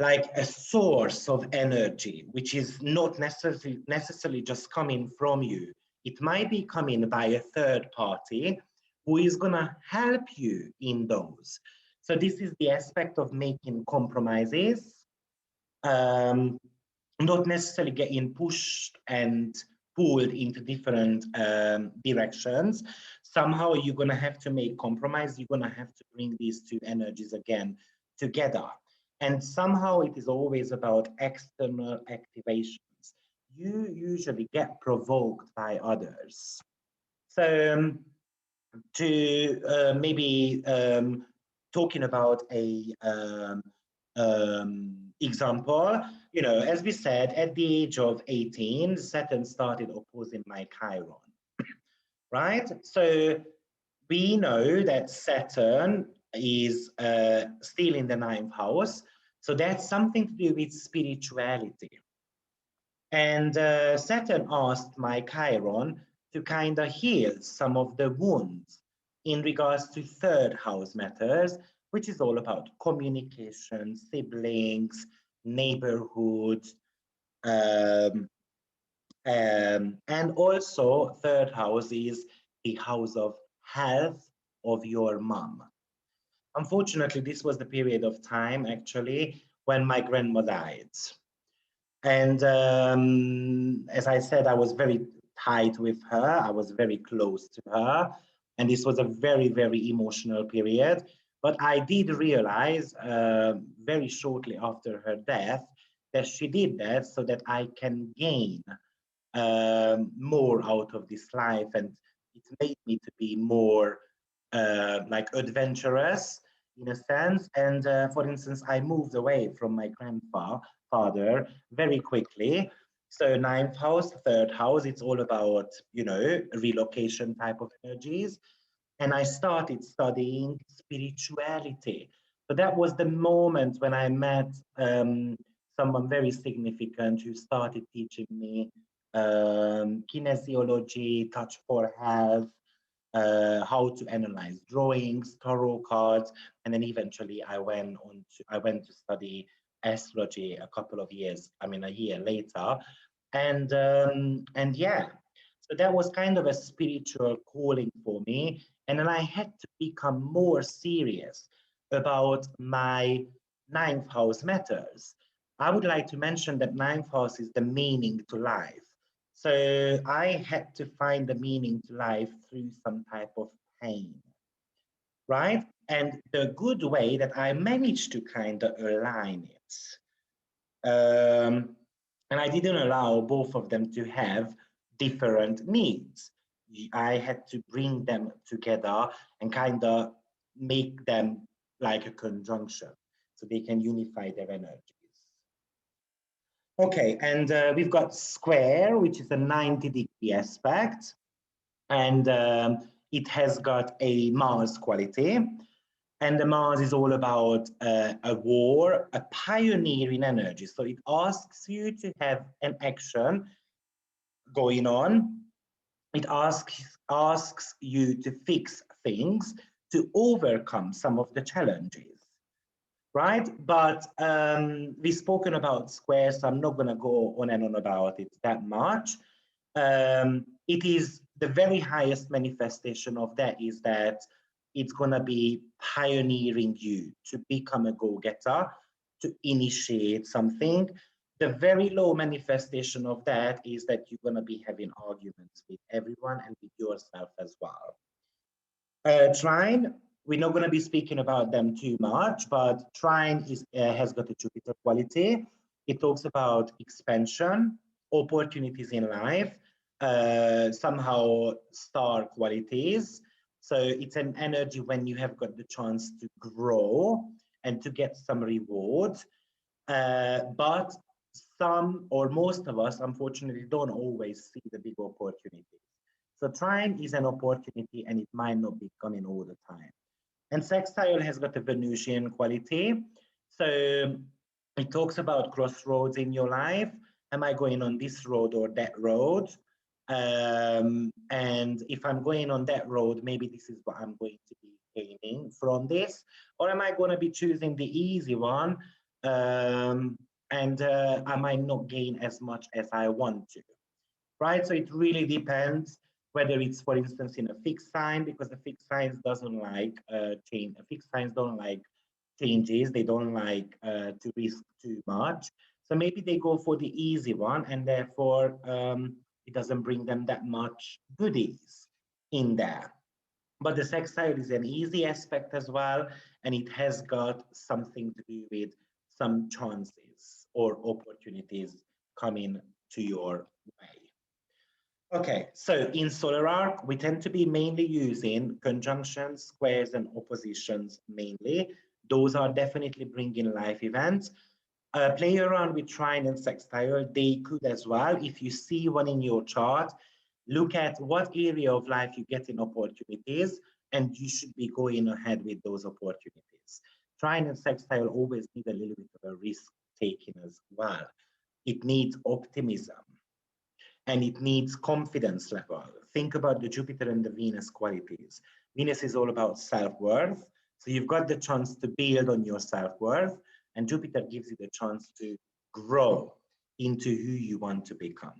like a source of energy, which is not necessarily just coming from you. It might be coming by a third party who is going to help you in those. So this is the aspect of making compromises, not necessarily getting pushed and pulled into different directions. Somehow you're going to have to make compromise. You're going to have to bring these two energies again together. And somehow it is always about external activations. You usually get provoked by others. So to maybe talking about a example, you know, as we said, at the age of 18, Saturn started opposing my Chiron, right? So we know that Saturn is still in the 9th house. So that's something to do with spirituality. And Saturn asked my Chiron to kind of heal some of the wounds in regards to 3rd house matters, which is all about communication, siblings, neighborhood, and also 3rd house is the house of health of your mom. Unfortunately, this was the period of time actually when my grandma died. And as I said, I was very tight with her. I was very close to her. And this was a very, very emotional period. But I did realize very shortly after her death that she did that so that I can gain more out of this life. And it made me to be more like adventurous in a sense. And for instance, I moved away from my grandfather very quickly. So 9th house, 3rd house, it's all about, you know, relocation type of energies. And I started studying spirituality. So that was the moment when I met someone very significant who started teaching me kinesiology, touch for health, how to analyze drawings, tarot cards, and then eventually I went to study astrology a couple of years, a year later, and yeah, so that was kind of a spiritual calling for me, and then I had to become more serious about my 9th house matters. I would like to mention that 9th house is the meaning to life. So I had to find the meaning to life through some type of pain, right? And the good way that I managed to kind of align it, and I didn't allow both of them to have different needs. I had to bring them together and kind of make them like a conjunction so they can unify their energies. Okay, and we've got square, which is a 90-degree aspect, and it has got a Mars quality. And the Mars is all about a war, a pioneering energy. So it asks you to have an action going on. It asks you to fix things, to overcome some of the challenges. Right, but we've spoken about squares, so I'm not going to go on and on about it that much. It is the very highest manifestation of that is that it's going to be pioneering you to become a go-getter, to initiate something. The very low manifestation of that is that you're going to be having arguments with everyone and with yourself as well. Trine, we're not going to be speaking about them too much, but Trine has got a Jupiter quality. It talks about expansion, opportunities in life, somehow star qualities. So it's an energy when you have got the chance to grow and to get some reward. But some or most of us, unfortunately, don't always see the big opportunities. So Trine is an opportunity and it might not be coming all the time. And sextile has got a Venusian quality. So it talks about crossroads in your life. Am I going on this road or that road? And if I'm going on that road, maybe this is what I'm going to be gaining from this. Or am I going to be choosing the easy one? And I might not gain as much as I want to. Right? So it really depends whether it's, for instance, in a fixed sign, because the fixed signs doesn't like change. Fixed signs don't like changes. They don't like to risk too much. So maybe they go for the easy one, and therefore it doesn't bring them that much goodies in there. But the sextile is an easy aspect as well, and it has got something to do with some chances or opportunities coming to your way. Okay, so in solar arc, we tend to be mainly using conjunctions, squares, and oppositions mainly. Those are definitely bringing life events. Play around with trine and sextile. They could as well. If you see one in your chart, look at what area of life you get in opportunities and you should be going ahead with those opportunities. Trine and sextile always need a little bit of a risk taking as well. It needs optimism and it needs confidence level. Think about the Jupiter and the Venus qualities. Venus is all about self-worth. So you've got the chance to build on your self-worth, and Jupiter gives you the chance to grow into who you want to become.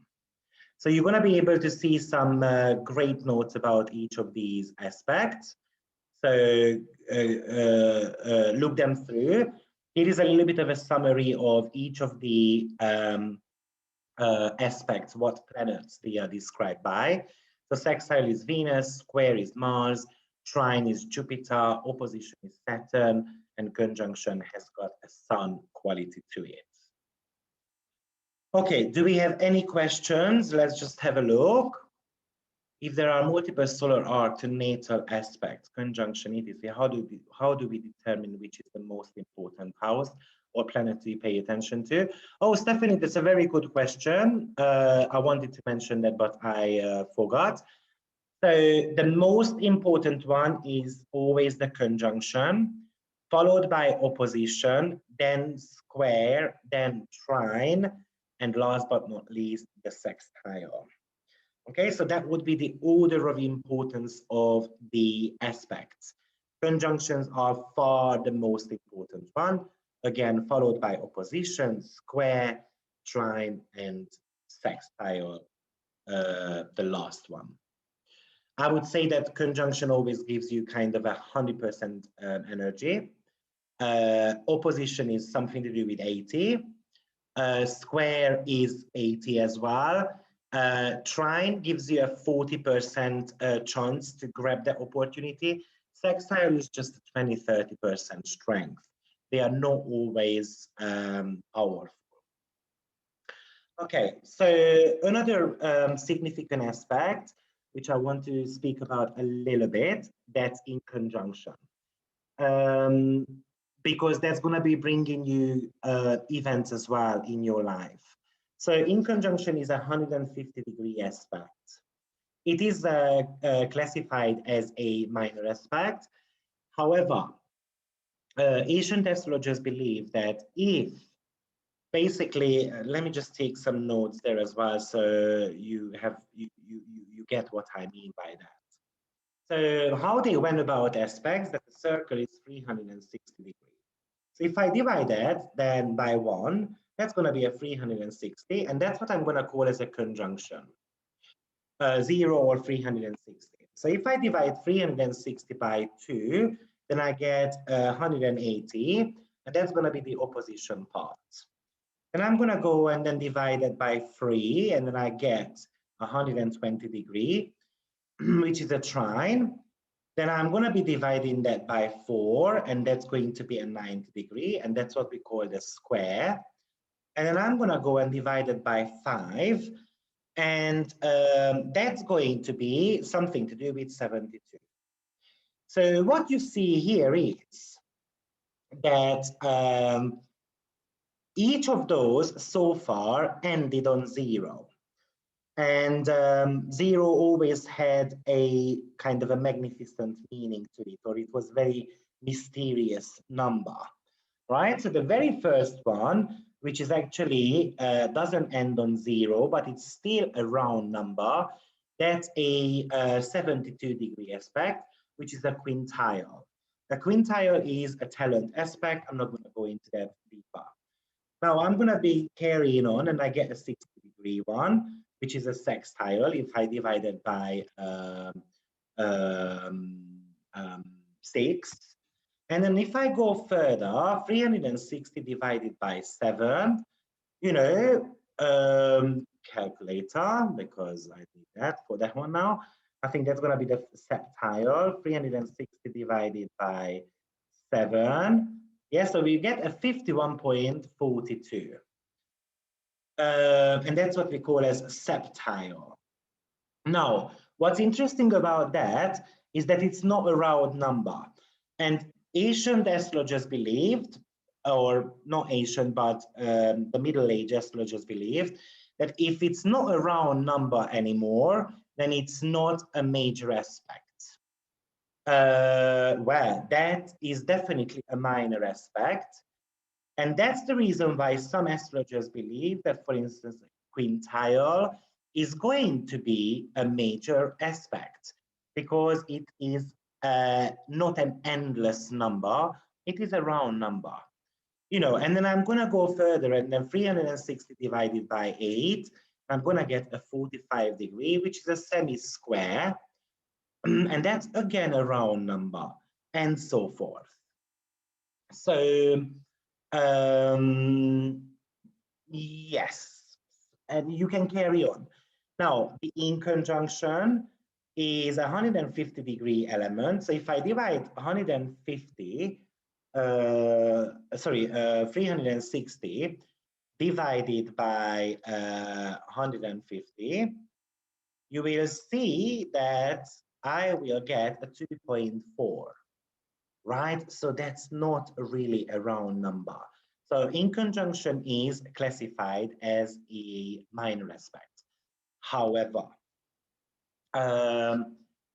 So you're going to be able to see some great notes about each of these aspects. So look them through. It is a little bit of a summary of each of the aspects, what planets they are described by. So sextile is Venus, square is Mars, trine is Jupiter, opposition is Saturn, and conjunction has got a Sun quality to it. Okay, do we have any questions? Let's just have a look. If there are multiple solar arc to natal aspects, conjunction, etc., how do we determine which is the most important house or planet to pay attention to? Oh, Stephanie, that's a very good question. I wanted to mention that, but I forgot. So the most important one is always the conjunction, followed by opposition, then square, then trine, and last but not least, the sextile. Okay, so that would be the order of importance of the aspects. Conjunctions are far the most important one, again, followed by opposition, square, trine, and sextile, the last one. I would say that conjunction always gives you kind of 100% energy. Opposition is something to do with 80. Square is 80 as well. Trine gives you a 40% chance to grab the opportunity. Sextile is just 20–30% strength. They are not always powerful. Okay, so another significant aspect, which I want to speak about a little bit, that's in conjunction. Because that's going to be bringing you events as well in your life. So in conjunction is a 150-degree aspect. It is classified as a minor aspect. However, ancient astrologers believe that if basically, let me just take some notes there as well, so you get what I mean by that. So how they went about aspects, that the circle is 360 degrees. So if I divide that then by 1, that's going to be a 360, and that's what I'm going to call as a conjunction, 0 or 360. So if I divide 360 by 2, then I get 180, and that's going to be the opposition part. And I'm going to go and then divide it by 3, and then I get 120 degree, which is a trine. Then I'm going to be dividing that by 4, and that's going to be a 90 degree, and that's what we call the square. And then I'm going to go and divide it by 5, and that's going to be something to do with 72. So what you see here is that each of those so far ended on 0. And 0 always had a kind of a magnificent meaning to it, or it was very mysterious number, right? So the very first one, which is actually doesn't end on 0, but it's still a round number, that's a 72-degree aspect, which is a quintile. The quintile is a talent aspect. I'm not going to go into that deeper. Now I'm going to be carrying on, and I get a 60-degree one, which is a sextile if I divide it by 6. And then if I go further, 360 divided by 7, you know, calculator, because I need that for that one now. I think that's going to be the septile, 360 divided by 7. Yeah, so we get a 51.42. And that's what we call as septile. Now, what's interesting about that is that it's not a round number. And ancient astrologers believed, or not ancient, but the Middle Age astrologers believed, that if it's not a round number anymore, then it's not a major aspect. Well, that is definitely a minor aspect. And that's the reason why some astrologers believe that, for instance, quintile is going to be a major aspect because it is not an endless number, it is a round number. You know, and then I'm going to go further, and then 360 divided by 8, I'm going to get a 45 degree, which is a semi-square. And that's again a round number, and so forth. So, yes, and you can carry on. Now, the in conjunction is a 150 degree element. So if I divide 150, 360 divided by 150, you will see that I will get a 2.4, right? So that's not really a round number. So in conjunction is classified as a minor aspect. However,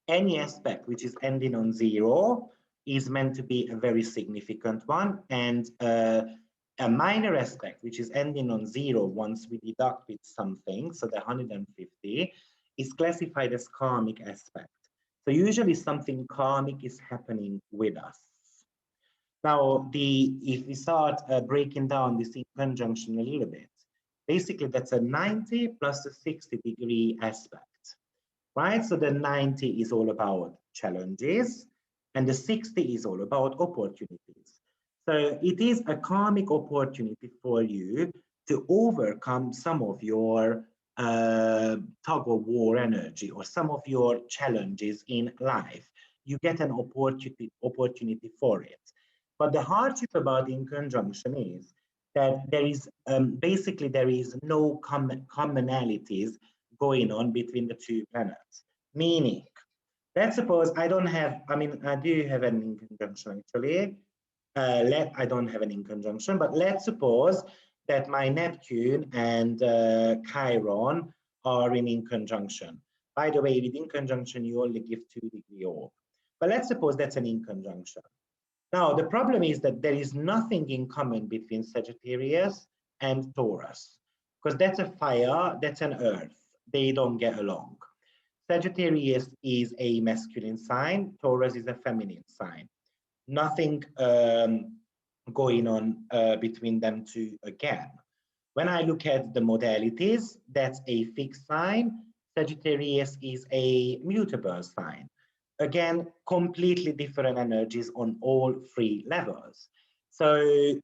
any aspect which is ending on 0 is meant to be a very significant one, and a minor aspect which is ending on 0 once we deduct with something, so the 150, is classified as karmic aspect. So usually something karmic is happening with us. Now, if we start breaking down this in conjunction a little bit, basically that's a 90 plus a 60 degree aspect, right? So the 90 is all about challenges, and the 60 is all about opportunities. So it is a karmic opportunity for you to overcome some of your tug of war energy or some of your challenges in life. You get an opportunity for it. But the hardship about in conjunction is that there is basically there is no commonalities going on between the two planets. Meaning, let's suppose I don't have, I mean, I do have an in conjunction actually. I don't have an in conjunction, but let's suppose that my Neptune and Chiron are in conjunction. By the way, with in conjunction, you only give 2 degree off. But let's suppose that's an in conjunction. Now, the problem is that there is nothing in common between Sagittarius and Taurus, because that's a fire, that's an earth. They don't get along. Sagittarius is a masculine sign, Taurus is a feminine sign. Nothing going on between them two again. When I look at the modalities, that's a fixed sign. Sagittarius is a mutable sign. Again, completely different energies on all 3 levels. So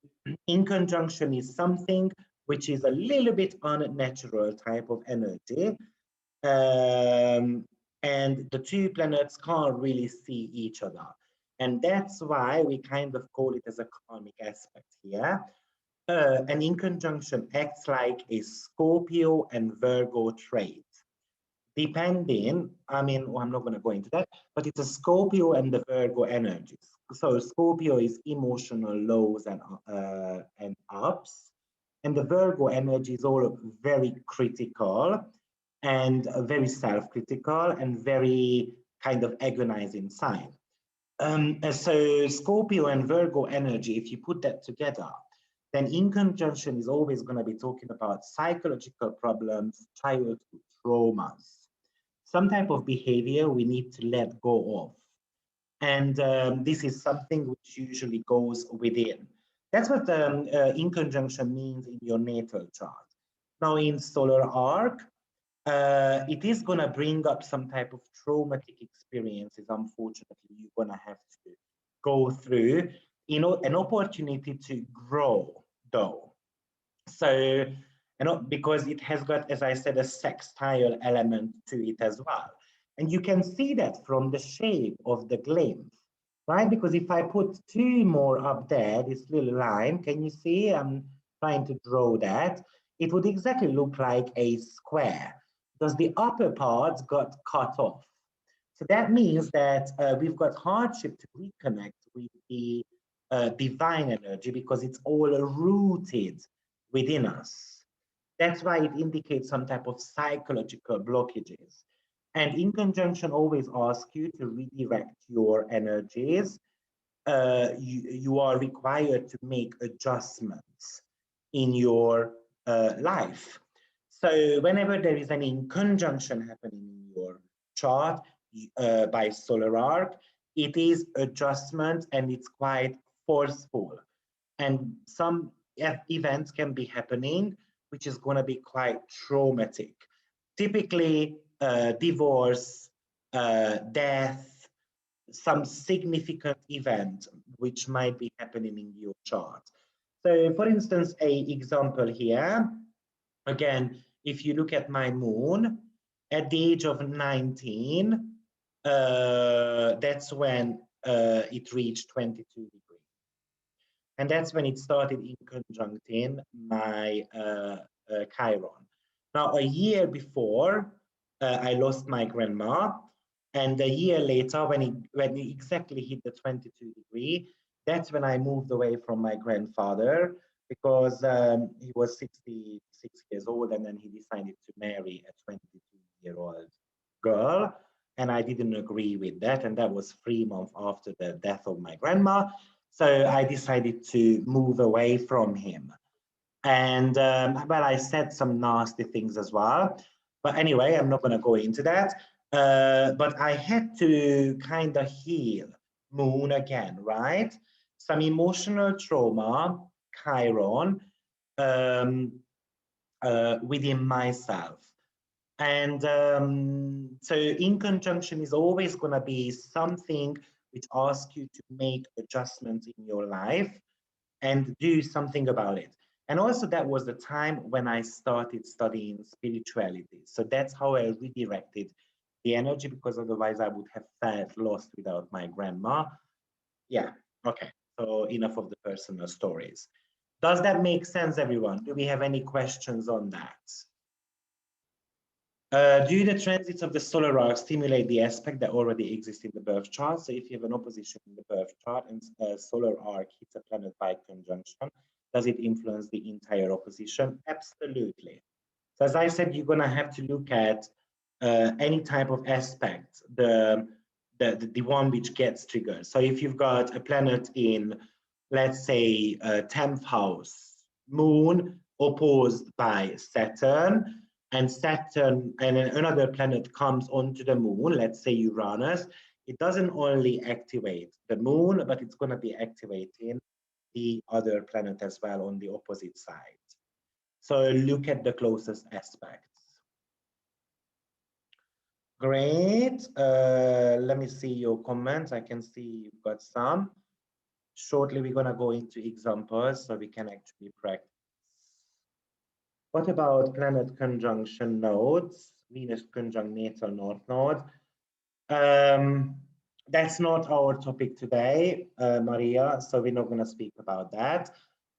in conjunction is something which is a little bit unnatural type of energy. And the 2 planets can't really see each other. And that's why we kind of call it as a karmic aspect here. And in conjunction acts like a Scorpio and Virgo trait. Depending, I mean, well, I'm not going to go into that, but it's a Scorpio and the Virgo energies. So Scorpio is emotional lows and ups, and the Virgo energy is all very critical and very self-critical and very kind of agonizing sign. So Scorpio and Virgo energy, if you put that together, then in conjunction is always going to be talking about psychological problems, childhood traumas, some type of behavior we need to let go of. And this is something which usually goes within. That's what in conjunction means in your natal chart. Now in solar arc, it is going to bring up some type of traumatic experiences. Unfortunately, you're going to have to go through, you know, an opportunity to grow though. So, you know, because it has got, as I said, a sextile element to it as well. And you can see that from the shape of the glimpse, right? Because if I put 2 more up there, this little line, can you see? I'm trying to draw that. It would exactly look like a square because the upper parts got cut off. So that means that we've got hardship to reconnect with the divine energy because it's all rooted within us. That's why it indicates some type of psychological blockages. And in conjunction always ask you to redirect your energies. You are required to make adjustments in your life. So whenever there is any conjunction happening in your chart by solar arc, it is adjustment and it's quite forceful. And some events can be happening, which is going to be quite traumatic. Typically, divorce, death, some significant event which might be happening in your chart. So for instance, a example here, again, if you look at my moon, at the age of 19, that's when it reached 22 degrees. And that's when it started in conjuncting my Chiron. Now, a year before, I lost my grandma, and a year later, when it exactly hit the 22 degree, that's when I moved away from my grandfather, because he was 66 years old, and then he decided to marry a 22-year-old girl, and I didn't agree with that, and that was 3 months after the death of my grandma. So I decided to move away from him. And well, I said some nasty things as well. But anyway, I'm not going to go into that. But I had to kind of heal Moon again, right? Some emotional trauma, Chiron, within myself. And so in conjunction is always going to be something which asks you to make adjustments in your life and do something about it. And also that was the time when I started studying spirituality. So that's how I redirected the energy, because otherwise I would have felt lost without my grandma. Yeah, okay. So enough of the personal stories. Does that make sense, everyone? Do we have any questions on that? Do the transits of the solar arc stimulate the aspect that already exists in the birth chart? So if you have an opposition in the birth chart and a solar arc hits a planet by conjunction, does it influence the entire opposition? Absolutely. So as I said, you're going to have to look at any type of aspect, the one which gets triggered. So if you've got a planet in, let's say, 10th house, Moon opposed by Saturn, and Saturn and another planet comes onto the Moon, let's say Uranus, it doesn't only activate the Moon, but it's going to be activating the other planet as well on the opposite side. So look at the closest aspects. Great. Let me see your comments. I can see you've got some. Shortly, we're going to go into examples so we can actually practice. What about planet conjunction nodes? Venus conjunct natal north node. That's not our topic today, Maria, so we're not going to speak about that.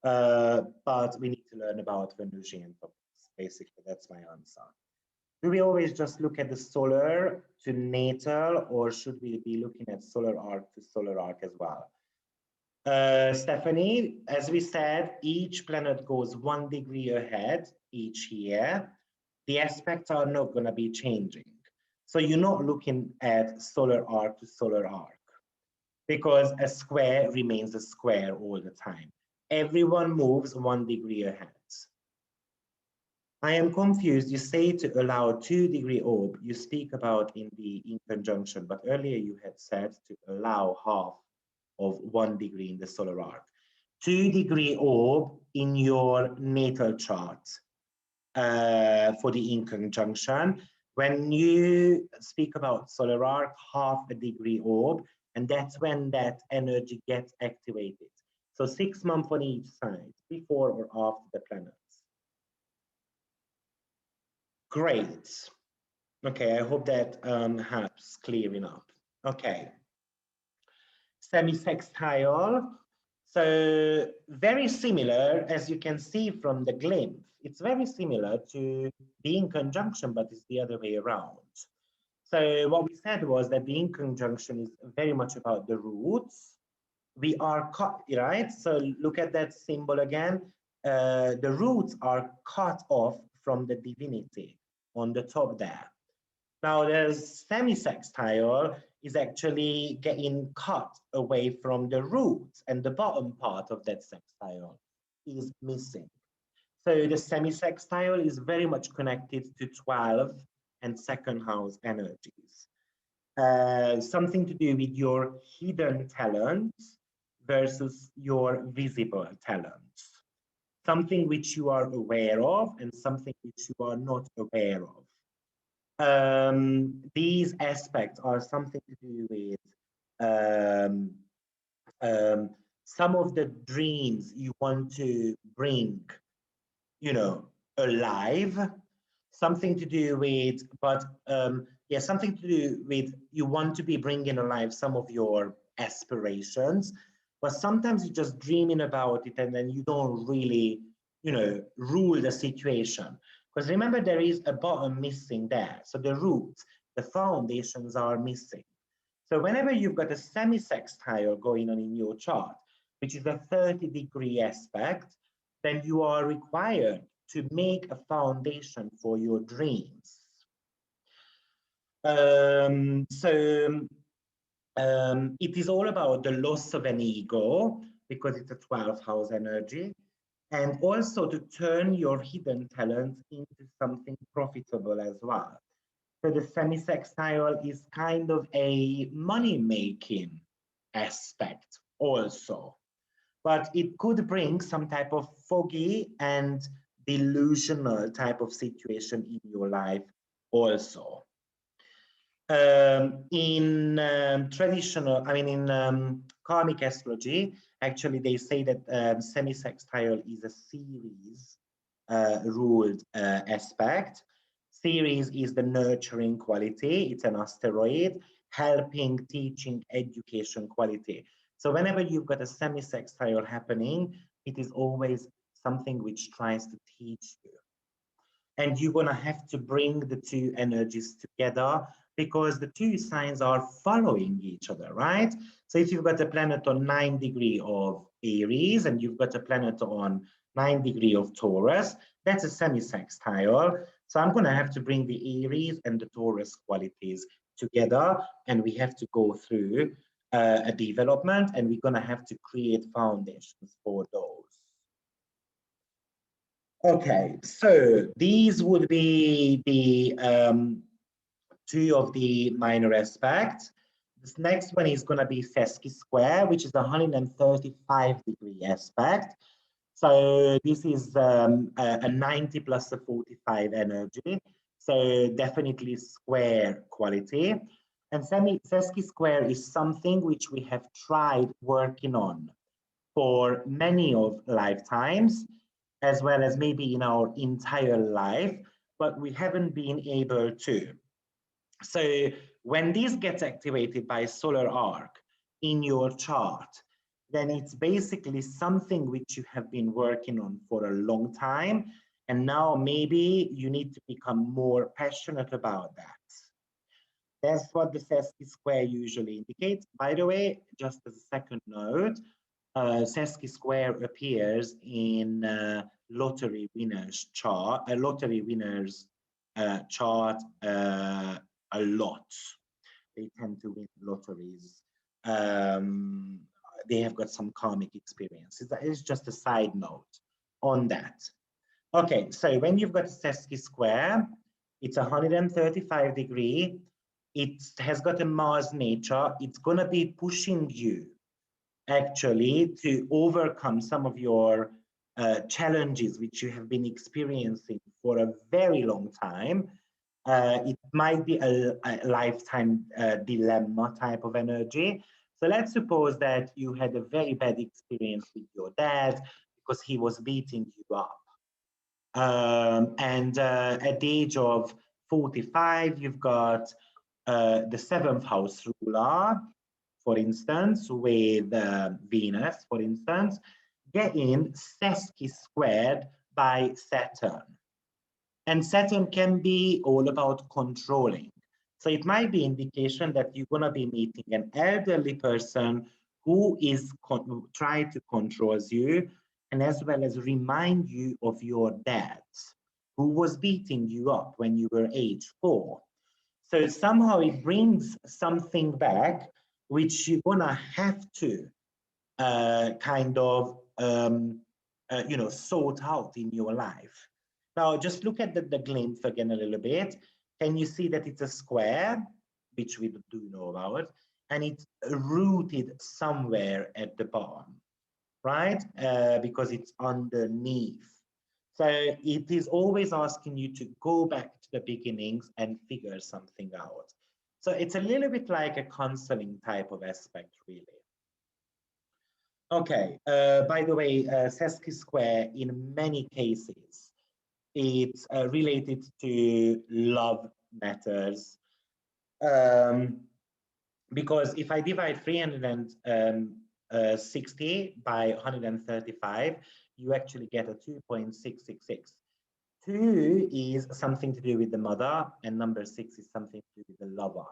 But we need to learn about Venusian topics. Basically, that's my answer. Do we always just look at the solar to natal, or should we be looking at solar arc to solar arc as well? Stephanie, as we said, each planet goes 1 degree ahead each year. The aspects are not going to be changing. So you're not looking at solar arc to solar arc, because a square remains a square all the time. Everyone moves 1 degree ahead. I am confused. You say to allow 2 degree orb. You speak about in conjunction, but earlier you had said to allow half of 1 degree in the solar arc. 2 degree orb in your natal chart for the in conjunction. When you speak about solar arc, half a degree orb, and that's when that energy gets activated. So 6 months on each side, before or after the planets. Great. Okay, I hope that helps clearing up. Okay. Semi-sextile. So very similar, as you can see from the glimpse. It's very similar to the in conjunction, but it's the other way around. So what we said was that the in conjunction is very much about the roots. We are cut, right? So look at that symbol again. The roots are cut off from the divinity on the top there. Now the semi-sextile is actually getting cut away from the roots, and the bottom part of that sextile is missing. So the semi-sextile is very much connected to 12 and second house energies. Something to do with your hidden talents versus your visible talents. Something which you are aware of and something which you are not aware of. These aspects are something to do with um, some of the dreams you want to bring, you know, alive. Something to do with, yeah, something to do with you want to be bringing alive some of your aspirations, but sometimes you're just dreaming about it and then you don't really, you know, rule the situation. Because remember, there is a bottom missing there. So the roots, the foundations are missing. So whenever you've got a semi-sextile going on in your chart, which is a 30-degree aspect, then you are required to make a foundation for your dreams. It is all about the loss of an ego, because it's a 12th house energy, and also to turn your hidden talents into something profitable as well. So the semi-sextile is kind of a money-making aspect also, but it could bring some type of foggy and delusional type of situation in your life also. In traditional, I mean, in karmic astrology, actually they say that semi-sextile is a Ceres ruled aspect. Ceres is the nurturing quality. It's an asteroid helping, teaching, education quality. So whenever you've got a semi-sextile happening, it is always something which tries to teach you. And you're going to have to bring the two energies together because the two signs are following each other, right? So if you've got a planet on 9 degree of Aries and you've got a planet on 9 degree of Taurus, that's a semi-sextile. So I'm going to have to bring the Aries and the Taurus qualities together, and we have to go through a development, and we're going to have to create foundations for those. Okay, so these would be the two of the minor aspects. This next one is going to be Fesci square, which is a 135-degree aspect. So this is a 90 plus a 45 energy. So definitely square quality. And Fesci square is something which we have tried working on for many of lifetimes, as well as maybe in our entire life, but we haven't been able to. So when this gets activated by solar arc in your chart, then it's basically something which you have been working on for a long time. And now maybe you need to become more passionate about that. That's what the Fesci square usually indicates. By the way, just as a second note, Fesci square appears in lottery winners chart, chart a lot. They tend to win lotteries. They have got some karmic experience. It's just a side note on that. Okay, so when you've got a Fesci square, it's 135 degree. It has got a Mars nature. It's going to be pushing you actually to overcome some of your challenges which you have been experiencing for a very long time. It might be a lifetime dilemma type of energy. So let's suppose that you had a very bad experience with your dad because he was beating you up. And at the age of 45, you've got the 7th house ruler, for instance, with Venus, for instance, getting Fesci squared by Saturn. And Saturn can be all about controlling. So it might be indication that you're going to be meeting an elderly person who is trying to control you, and as well as remind you of your dad, who was beating you up when you were age 4. So somehow it brings something back, which you're gonna have to kind of, you know, sort out in your life. Now, just look at the glimpse again a little bit. Can you see that it's a square, which we do know about, and it's rooted somewhere at the bottom, right? Because it's underneath. So it is always asking you to go back to the beginnings and figure something out. So it's a little bit like a counseling type of aspect, really. Okay, by the way, Sesky Square in many cases, it's related to love matters. Because if I divide 360 by 135, you actually get a 2.666. 2 is something to do with the mother, and number 6 is something to do with the lover.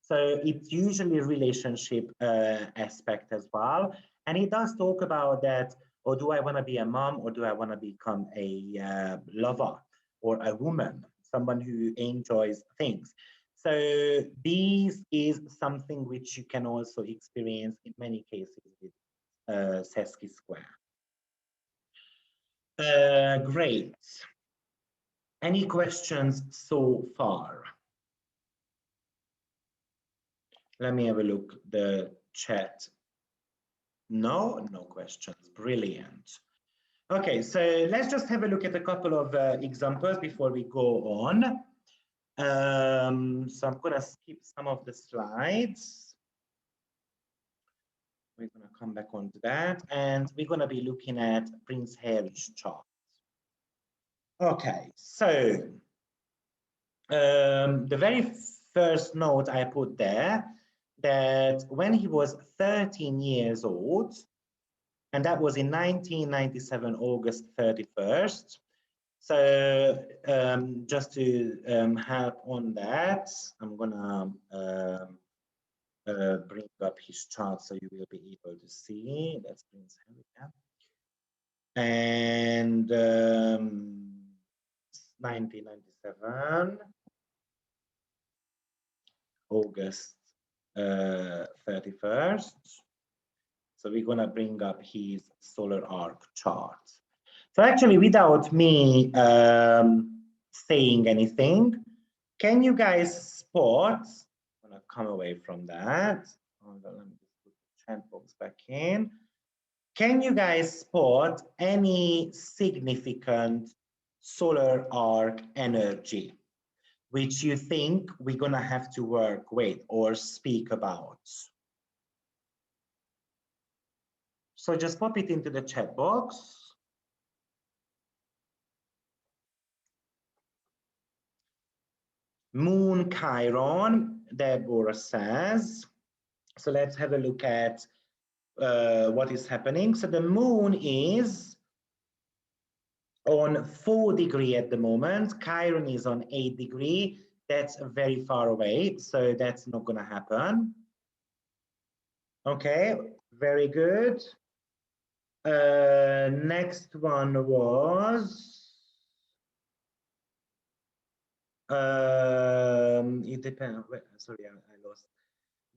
So it's usually a relationship aspect as well. And it does talk about that, or do I want to be a mom, or do I want to become a lover or a woman, someone who enjoys things. So this is something which you can also experience in many cases with Sesky Square. Great. Any questions so far? Let me have a look the chat. No questions. Brilliant. Okay, so let's just have a look at a couple of examples before we go on. So I'm gonna skip some of the slides. We're gonna come back onto that, and we're gonna be looking at Prince Harry's chart. Okay, so the very first note I put there, that when he was 13 years old, and that was in 1997, August 31st. So just to help on that, I'm gonna bring up his chart so you will be able to see. That's Prince Harry. And 1997, August 31st. So we're gonna bring up his solar arc chart. So actually, without me saying anything, can you guys spot? I'm gonna come away from that. Let me just put the chat box back in. Can you guys spot any significant solar arc energy which you think we're gonna have to work with or speak about? So just pop it into the chat box. Moon Chiron, Deborah says. So let's have a look at what is happening. So the moon is on 4 degrees at the moment. Chiron is on 8 degrees. That's very far away, so that's not gonna happen. Okay, very good. Next one was, it depends, sorry, I lost.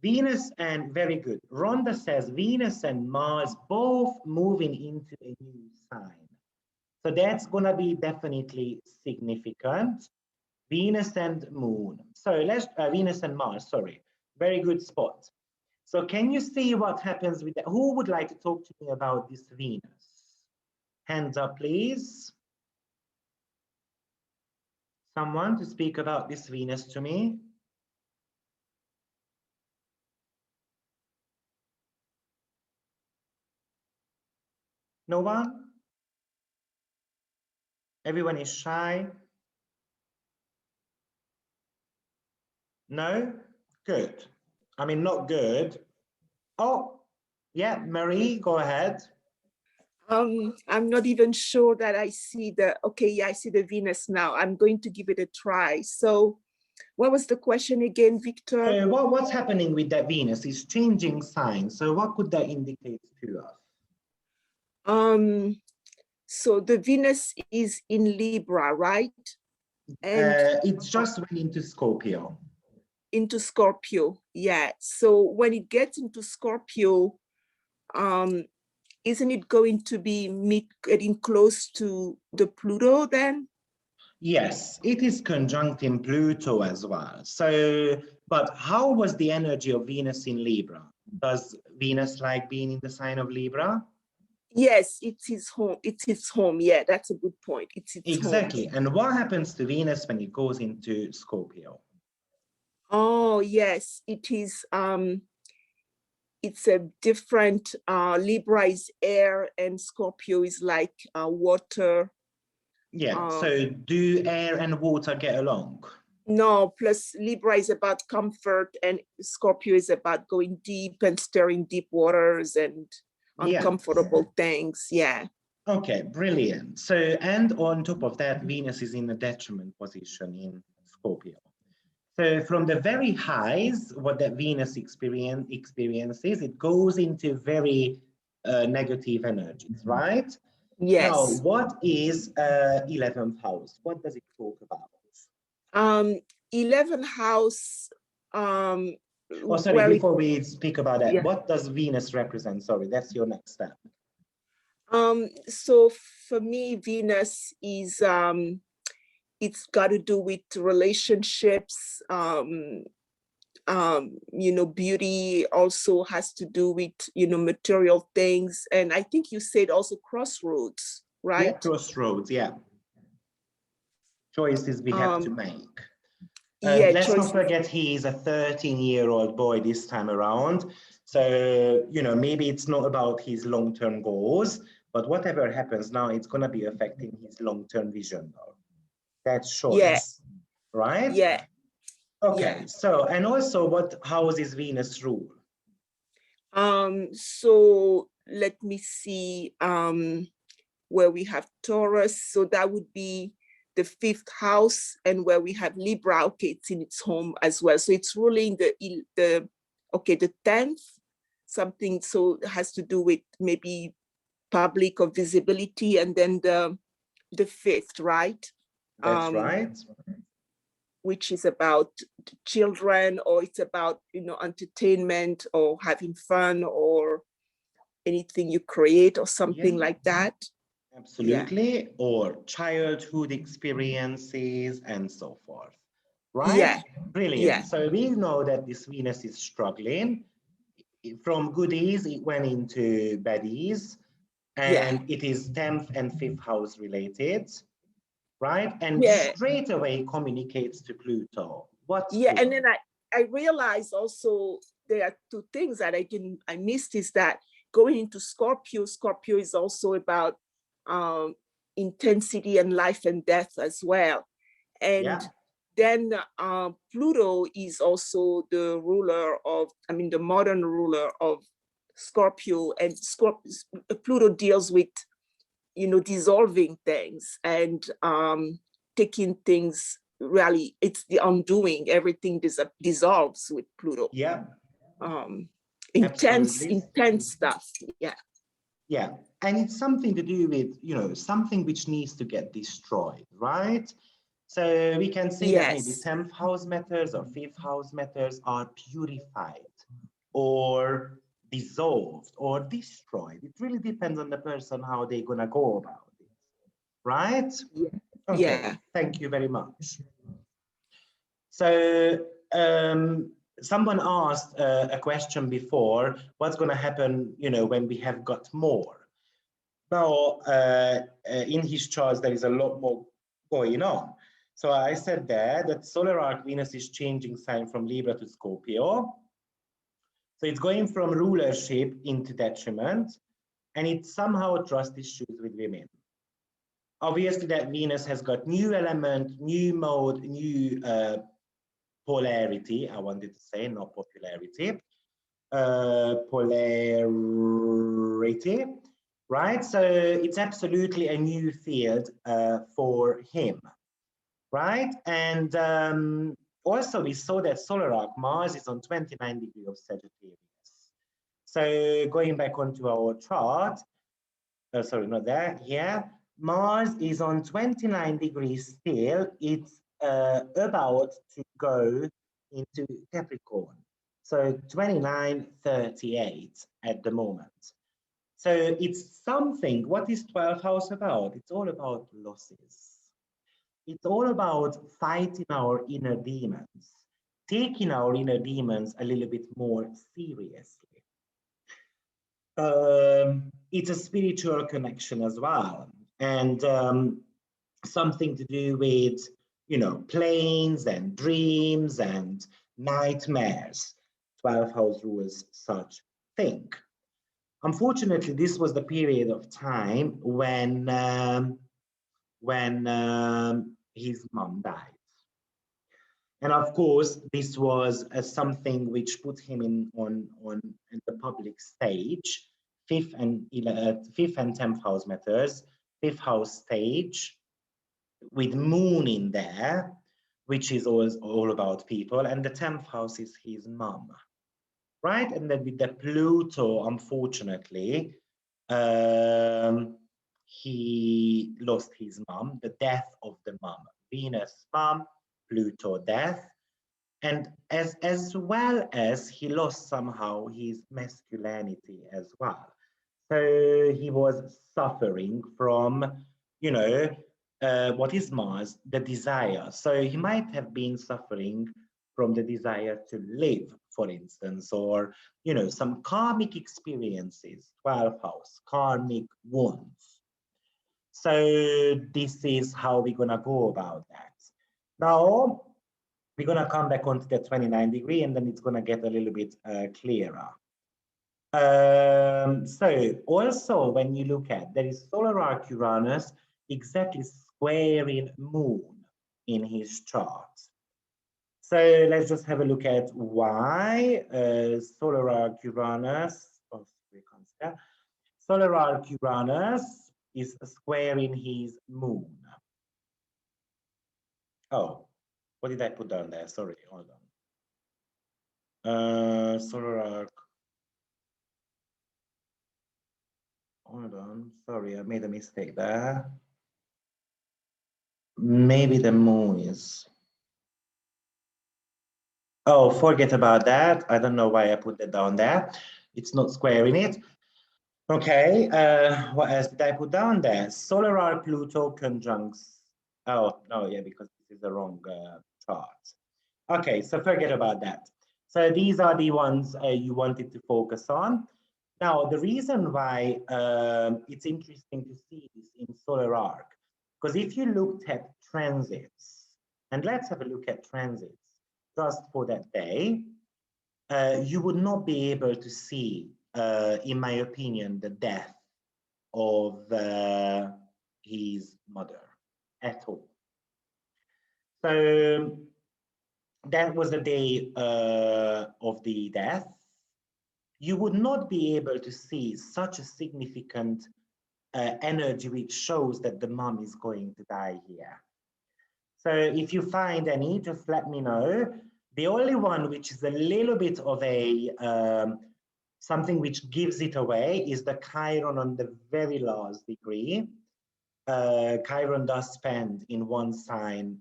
Venus and, very good. Rhonda says Venus and Mars both moving into a new sign. So that's gonna be definitely significant. Venus and Moon. So let's, Venus and Mars, sorry. Very good spot. So can you see what happens with that? Who would like to talk to me about this Venus? Hands up, please. Someone to speak about this Venus to me? No one? Everyone is shy? No? Good. I mean, not good. Oh, yeah, Marie, go ahead. I'm not even sure that I see the, okay, yeah, I see the Venus now. I'm going to give it a try. So what was the question again, Victor? What's happening with that Venus? It's changing signs. So what could that indicate to us? So the Venus is in Libra, right? And it just went into Scorpio. into Scorpio, yeah. So when it gets into Scorpio, isn't it going to be getting close to the Pluto then? Yes, it is conjunct in Pluto as well. So, but how was the energy of Venus in Libra? Does Venus like being in the sign of Libra? Yes, it's his home. It's his home. Yeah, that's a good point. It's its Exactly. home. And what happens to Venus when it goes into Scorpio? Oh, yes, it is. It's a different, Libra is air and Scorpio is like water. Yeah, so do air and water get along? No, plus Libra is about comfort and Scorpio is about going deep and stirring deep waters and uncomfortable things. Yeah. Okay, brilliant. So, and on top of that, Venus is in a detriment position in Scorpio. So from the very highs, what that Venus experiences, it goes into very negative energies, right? Yes. Now, what is 11th house? What does it talk about? 11th house. Oh, sorry, well, before we speak about that, yeah. what does Venus represent? Sorry, that's your next step. So for me, Venus is, it's got to do with relationships. You know, beauty also has to do with, you know, material things. And I think you said also crossroads, right? Yeah, crossroads, yeah. Choices we have to make. Yeah, let's choices. not forget he is a 13-year-old boy this time around. So, you know, maybe it's not about his long-term goals, but whatever happens now, it's going to be affecting his long-term vision though. That's choice, right? Yeah. Okay, yeah. so, and also what house is Venus rule? So let me see, where we have Taurus. So that would be the 5th house, and where we have Libra, okay, it's in its home as well. So it's ruling the 10th, something, so it has to do with maybe public or visibility, and then the 5th, right? That's right. Which is about children, or it's about, you know, entertainment or having fun or anything you create or something like that. Absolutely, yeah. Or childhood experiences and so forth, right? Yeah. Brilliant. Yeah. So we know that this Venus is struggling. From goodies, it went into baddies, and it is 10th and 5th house related, right? And straight away communicates to Pluto. What? Yeah, and then I realized also there are 2 things that I missed, is that going into Scorpio is also about intensity and life and death as well. And then Pluto is also the ruler of, I mean, the modern ruler of Scorpio, and Pluto deals with, you know, dissolving things and taking things, really, it's the undoing. Everything dissolves with Pluto. Yeah. Intense stuff. Yeah. Yeah. And it's something to do with, you know, something which needs to get destroyed, right? So we can say that maybe 10th house matters or 5th house matters are purified or dissolved or destroyed. It really depends on the person how they're gonna go about it, right? Yeah. Okay, thank you very much. So someone asked a question before, what's gonna happen, you know, when we have got more? Now, in his charts, there is a lot more going on. So I said there that solar arc Venus is changing sign from Libra to Scorpio. So it's going from rulership into detriment, and it somehow trust issues with women. Obviously, that Venus has got new element, new mode, new polarity. I wanted to say, not popularity. Polarity, right? So it's absolutely a new field for him, right? And also we saw that solar arc Mars is on 29 degrees of Sagittarius. So going back onto our chart, sorry, not there, here, Mars is on 29 degrees still. It's about to go into Capricorn. So 2938 at the moment. So it's something, what is 12th house about? It's all about losses. It's all about fighting our inner demons, taking our inner demons a little bit more seriously. It's a spiritual connection as well, and something to do with, you know, planes and dreams and nightmares. 12th house rules such thing. Unfortunately, this was the period of time when his mom died. And of course, this was something which put him in the public stage. Fifth and 10th house matters. Fifth house stage with moon in there, which is always all about people, and the 10th house is his mom, right? And then with the Pluto, unfortunately, he lost his mom, the death of the mom. Venus mom, Pluto death, and as well as he lost somehow his masculinity as well. So he was suffering from, you know, what is Mars? The desire. So he might have been suffering from the desire to live, for instance, or, you know, some karmic experiences, 12th house, karmic wounds. So this is how we're gonna go about that. Now, we're gonna come back onto the 29-degree and then it's gonna get a little bit clearer. So also when you look at, there is solar arc Uranus exactly squaring moon in his chart. So let's just have a look at why solar arc Uranus, solar arc Uranus is squaring his moon. Oh, what did I put down there? Sorry, hold on. Solar arc. Hold on, sorry, I made a mistake there. Maybe the moon is. Oh, forget about that. I don't know why I put that down there. It's not squaring it. Okay, what else did I put down there? Solar arc Pluto conjuncts. Oh, no, yeah, because this is the wrong chart. Okay, so forget about that. So these are the ones you wanted to focus on. Now, the reason why it's interesting to see this in solar arc, because if you looked at transits, and let's have a look at transits just for that day, you would not be able to see, in my opinion, the death of his mother at all. So that was the day of the death. You would not be able to see such a significant energy which shows that the mom is going to die here. So if you find any, just let me know. The only one which is a little bit of a something which gives it away is the Chiron on the very last degree. Chiron does spend in one sign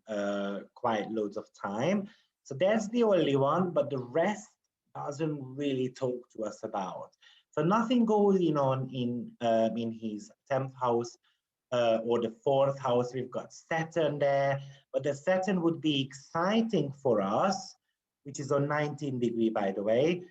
quite loads of time. So that's the only one, but the rest doesn't really talk to us about. So nothing going on in his 10th house or the 4th house. We've got Saturn there, but the Saturn would be exciting for us, which is on 19-degree, by the way.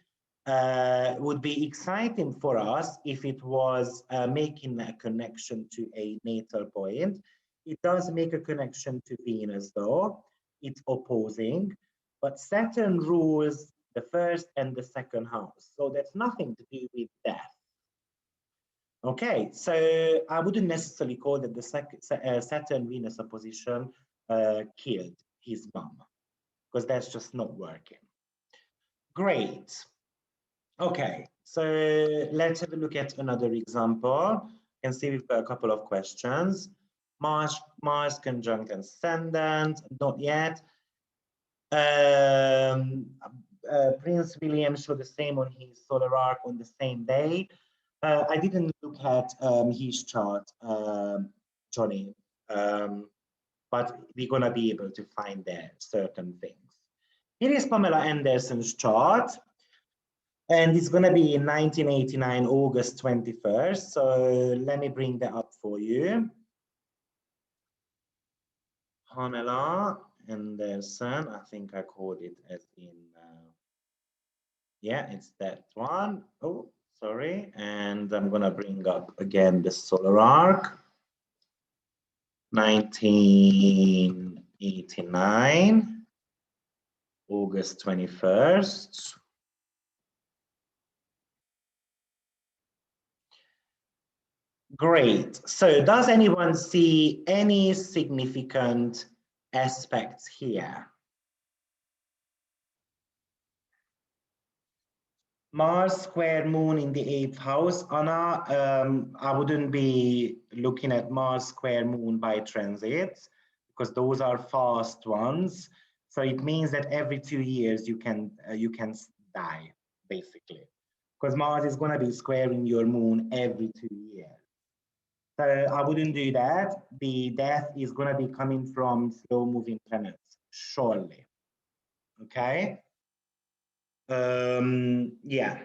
Would be exciting for us if it was making a connection to a natal point. It does make a connection to Venus, though. It's opposing, but Saturn rules the 1st and the 2nd house. So that's nothing to do with death. Okay, so I wouldn't necessarily call that the Saturn-Venus opposition killed his mom, because that's just not working. Great. Okay, so let's have a look at another example. You can see we've got a couple of questions. Mars conjunct ascendant, not yet. Prince William showed the same on his solar arc on the same day. I didn't look at his chart, Johnny, but we're gonna be able to find there certain things. Here is Pamela Anderson's chart. And it's going to be in 1989, August 21st. So let me bring that up for you. Pamela Anderson, I think I called it as in, yeah, it's that one. Oh, sorry. And I'm going to bring up again the solar arc. 1989, August 21st. Great. So does anyone see any significant aspects here? Mars square moon in the 8th house. Anna, I wouldn't be looking at Mars square moon by transits because those are fast ones. So it means that every 2 years you can die, basically, because Mars is going to be squaring your moon every 2 years. So I wouldn't do that. The death is going to be coming from slow moving planets, surely. Okay. Yeah.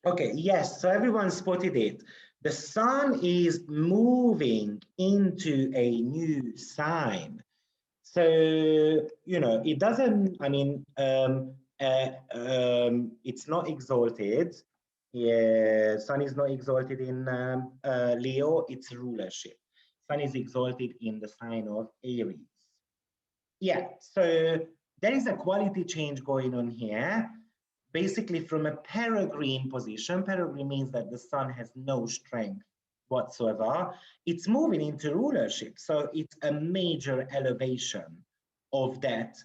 Okay, yes, so everyone spotted it. The sun is moving into a new sign. So, you know, it doesn't, I mean, it's not exalted. Yeah, sun is not exalted in Leo, it's rulership. Sun is exalted in the sign of Aries. Yeah, so there is a quality change going on here. Basically, from a peregrine position, peregrine means that the sun has no strength whatsoever. It's moving into rulership. So it's a major elevation of that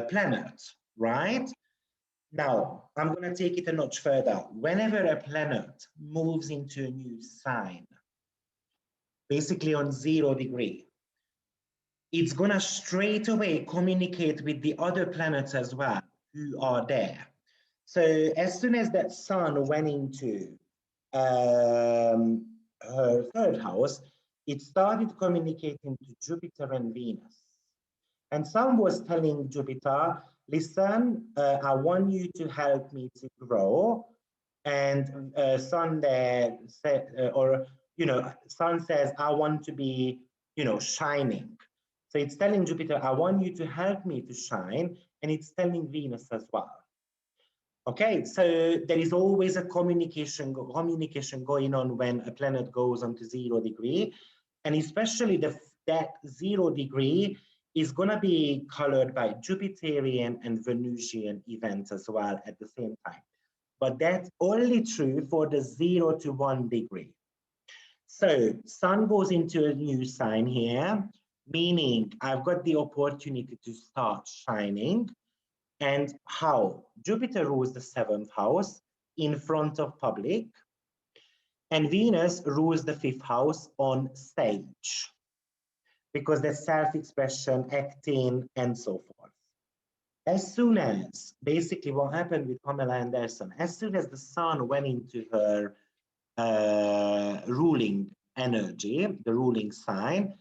planet, right? Now, I'm going to take it a notch further. Whenever a planet moves into a new sign, basically on 0 degree, it's going to straight away communicate with the other planets as well who are there. So as soon as that sun went into her 3rd house, it started communicating to Jupiter and Venus. And sun was telling Jupiter, listen, I want you to help me to grow. And sun there said, sun says, I want to be, shining. So it's telling Jupiter, I want you to help me to shine. And it's telling Venus as well. Okay, so there is always a communication going on when a planet goes onto 0 degree, and especially that 0 degree is going to be colored by Jupiterian and Venusian events as well at the same time. But that's only true for the 0 to 1 degree. So sun goes into a new sign here, meaning I've got the opportunity to start shining. And how? Jupiter rules the 7th house in front of public, and Venus rules the 5th house on stage, because there's self-expression, acting, and so forth. As soon as, basically what happened with Pamela Anderson, as soon as the sun went into her ruling energy, the ruling sign,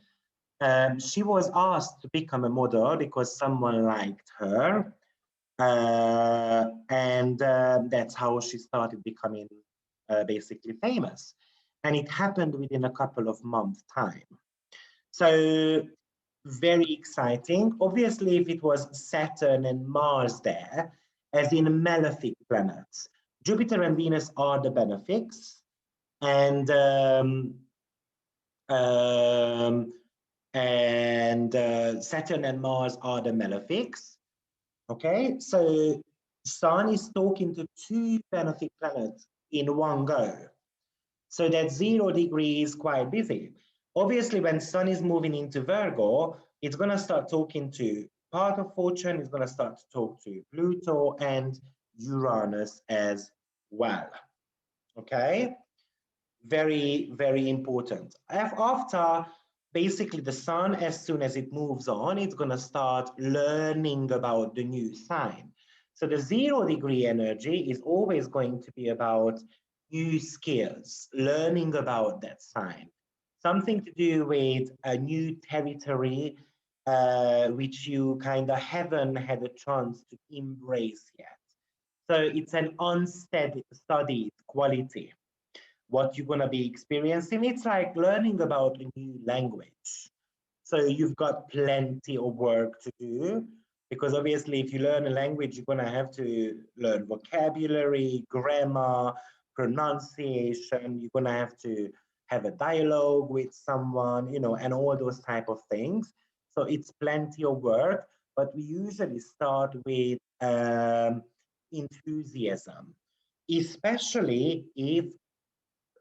she was asked to become a model because someone liked her. And that's how she started becoming basically famous. And it happened within a couple of months' time. So very exciting. Obviously, if it was Saturn and Mars there, as in malefic planets, Jupiter and Venus are the benefics, and Saturn and Mars are the malefics. Okay, so Sun is talking to 2 benefic planets in one go. So that 0 degree is quite busy. Obviously, when Sun is moving into Virgo, it's going to start talking to part of fortune, it's going to start to talk to Pluto and Uranus as well. Okay, very, very important. After basically the sun, as soon as it moves on, it's going to start learning about the new sign. So the 0 degree energy is always going to be about new skills, learning about that sign, something to do with a new territory, which you kind of haven't had a chance to embrace yet. So it's an unstudied quality. What you're going to be experiencing, it's like learning about a new language. So you've got plenty of work to do, because obviously if you learn a language, you're going to have to learn vocabulary, grammar, pronunciation. You're going to have a dialogue with someone, you know, and all those type of things. So it's plenty of work, but we usually start with enthusiasm, especially if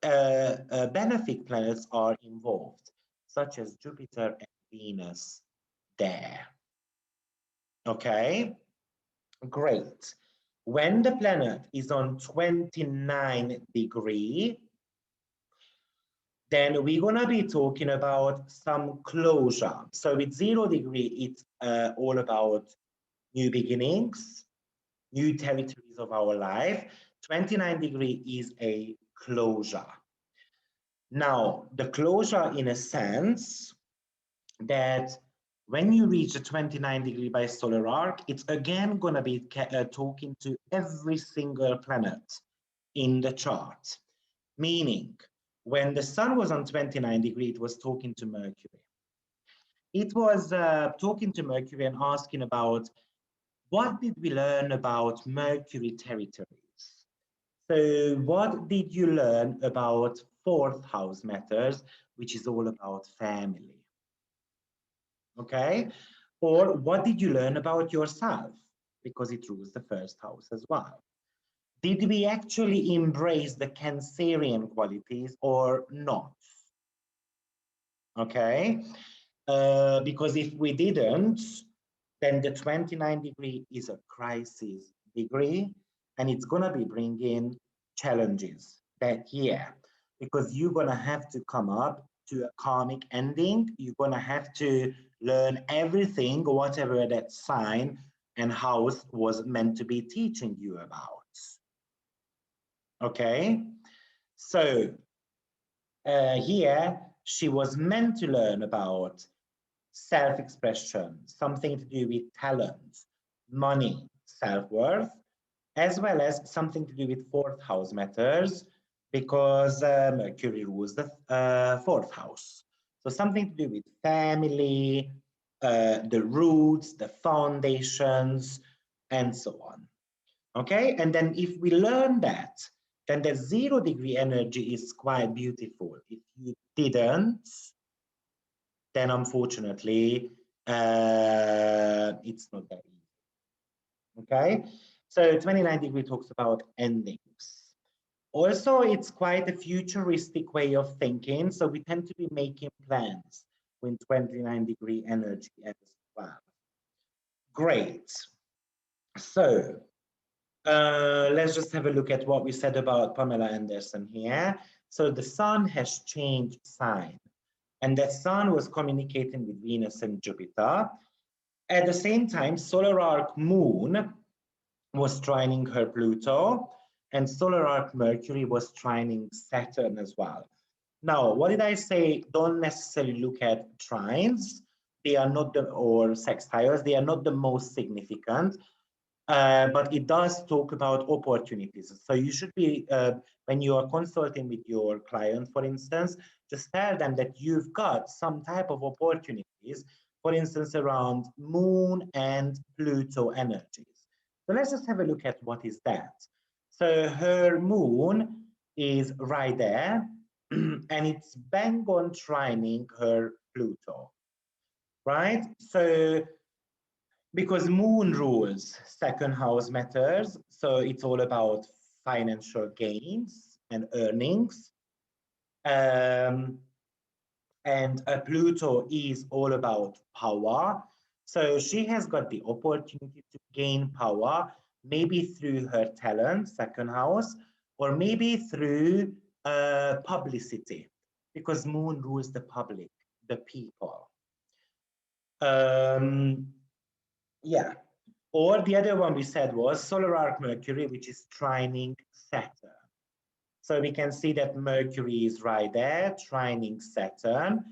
benefic planets are involved, such as Jupiter and Venus there. Okay, great. When the planet is on 29 degree, then we're gonna be talking about some closure. So with 0 degree, it's all about new beginnings, new territories of our life. 29 degree is a closure. Now, the closure in a sense that when you reach the 29 degree by solar arc, it's again going to be talking to every single planet in the chart. Meaning, when the sun was on 29 degree, it was talking to Mercury. It was talking to Mercury and asking about, what did we learn about Mercury territories? So what did you learn about fourth house matters, which is all about family? Okay, or what did you learn about yourself, because it rules the first house as well? Did we actually embrace the Cancerian qualities or not? Okay, because if we didn't, then the 29 degree is a crisis degree, and it's going to be bringing challenges that year, because you're going to have to come up to a karmic ending. You're going to have to learn everything, whatever that sign and house was meant to be teaching you about. Okay, so here she was meant to learn about self-expression, something to do with talent, money, self-worth, as well as something to do with fourth house matters, because Mercury rules the fourth house. So something to do with family, the roots, the foundations, and so on. Okay, and then if we learn that, then the 0 degree energy is quite beautiful. If you didn't, then unfortunately, it's not that easy. Okay, so 29 degree talks about endings. Also, it's quite a futuristic way of thinking, so we tend to be making plans with 29 degree energy as well. Great. So let's just have a look at what we said about Pamela Anderson here. So the sun has changed sign, and that sun was communicating with Venus and Jupiter. At the same time, solar arc moon was trining her Pluto, and solar arc Mercury was trining Saturn as well. Now, what did I say? Don't necessarily look at trines. They are not or sextiles, they are not the most significant. But it does talk about opportunities. So you should be, when you are consulting with your client, for instance, just tell them that you've got some type of opportunities, for instance, around Moon and Pluto energies. So let's just have a look at what is that. So her Moon is right there, and it's bang on trining her Pluto, right? So because moon rules second house matters, so it's all about financial gains and earnings. And Pluto is all about power. So she has got the opportunity to gain power, maybe through her talent, second house, or maybe through publicity, because moon rules the public, the people. Yeah. Or the other one we said was solar arc Mercury, which is trining Saturn. So we can see that Mercury is right there, trining Saturn.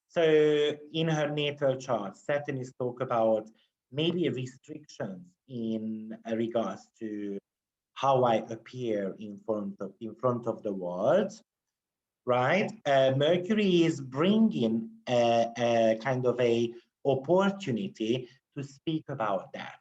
So in her natal chart, Saturn is talk about maybe restrictions in regards to how I appear in front of the world, right? Mercury is bringing a kind of a opportunity to speak about that,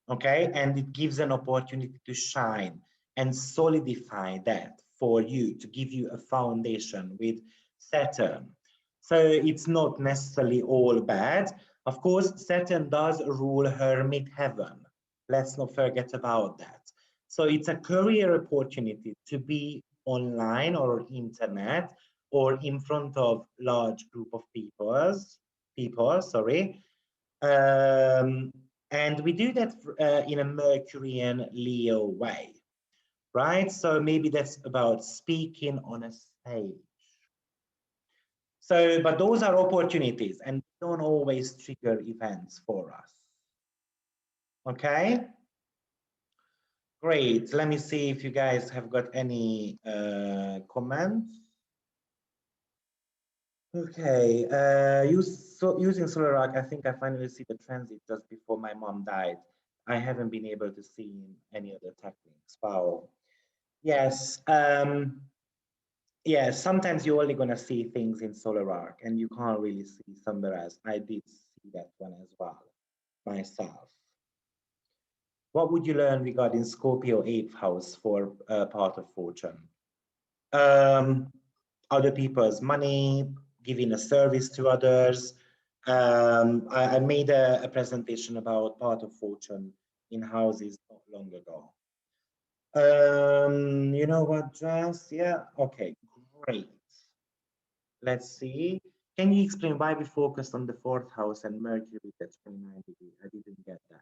okay? And it gives an opportunity to shine and solidify that for you, to give you a foundation with Saturn. So it's not necessarily all bad. Of course, Saturn does rule hermit heaven. Let's not forget about that. So it's a career opportunity to be online or internet or in front of large group of people, sorry. And we do that in a Mercurian Leo way, right? So maybe that's about speaking on a stage. So, but those are opportunities and don't always trigger events for us. Okay? Great. Let me see if you guys have got any comments. Okay, using solar arc, I think I finally see the transit just before my mom died. I haven't been able to see any other techniques. Wow. Yes. Yeah, sometimes you're only gonna see things in solar arc and you can't really see somewhere else. I did see that one as well myself. What would you learn regarding Scorpio 8th house for part of fortune? Other people's money, giving a service to others. I made a presentation about part of fortune in houses not long ago. You know what, Jess? Yeah, okay, great. Let's see. Can you explain why we focused on the 4th house and Mercury at 29 degree? I didn't get that.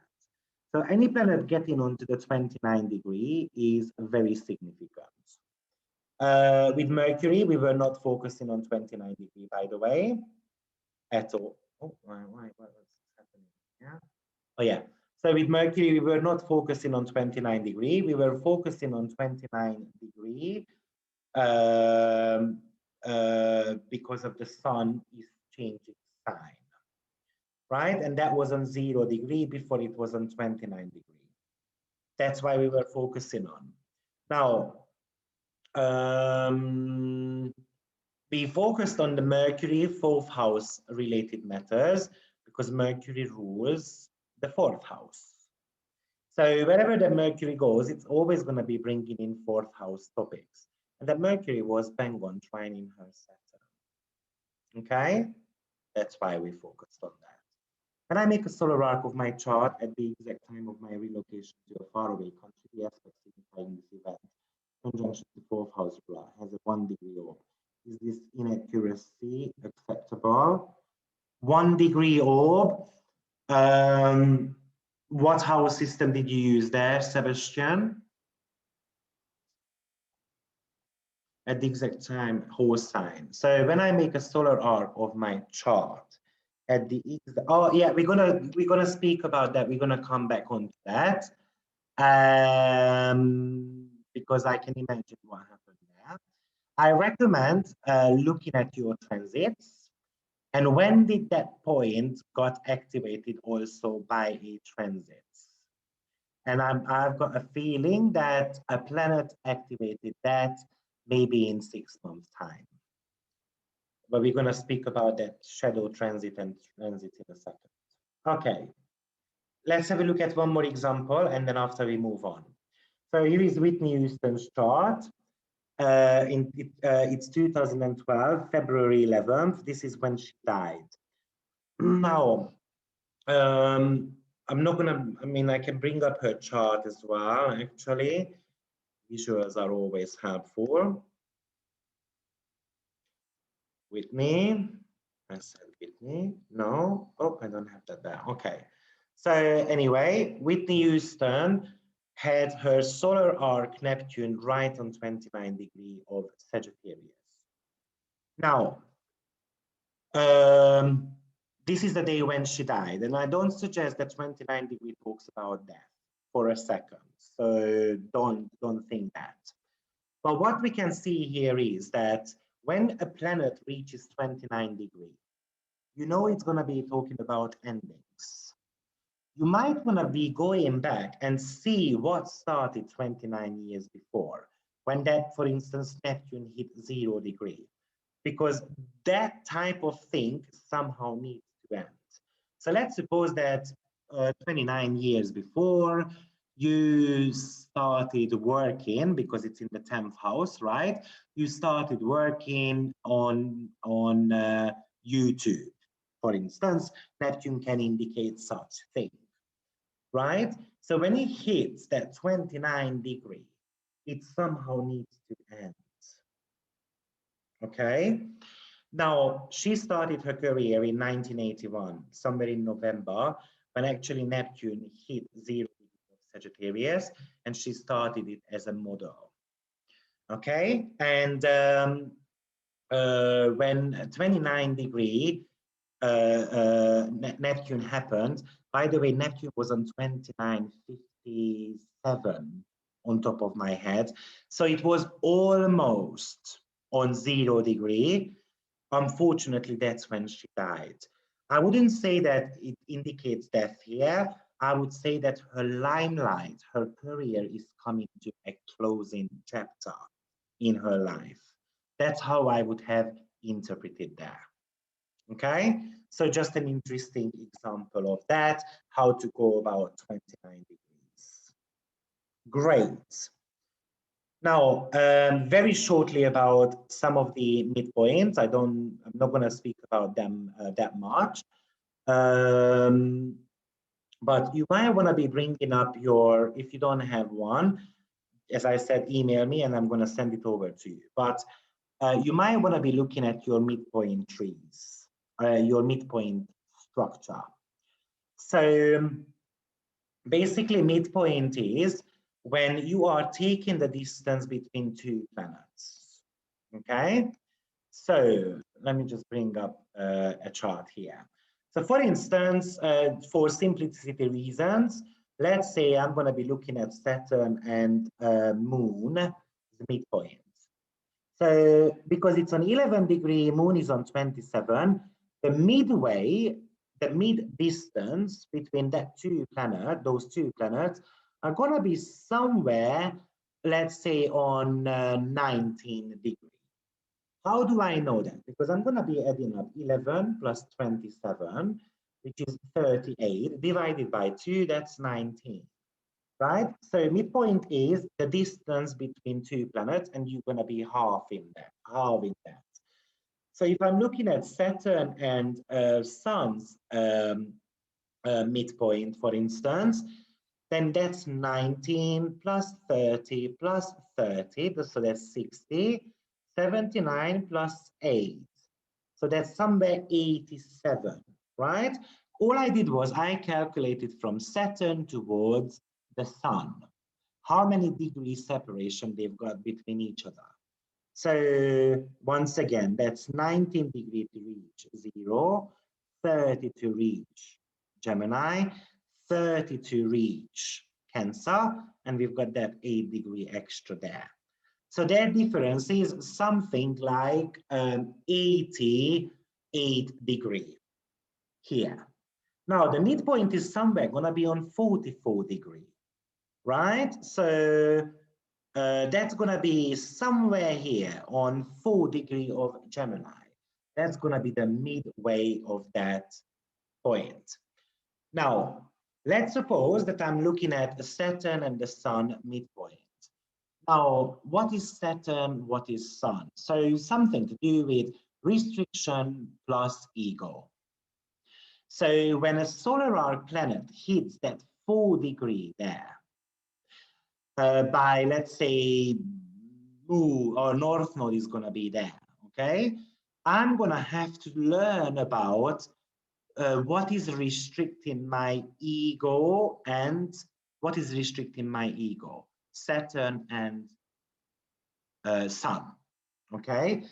So any planet getting onto the 29 degree is very significant. With Mercury, we were not focusing on 29 degree, by the way, at all. Oh, what's happening? Yeah. Oh, yeah. So with Mercury, we were not focusing on 29 degree. We were focusing on 29 degree because of the sun is changing sign, right? And that was on 0 degree before it was on 29 degree. That's why we were focusing on. Now, we focused on the Mercury 4th house related matters because Mercury rules the 4th house. So wherever the Mercury goes, it's always going to be bringing in 4th house topics. And the Mercury was bang on trining her Saturn. Okay, that's why we focused on that. When I make a solar arc of my chart at the exact time of my relocation to a faraway country, the aspect signifying this event, conjunction to 4th house has a 1 degree orb. Is this inaccuracy acceptable? 1 degree orb. What house system did you use there, Sebastian? At the exact time, horse sign. So when I make a solar arc of my chart, at the oh yeah, we're gonna speak about that. We're gonna come back on that, because I can imagine what happened there. I recommend looking at your transits and when did that point got activated also by a transit. And I've got a feeling that a planet activated that maybe in 6 months' time. But we're going to speak about that shadow transit and transit in a second. Okay, let's have a look at one more example and then after we move on. So here is Whitney Houston's chart. It's 2012, February 11th. This is when she died. Now, I'm not gonna, I mean, I can bring up her chart as well, actually. Visuals are always helpful. Whitney, I said Whitney, no, oh, I don't have that there, okay. So anyway, Whitney Houston had her solar arc Neptune right on 29 degree of Sagittarius. Now, this is the day when she died, and I don't suggest that 29 degree talks about death for a second, so don't think that. But what we can see here is that when a planet reaches 29 degrees, you know it's going to be talking about endings. You might want to be going back and see what started 29 years before, when that, for instance, Neptune hit 0 degree, because that type of thing somehow needs to end. So let's suppose that 29 years before, you started working, because it's in the 10th house, right? You started working on YouTube, for instance. Neptune can indicate such thing, right? So when it hits that 29 degree, it somehow needs to end. Okay. Now, she started her career in 1981, somewhere in November, when actually Neptune hit 0 degree of Sagittarius, and she started it as a model. Okay, and when 29 degree Neptune happened, by the way, Neptune was on 2957 on top of my head. So it was almost on 0 degree. Unfortunately, that's when she died. I wouldn't say that it indicates death here. I would say that her limelight, her career is coming to a closing chapter in her life. That's how I would have interpreted that. Okay, so just an interesting example of that, how to go about 29 degrees. Great. Now, very shortly about some of the midpoints. I'm not going to speak about them that much. But you might want to be bringing up your, if you don't have one, as I said, email me and I'm going to send it over to you. But you might want to be looking at your midpoint trees, your midpoint structure. So basically, midpoint is when you are taking the distance between two planets. Okay, so let me just bring up a chart here. So for instance, for simplicity reasons, let's say I'm going to be looking at Saturn and Moon, the midpoint. So because it's on 11 degree, Moon is on 27, the midway, the mid distance between that those two planets are going to be somewhere, let's say on 19 degrees. How do I know that? Because I'm going to be adding up 11 plus 27, which is 38, divided by 2, that's 19, right? So midpoint is the distance between two planets, and you're going to be halving that. So if I'm looking at Saturn and Sun's midpoint, for instance, then that's 19 plus 30 plus 30, so that's 60, 79 plus 8. So that's somewhere 87, right? All I did was I calculated from Saturn towards the Sun, how many degrees separation they've got between each other. So once again, that's 19 degrees to reach 0, 30 to reach Gemini, 30 to reach Cancer, and we've got that 8 degree extra there. So their difference is something like 88 degree here. Now the midpoint is somewhere gonna be on 44 degree, right? So that's gonna be somewhere here on 4 degree of Gemini. That's gonna be the midway of that point. Now, let's suppose that I'm looking at the Saturn and the Sun midpoint. Now, what is Saturn? What is Sun? So something to do with restriction plus ego. So when a solar planet hits that 4 degree there, by let's say Moon or North Node is going to be there, okay? I'm going to have to learn about what is restricting my ego and what is restricting my ego, Saturn and Sun, okay?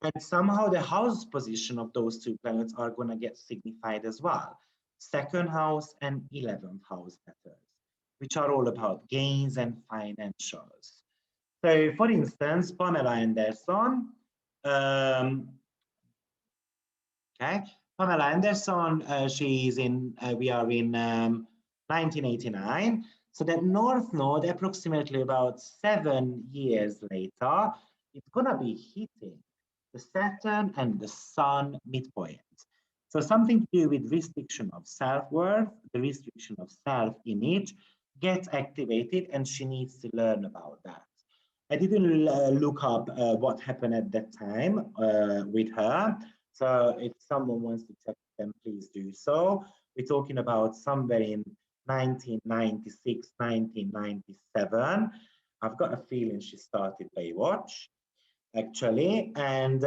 And somehow the house position of those two planets are going to get signified as well. Second house and 11th house matters, which are all about gains and financials. So for instance, Pamela Anderson, Okay, Pamela Anderson, we are in 1989. So that North Node, approximately about 7 years later, it's gonna be hitting the Saturn and the Sun midpoint. So something to do with restriction of self-worth, the restriction of self-image gets activated, and she needs to learn about that. I didn't look up what happened at that time with her. So if someone wants to check them, please do so. We're talking about somewhere in 1996, 1997. I've got a feeling she started Baywatch, actually. And,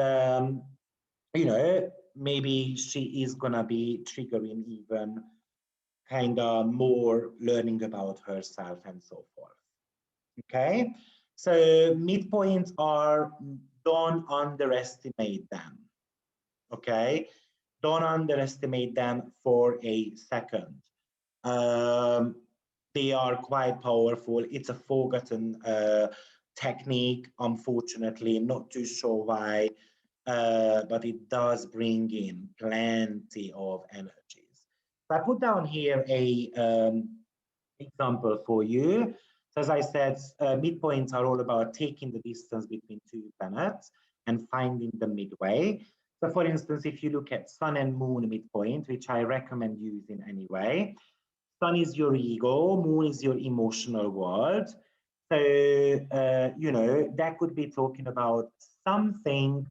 you know, maybe she is going to be triggering even kind of more learning about herself and so forth. Okay, so midpoints are, don't underestimate them. Okay, don't underestimate them for a second. They are quite powerful. It's a forgotten technique, unfortunately, not too sure why, but it does bring in plenty of energies. So I put down here a example for you. So as I said, midpoints are all about taking the distance between two planets and finding the midway. So for instance, if you look at Sun and Moon midpoint, which I recommend using anyway, Sun is your ego, Moon is your emotional world. So, you know, that could be talking about something,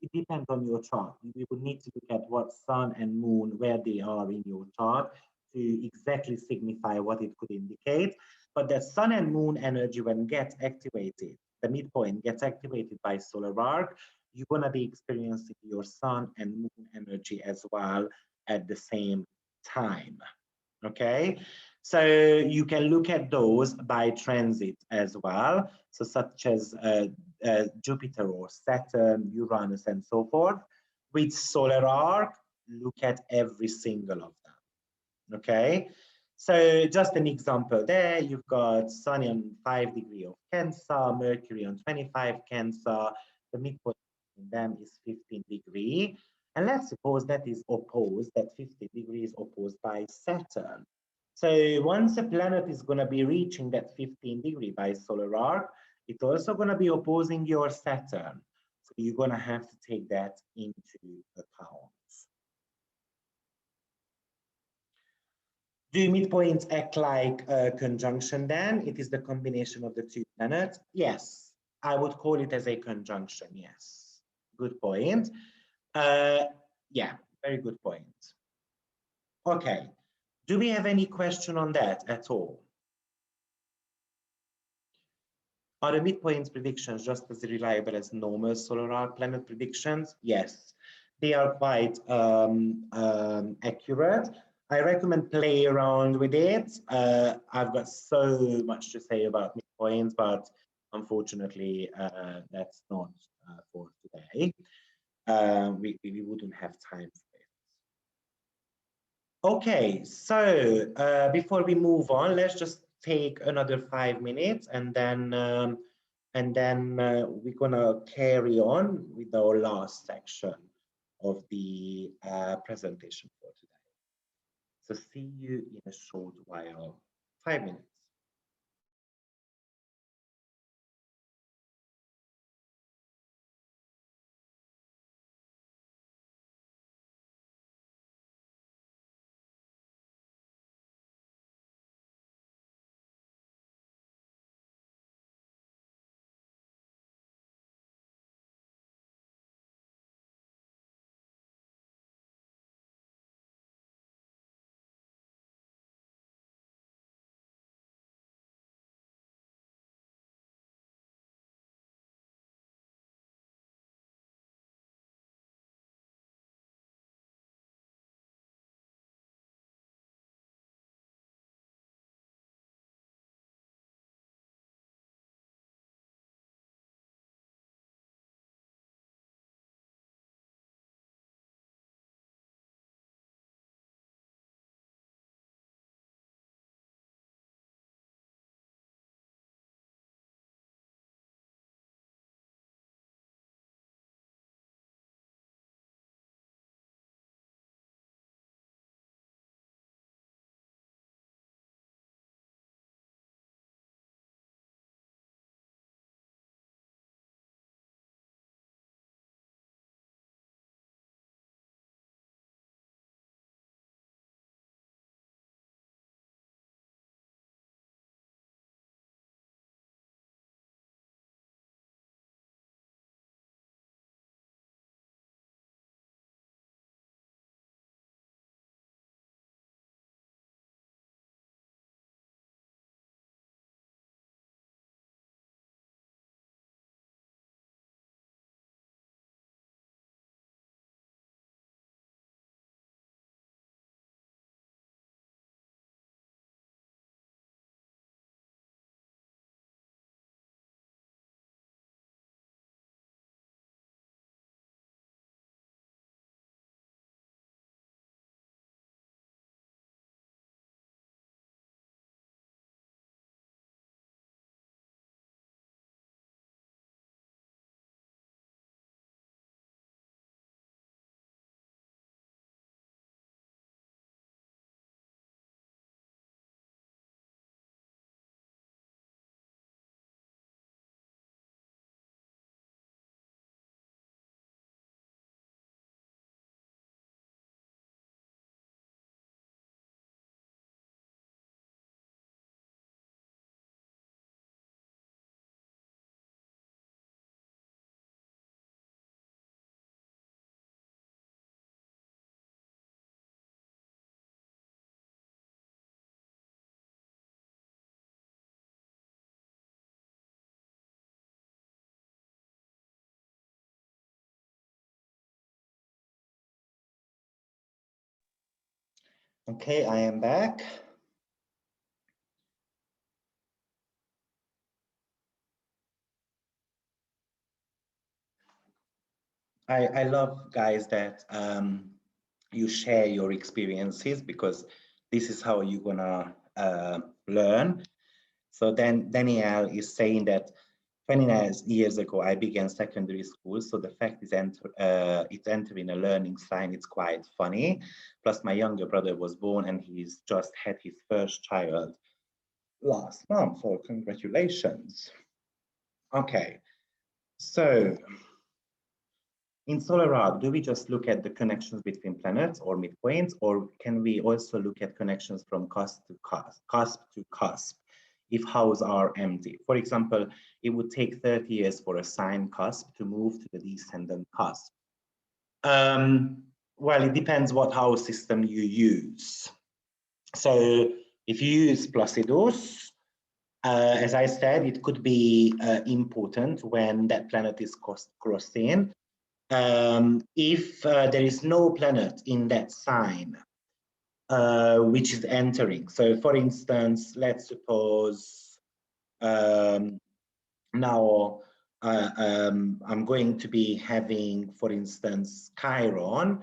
it depends on your chart. We would need to look at what Sun and Moon, where they are in your chart to exactly signify what it could indicate. But the Sun and Moon energy, when gets activated, the midpoint gets activated by solar arc, you're going to be experiencing your Sun and Moon energy as well at the same time. Okay, so you can look at those by transit as well, so such as Jupiter or Saturn, Uranus, and so forth. With solar arc, look at every single of them. Okay, so just an example there, you've got Sun on 5 degrees of Cancer, Mercury on 25 Cancer, the midpoint in them is 15 degrees. And let's suppose that is opposed, that 50 degrees opposed by Saturn. So once a planet is going to be reaching that 15 degree by solar arc, it's also going to be opposing your Saturn. So you're going to have to take that into account. Do midpoints act like a conjunction then? It is the combination of the two planets? Yes, I would call it as a conjunction, yes. Good point. Yeah, very good point. Okay, do we have any question on that at all? Are the midpoints predictions just as reliable as normal solar arc planet predictions? Yes, they are quite accurate. I recommend play around with it. I've got so much to say about midpoints, but unfortunately, that's not for today. We wouldn't have time for it. Okay, so before we move on, let's just take another 5 minutes, and then we're gonna carry on with our last section of the presentation for today. So see you in a short while, 5 minutes. Okay, I am back. I love, guys, that you share your experiences, because this is how you're gonna learn. So then Danielle is saying that 29 years ago, I began secondary school. So the fact is it's entering a learning sign. It's quite funny. Plus my younger brother was born and he's just had his first child last month. So congratulations. Okay, so in solar arc, do we just look at the connections between planets or midpoints, or can we also look at connections from cusp to cusp, if houses are empty? For example, it would take 30 years for a sine cusp to move to the descendant cusp. Well, it depends what house system you use. So if you use Placidus, as I said, it could be important when that planet is crossing. If there is no planet in that sign which is entering. So for instance, let's suppose now I'm going to be having, for instance, Chiron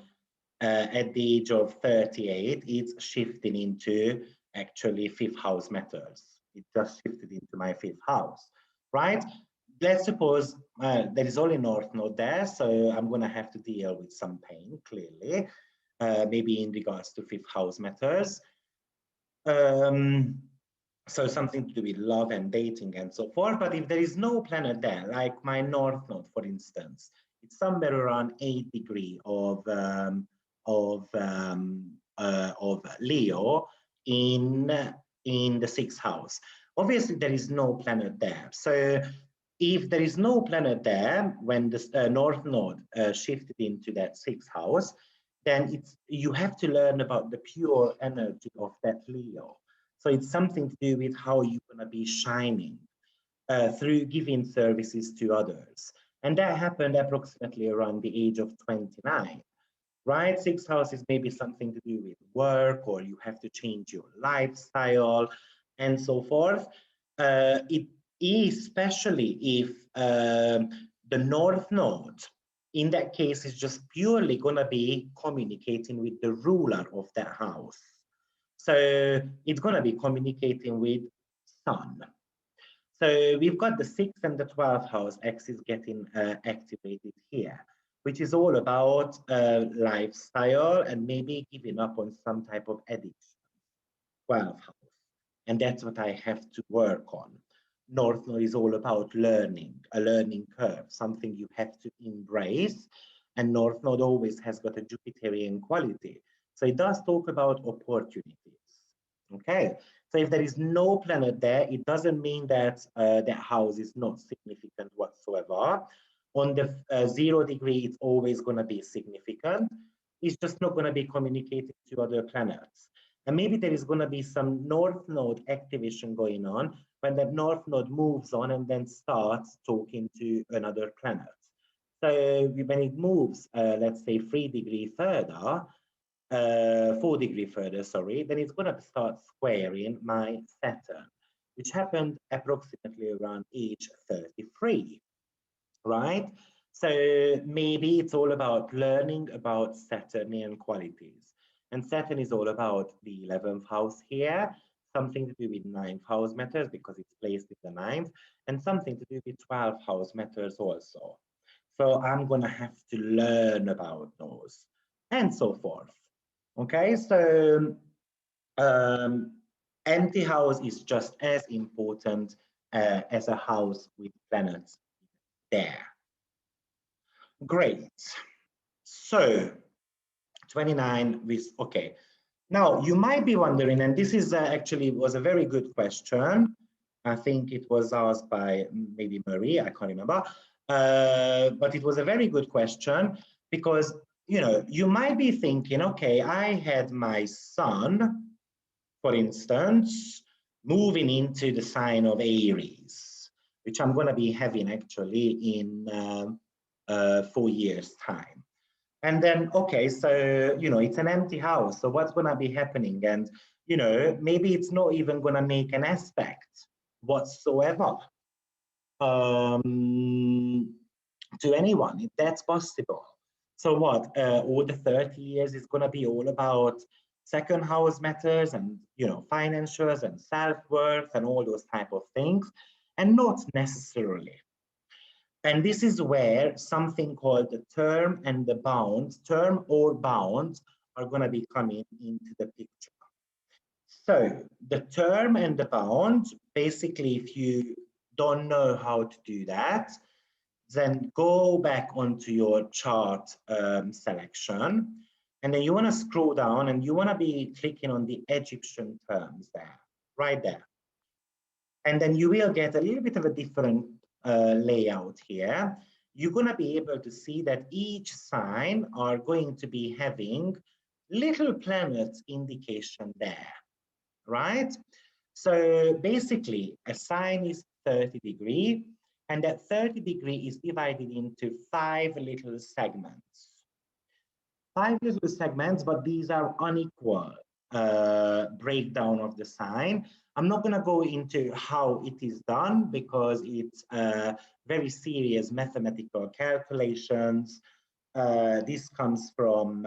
at the age of 38, it's shifting into actually fifth house matters. It just shifted into my fifth house, right? Let's suppose there is only North Node there, so I'm going to have to deal with some pain, clearly, maybe in regards to fifth house matters. So something to do with love and dating and so forth. But if there is no planet there, like my North Node, for instance, it's somewhere around 8 degrees of Leo in the sixth house. Obviously, there is no planet there. So if there is no planet there, when the North Node shifted into that sixth house, then you have to learn about the pure energy of that Leo. So it's something to do with how you're going to be shining through giving services to others. And that happened approximately around the age of 29, right? Sixth house is maybe something to do with work, or you have to change your lifestyle and so forth. It is especially if the North Node, in that case, is just purely going to be communicating with the ruler of that house. So it's going to be communicating with Sun. So we've got the 6th and the 12th house axis getting activated here, which is all about lifestyle and maybe giving up on some type of addiction. 12th house. And that's what I have to work on. North Node is all about learning, a learning curve, something you have to embrace. And North Node always has got a Jupiterian quality. So it does talk about opportunities. Okay, so if there is no planet there, it doesn't mean that that house is not significant whatsoever. On the 0 degree, it's always going to be significant. It's just not going to be communicated to other planets. And maybe there is going to be some North Node activation going on when that North Node moves on and then starts talking to another planet. So when it moves, let's say 3 degrees further, 4 degrees further, sorry, then it's going to start squaring my Saturn, which happened approximately around age 33, right? So maybe it's all about learning about Saturnian qualities. And Saturn is all about the 11th house here, something to do with 9th house matters because it's placed in the 9th, and something to do with 12th house matters also. So I'm going to have to learn about those and so forth. Okay, so empty house is just as important as a house with planets there. Great. So 29 with, okay. Now you might be wondering, and this is actually was a very good question. I think it was asked by maybe Marie, I can't remember. But it was a very good question because, you know, you might be thinking, okay, I had my son, for instance, moving into the sign of Aries, which I'm going to be having actually in 4 years' time. And then, okay, so, you know, it's an empty house. So what's going to be happening? And, you know, maybe it's not even going to make an aspect whatsoever to anyone, if that's possible. So what, all the 30 years is going to be all about second house matters and, you know, financials and self-worth and all those type of things, and not necessarily. And this is where something called the term and the bound, term or bound, are going to be coming into the picture. So the term and the bound, basically, if you don't know how to do that, then go back onto your chart selection, and then you want to scroll down and you want to be clicking on the Egyptian terms there, right there. And then you will get a little bit of a different layout here. You're going to be able to see that each sign are going to be having little planets indication there, right? So basically, a sign is 30 degree, and that 30 degree is divided into 5 little segments. 5 little segments, but these are unequal breakdown of the sign. I'm not going to go into how it is done because it's very serious mathematical calculations. This comes from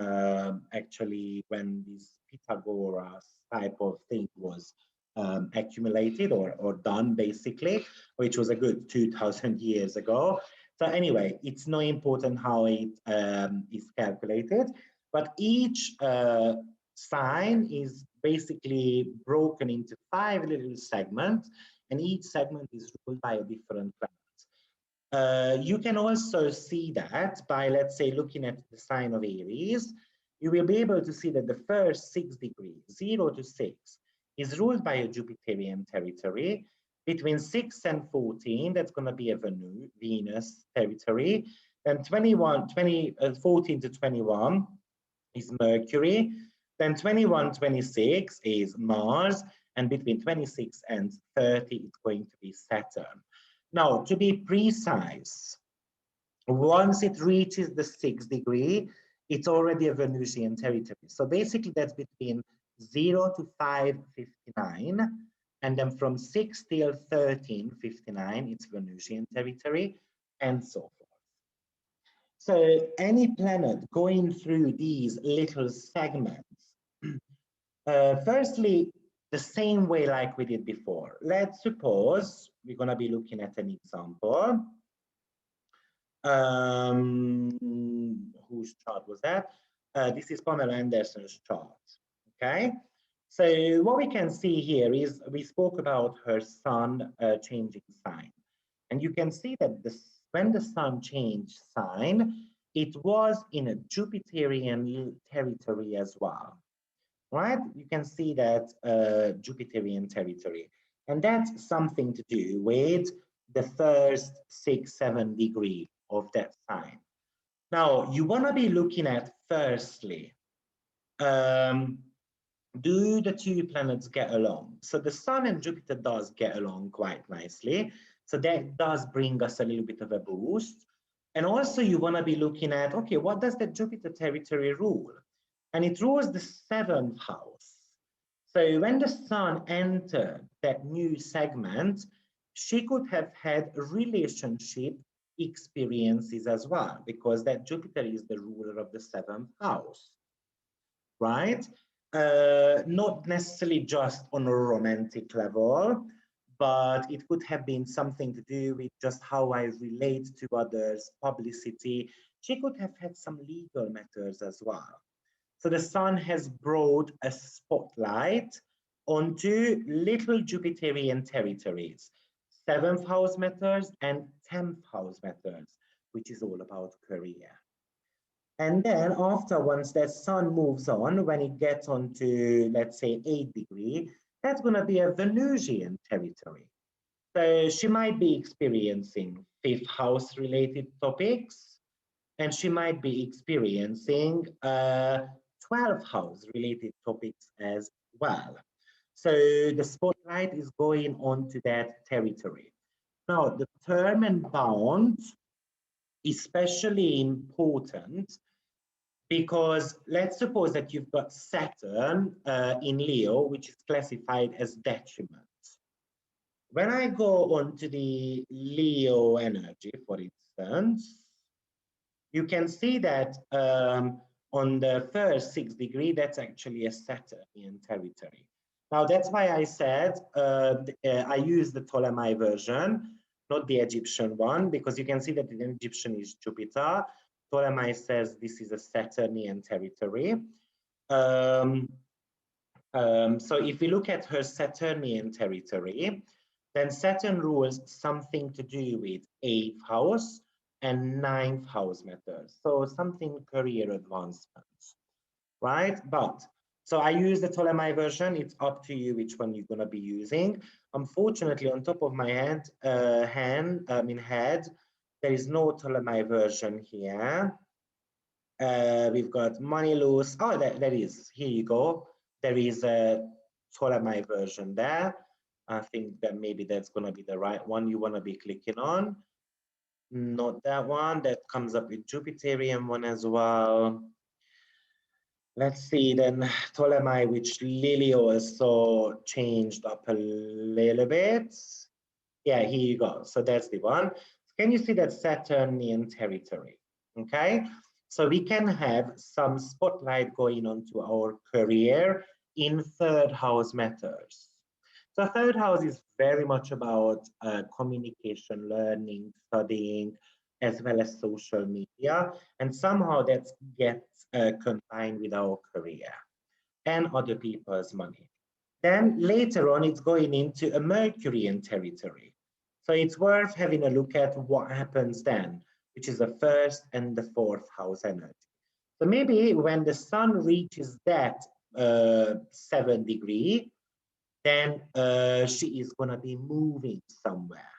actually when this Pythagoras type of thing was accumulated or done, basically, which was a good 2000 years ago. So anyway, it's not important how it is calculated, but each sign is basically broken into 5 little segments, and each segment is ruled by a different planet. You can also see that by, let's say, looking at the sign of Aries, you will be able to see that the first 6 degrees, 0 to 6, is ruled by a Jupiterian territory. Between 6 and 14, that's going to be a Venus territory. Then 14 to 21 is Mercury. Then 21, 26 is Mars. And between 26 and 30, it's going to be Saturn. Now, to be precise, once it reaches the 6th degree, it's already a Venusian territory. So basically, that's between 0 to 559. And then from 6 till 1359, it's Venusian territory, and so forth. So any planet going through these little segments, firstly, the same way like we did before. Let's suppose we're going to be looking at an example. Whose chart was that? This is Pamela Anderson's chart. Okay. So what we can see here is we spoke about her sun changing sign. And you can see that when the sun changed sign, it was in a Jupiterian territory as well, right? You can see that Jupiterian territory. And that's something to do with the first 6, 7 degree of that sign. Now, you want to be looking at, firstly, do the 2 planets get along? So the Sun and Jupiter does get along quite nicely. So that does bring us a little bit of a boost. And also you want to be looking at, okay, what does the Jupiter territory rule? And it rules the 7th house. So when the Sun entered that new segment, she could have had relationship experiences as well, because that Jupiter is the ruler of the 7th house, right? Not necessarily just on a romantic level, but it could have been something to do with just how I relate to others, publicity. She could have had some legal matters as well. So the Sun has brought a spotlight onto little Jupiterian territories, 7th house matters and 10th house matters, which is all about career. And then after, once that Sun moves on, when it gets onto, let's say, 8 degree, that's going to be a Venusian territory. So she might be experiencing 5th house related topics, and she might be experiencing 12th house related topics as well. So the spotlight is going on to that territory. Now, the term and bound, especially important because let's suppose that you've got Saturn in Leo, which is classified as detriment. When I go on to the Leo energy, for instance, you can see that on the first 6 degree, that's actually a Saturnian territory. Now, that's why I said I use the Ptolemy version, not the Egyptian one, because you can see that the Egyptian is Jupiter. Ptolemy says this is a Saturnian territory. So if we look at her Saturnian territory, then Saturn rules something to do with 8th house and 9th house matters. So something career advancement, right? But so I use the Ptolemy version. It's up to you which one you're going to be using. Unfortunately, on top of my head, there is no Ptolemy version here. We've got money loose. Oh, there is. Here you go. There is a Ptolemy version there. I think that maybe that's going to be the right one you want to be clicking on. Not that one. That comes up with Jupiterian one as well. Let's see then Ptolemy, which Lily also changed up a little bit. Yeah, here you go. So that's the one. Can you see that Saturnian territory? Okay, so we can have some spotlight going on to our career in 3rd house matters. So 3rd house is very much about communication, learning, studying, as well as social media. And somehow that gets combined with our career and other people's money. Then later on, it's going into a Mercurian territory. So it's worth having a look at what happens then, which is the 1st and the 4th house energy. So maybe when the sun reaches that 7 degree, then she is going to be moving somewhere.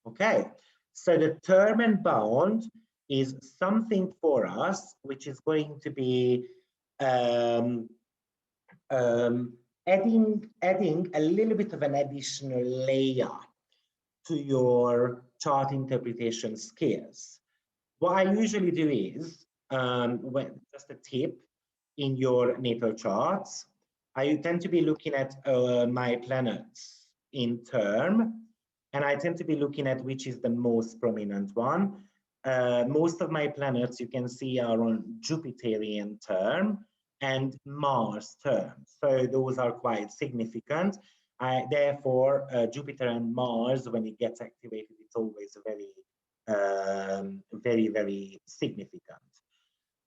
Okay, so the term and bound is something for us which is going to be adding a little bit of an additional layer to your chart interpretation skills. What I usually do is, just a tip in your natal charts, I tend to be looking at my planets in term, and I tend to be looking at which is the most prominent one. Most of my planets you can see are on Jupiterian term and Mars term. So those are quite significant. Therefore, Jupiter and Mars, when it gets activated, it's always very, very significant.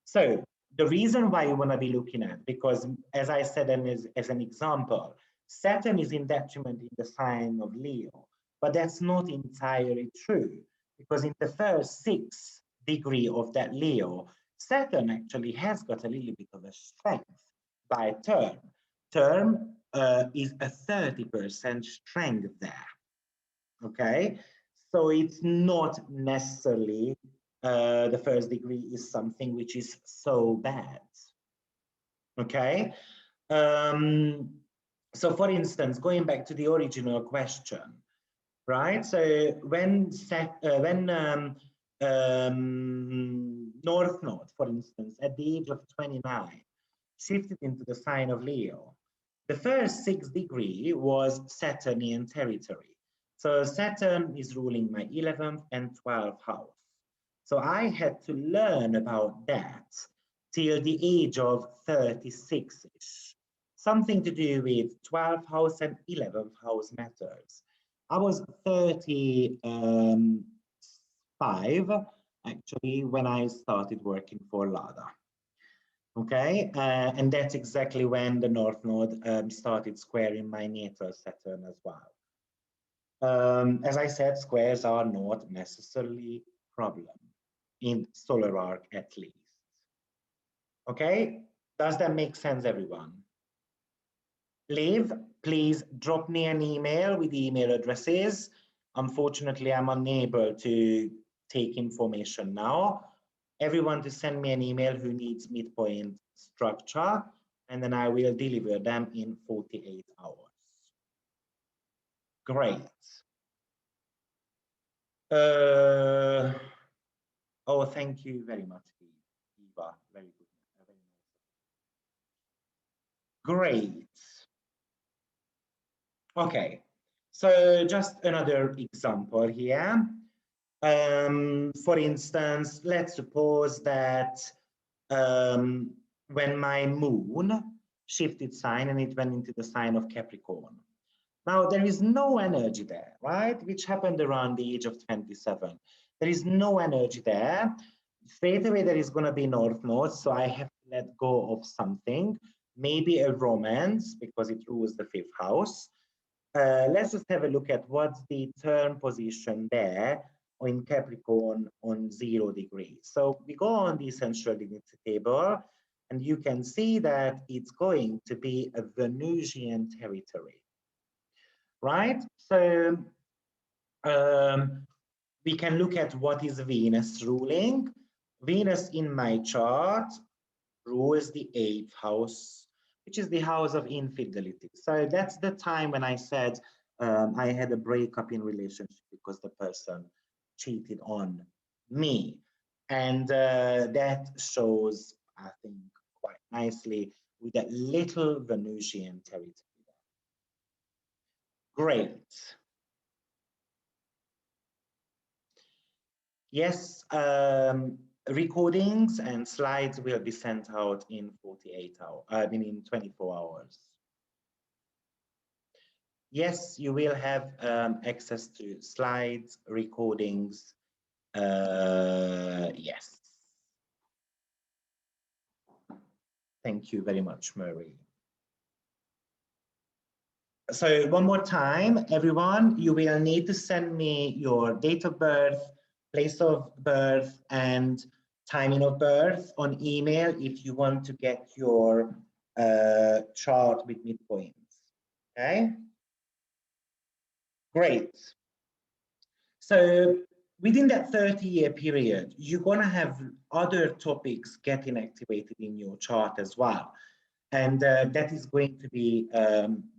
So the reason why you want to be looking at, because as I said, and as an example, Saturn is in detriment in the sign of Leo, but that's not entirely true, because in the first 6 degree of that Leo, Saturn actually has got a little bit of a strength by term. Term is a 30% strength there, okay? So it's not necessarily the 1st degree is something which is so bad, okay? So for instance, going back to the original question, right? So when North Node, for instance, at the age of 29, shifted into the sign of Leo, the first 6 degree was Saturnian territory. So Saturn is ruling my 11th and 12th house. So I had to learn about that till the age of 36-ish. Something to do with 12th house and 11th house matters. I was 35 actually when I started working for Lada. Okay, and that's exactly when the North Node started squaring my natal Saturn as well. As I said, squares are not necessarily a problem in solar arc at least. Okay, does that make sense, everyone? Liv, please drop me an email with the email addresses. Unfortunately, I'm unable to take information now. Everyone to send me an email who needs midpoint structure, and then I will deliver them in 48 hours. Great. Oh, thank you very much, Eva. Very good. Great. Okay, so just another example here. For instance, let's suppose that when my moon shifted sign and it went into the sign of Capricorn. Now, there is no energy there, right? Which happened around the age of 27. There is no energy there. Straight away, there is going to be north node, so I have to let go of something, maybe a romance, because it rules the 5th house. Let's just have a look at what's the turn position there in Capricorn on 0 degrees. So we go on the essential dignity table, and you can see that it's going to be a Venusian territory, right? So we can look at what is Venus ruling. Venus in my chart rules the 8th house, which is the house of infidelity. So that's the time when I said I had a breakup in relationship because the person cheated on me. And that shows, I think, quite nicely with that little Venusian territory. Great. Yes, recordings and slides will be sent out in 48 hours, I mean in 24 hours. Yes, you will have access to slides, recordings. Yes. Thank you very much, Murray. So one more time, everyone, you will need to send me your date of birth, place of birth, and timing of birth on email if you want to get your chart with midpoints. Okay? Great. So within that 30-year period, you're going to have other topics getting activated in your chart as well. And that is going to be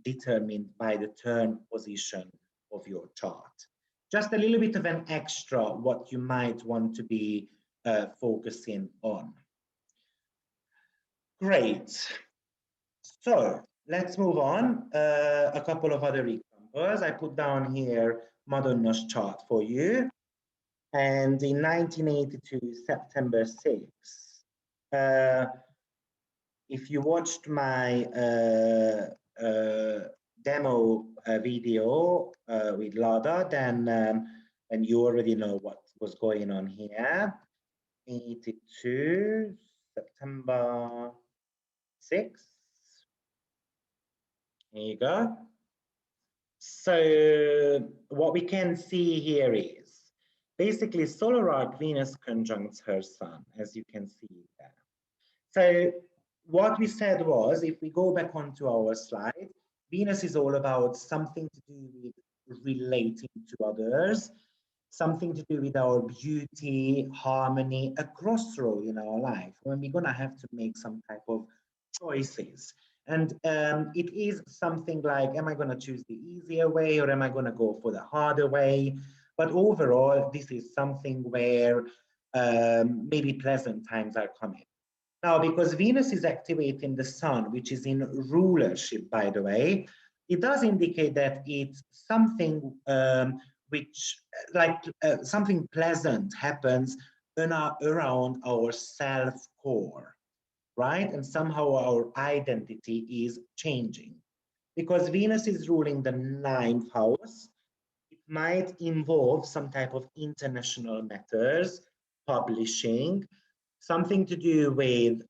determined by the turn position of your chart. Just a little bit of an extra what you might want to be focusing on. Great. So let's move on. A couple of other examples. I put down here Madonna's chart for you. And in 1982, September 6th, if you watched my demo video with Lada, then and you already know what was going on here. 82, September 6th. Here you go. So what we can see here is basically solar arc Venus conjuncts her sun, as you can see there. So what we said was, if we go back onto our slide, Venus is all about something to do with relating to others, something to do with our beauty, harmony, a crossroad in our life when we're going to have to make some type of choices. And it is something like, am I going to choose the easier way or am I going to go for the harder way? But overall, this is something where maybe pleasant times are coming. Now, because Venus is activating the sun, which is in rulership, by the way, it does indicate that it's something which, like something pleasant happens around our self-core, right? And somehow our identity is changing. Because Venus is ruling the 9th house, it might involve some type of international matters, publishing, something to do with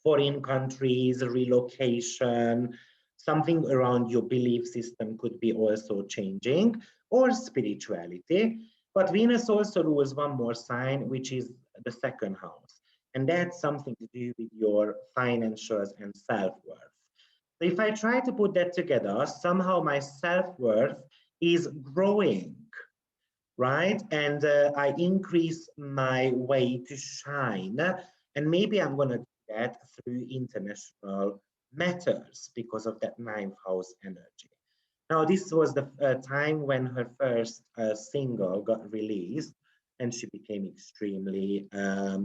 foreign countries, relocation, something around your belief system could be also changing, or spirituality. But Venus also rules one more sign, which is the 2nd house. And that's something to do with your financials and self-worth. So if I try to put that together, somehow my self-worth is growing, right? And I increase my way to shine. And maybe I'm going to do that through international matters because of that 9th house energy. Now, this was the time when her first single got released, and she became extremely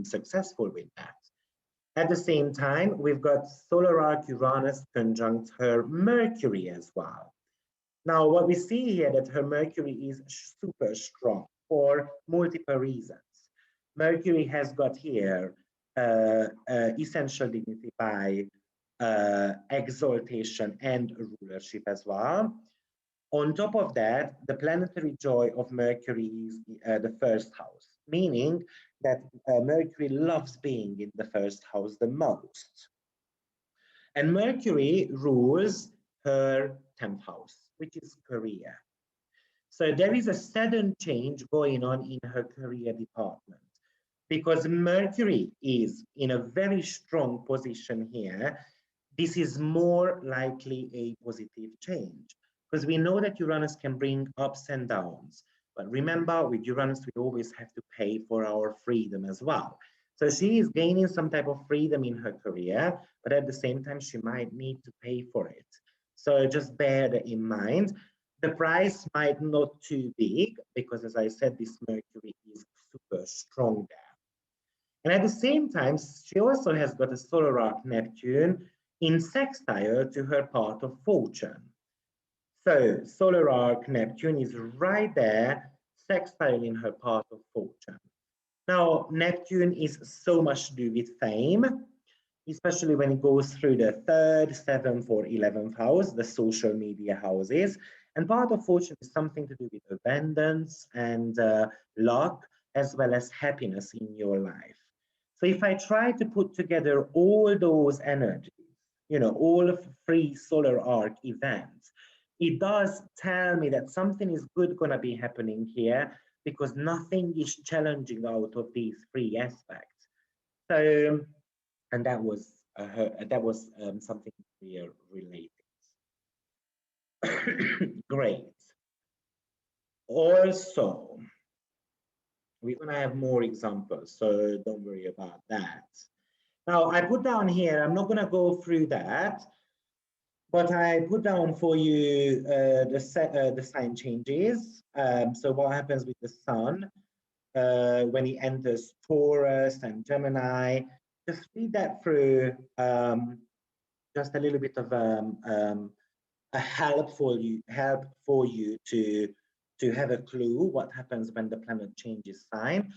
successful with that. At the same time, we've got solar arc Uranus conjunct her Mercury as well. Now, what we see here that her Mercury is super strong for multiple reasons. Mercury has got here essential dignity by exaltation and rulership as well. On top of that, the planetary joy of Mercury is the first house, meaning that Mercury loves being in the first house the most. And Mercury rules her 10th house, which is career. So there is a sudden change going on in her career department because Mercury is in a very strong position here. This is more likely a positive change because we know that Uranus can bring ups and downs. But remember, with Uranus, we always have to pay for our freedom as well. So she is gaining some type of freedom in her career, but at the same time, she might need to pay for it. So just bear that in mind. The price might not too big because, as I said, this Mercury is super strong there. And at the same time, she also has got a solar arc Neptune in sextile to her part of fortune. So solar arc Neptune is right there, sextile in her part of fortune. Now, Neptune is so much to do with fame, especially when it goes through the 3rd, 7th, or 11th house, the social media houses. And part of fortune is something to do with abundance and luck, as well as happiness in your life. So if I try to put together all those energies, you know, all of 3 solar arc events, it does tell me that something is good going to be happening here because nothing is challenging out of these 3 aspects. So, and that was something we related. Great. Also, we're going to have more examples, so don't worry about that. Now, I put down here, I'm not going to go through that, but I put down for you the sign changes. So what happens with the sun when he enters Taurus and Gemini. Just read that through, just a little bit of a help for you to have a clue what happens when the planet changes sign.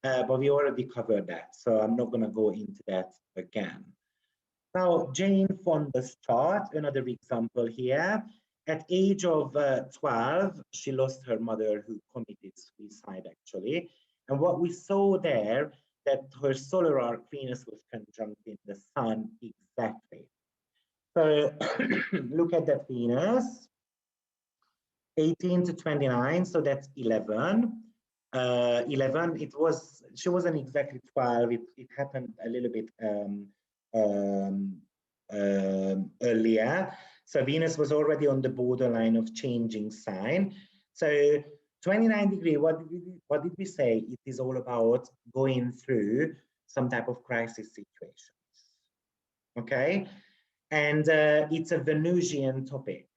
But we already covered that, so I'm not going to go into that again. Now, Jane Fonda's chart, another example here. At age of 12, she lost her mother who committed suicide, actually. And what we saw there, that her solar arc Venus was conjunct in the sun exactly. So look at that Venus, 18 to 29, so that's 11. 11, she wasn't exactly 12, it happened a little bit earlier. So Venus was already on the borderline of changing sign. So 29 degree, what did we say? It is all about going through some type of crisis situations, okay? And it's a Venusian topic.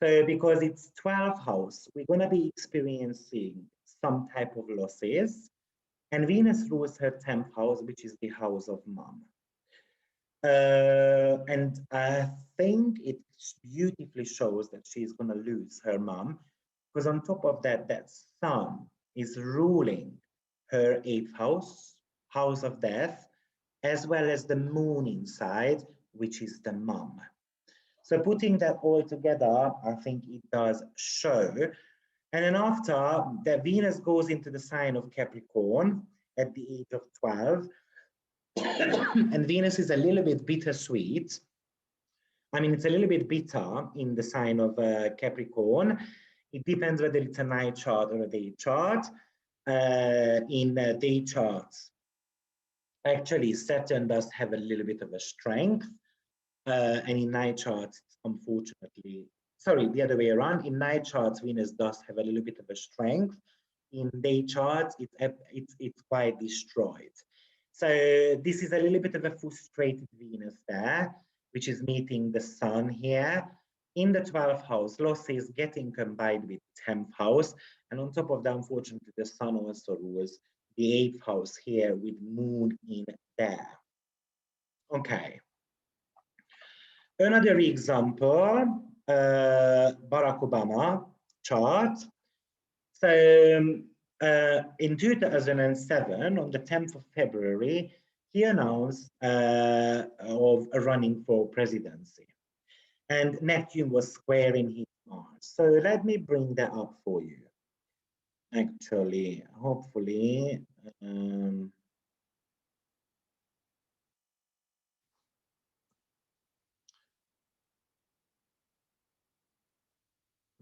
So because it's 12th house, we're gonna be experiencing some type of losses. And Venus rules her 10th house, which is the house of mom. And I think it beautifully shows that she's going to lose her mom, because on top of that, that sun is ruling her 8th house, house of death, as well as the moon inside, which is the mom. So putting that all together, I think it does show. And then after that, Venus goes into the sign of Capricorn at the age of 12. And Venus is a little bit bittersweet. I mean, it's a little bit bitter in the sign of Capricorn. It depends whether it's a night chart or a day chart. In day charts, actually, Saturn does have a little bit of a strength. And in night charts, unfortunately, sorry, the other way around. In night charts, Venus does have a little bit of a strength. In day charts, it's quite destroyed. So this is a little bit of a frustrated Venus there, which is meeting the sun here. In the 12th house, losses getting combined with 10th house. And on top of that, unfortunately, the sun also rules the 8th house here with moon in there. Okay. Another example, Barack Obama chart. So in 2007, on the 10th of February, he announced of running for presidency. And Neptune was squaring his Mars. So let me bring that up for you. Actually, hopefully,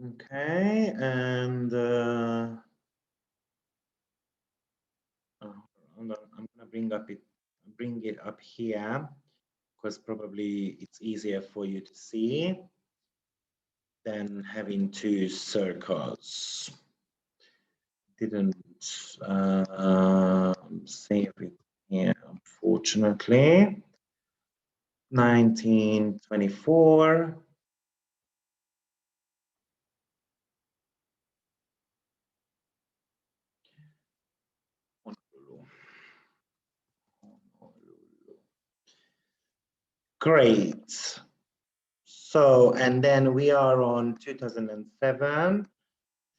okay, and I'm gonna bring it up here because probably it's easier for you to see than having two circles. Didn't save it here, unfortunately. 1924. Great. So, and then we are on 2007,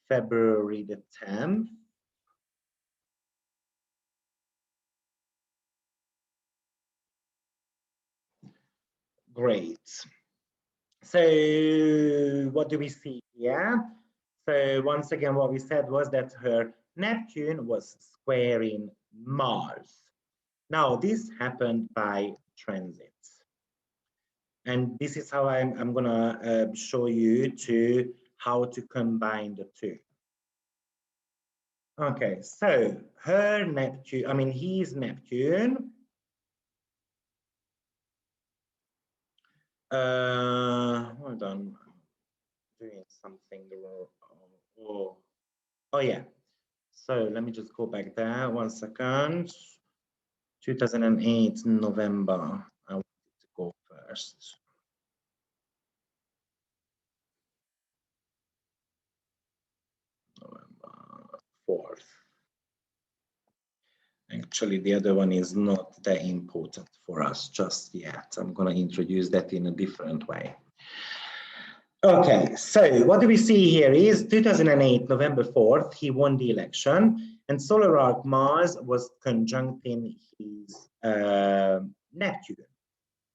February the 10th. Great. So what do we see here? So once again, what we said was that her Neptune was squaring Mars. Now this happened by transit. And this is how I'm gonna show you how to combine the two. Okay, so her Neptune, I mean his Neptune. Hold on, I'm doing something wrong. Oh yeah. So let me just go back there 1 second. 2008 November. I wanted to go first. November 4th. Actually, the other one is not that important for us just yet. I'm going to introduce that in a different way. Okay, so what do we see here is 2008, November 4th, he won the election, and solar arc Mars was conjuncting his Neptune.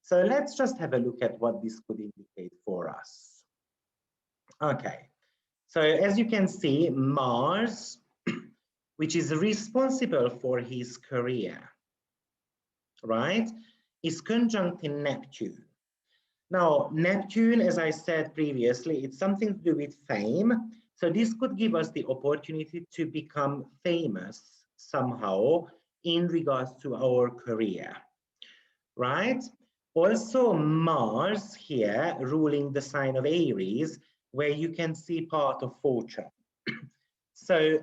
So let's just have a look at what this could indicate for us. Okay, so as you can see, Mars, which is responsible for his career, right, is conjuncting Neptune. Now, Neptune, as I said previously, it's something to do with fame. So this could give us the opportunity to become famous somehow in regards to our career, right? Also, Mars here ruling the sign of Aries, where you can see part of fortune. So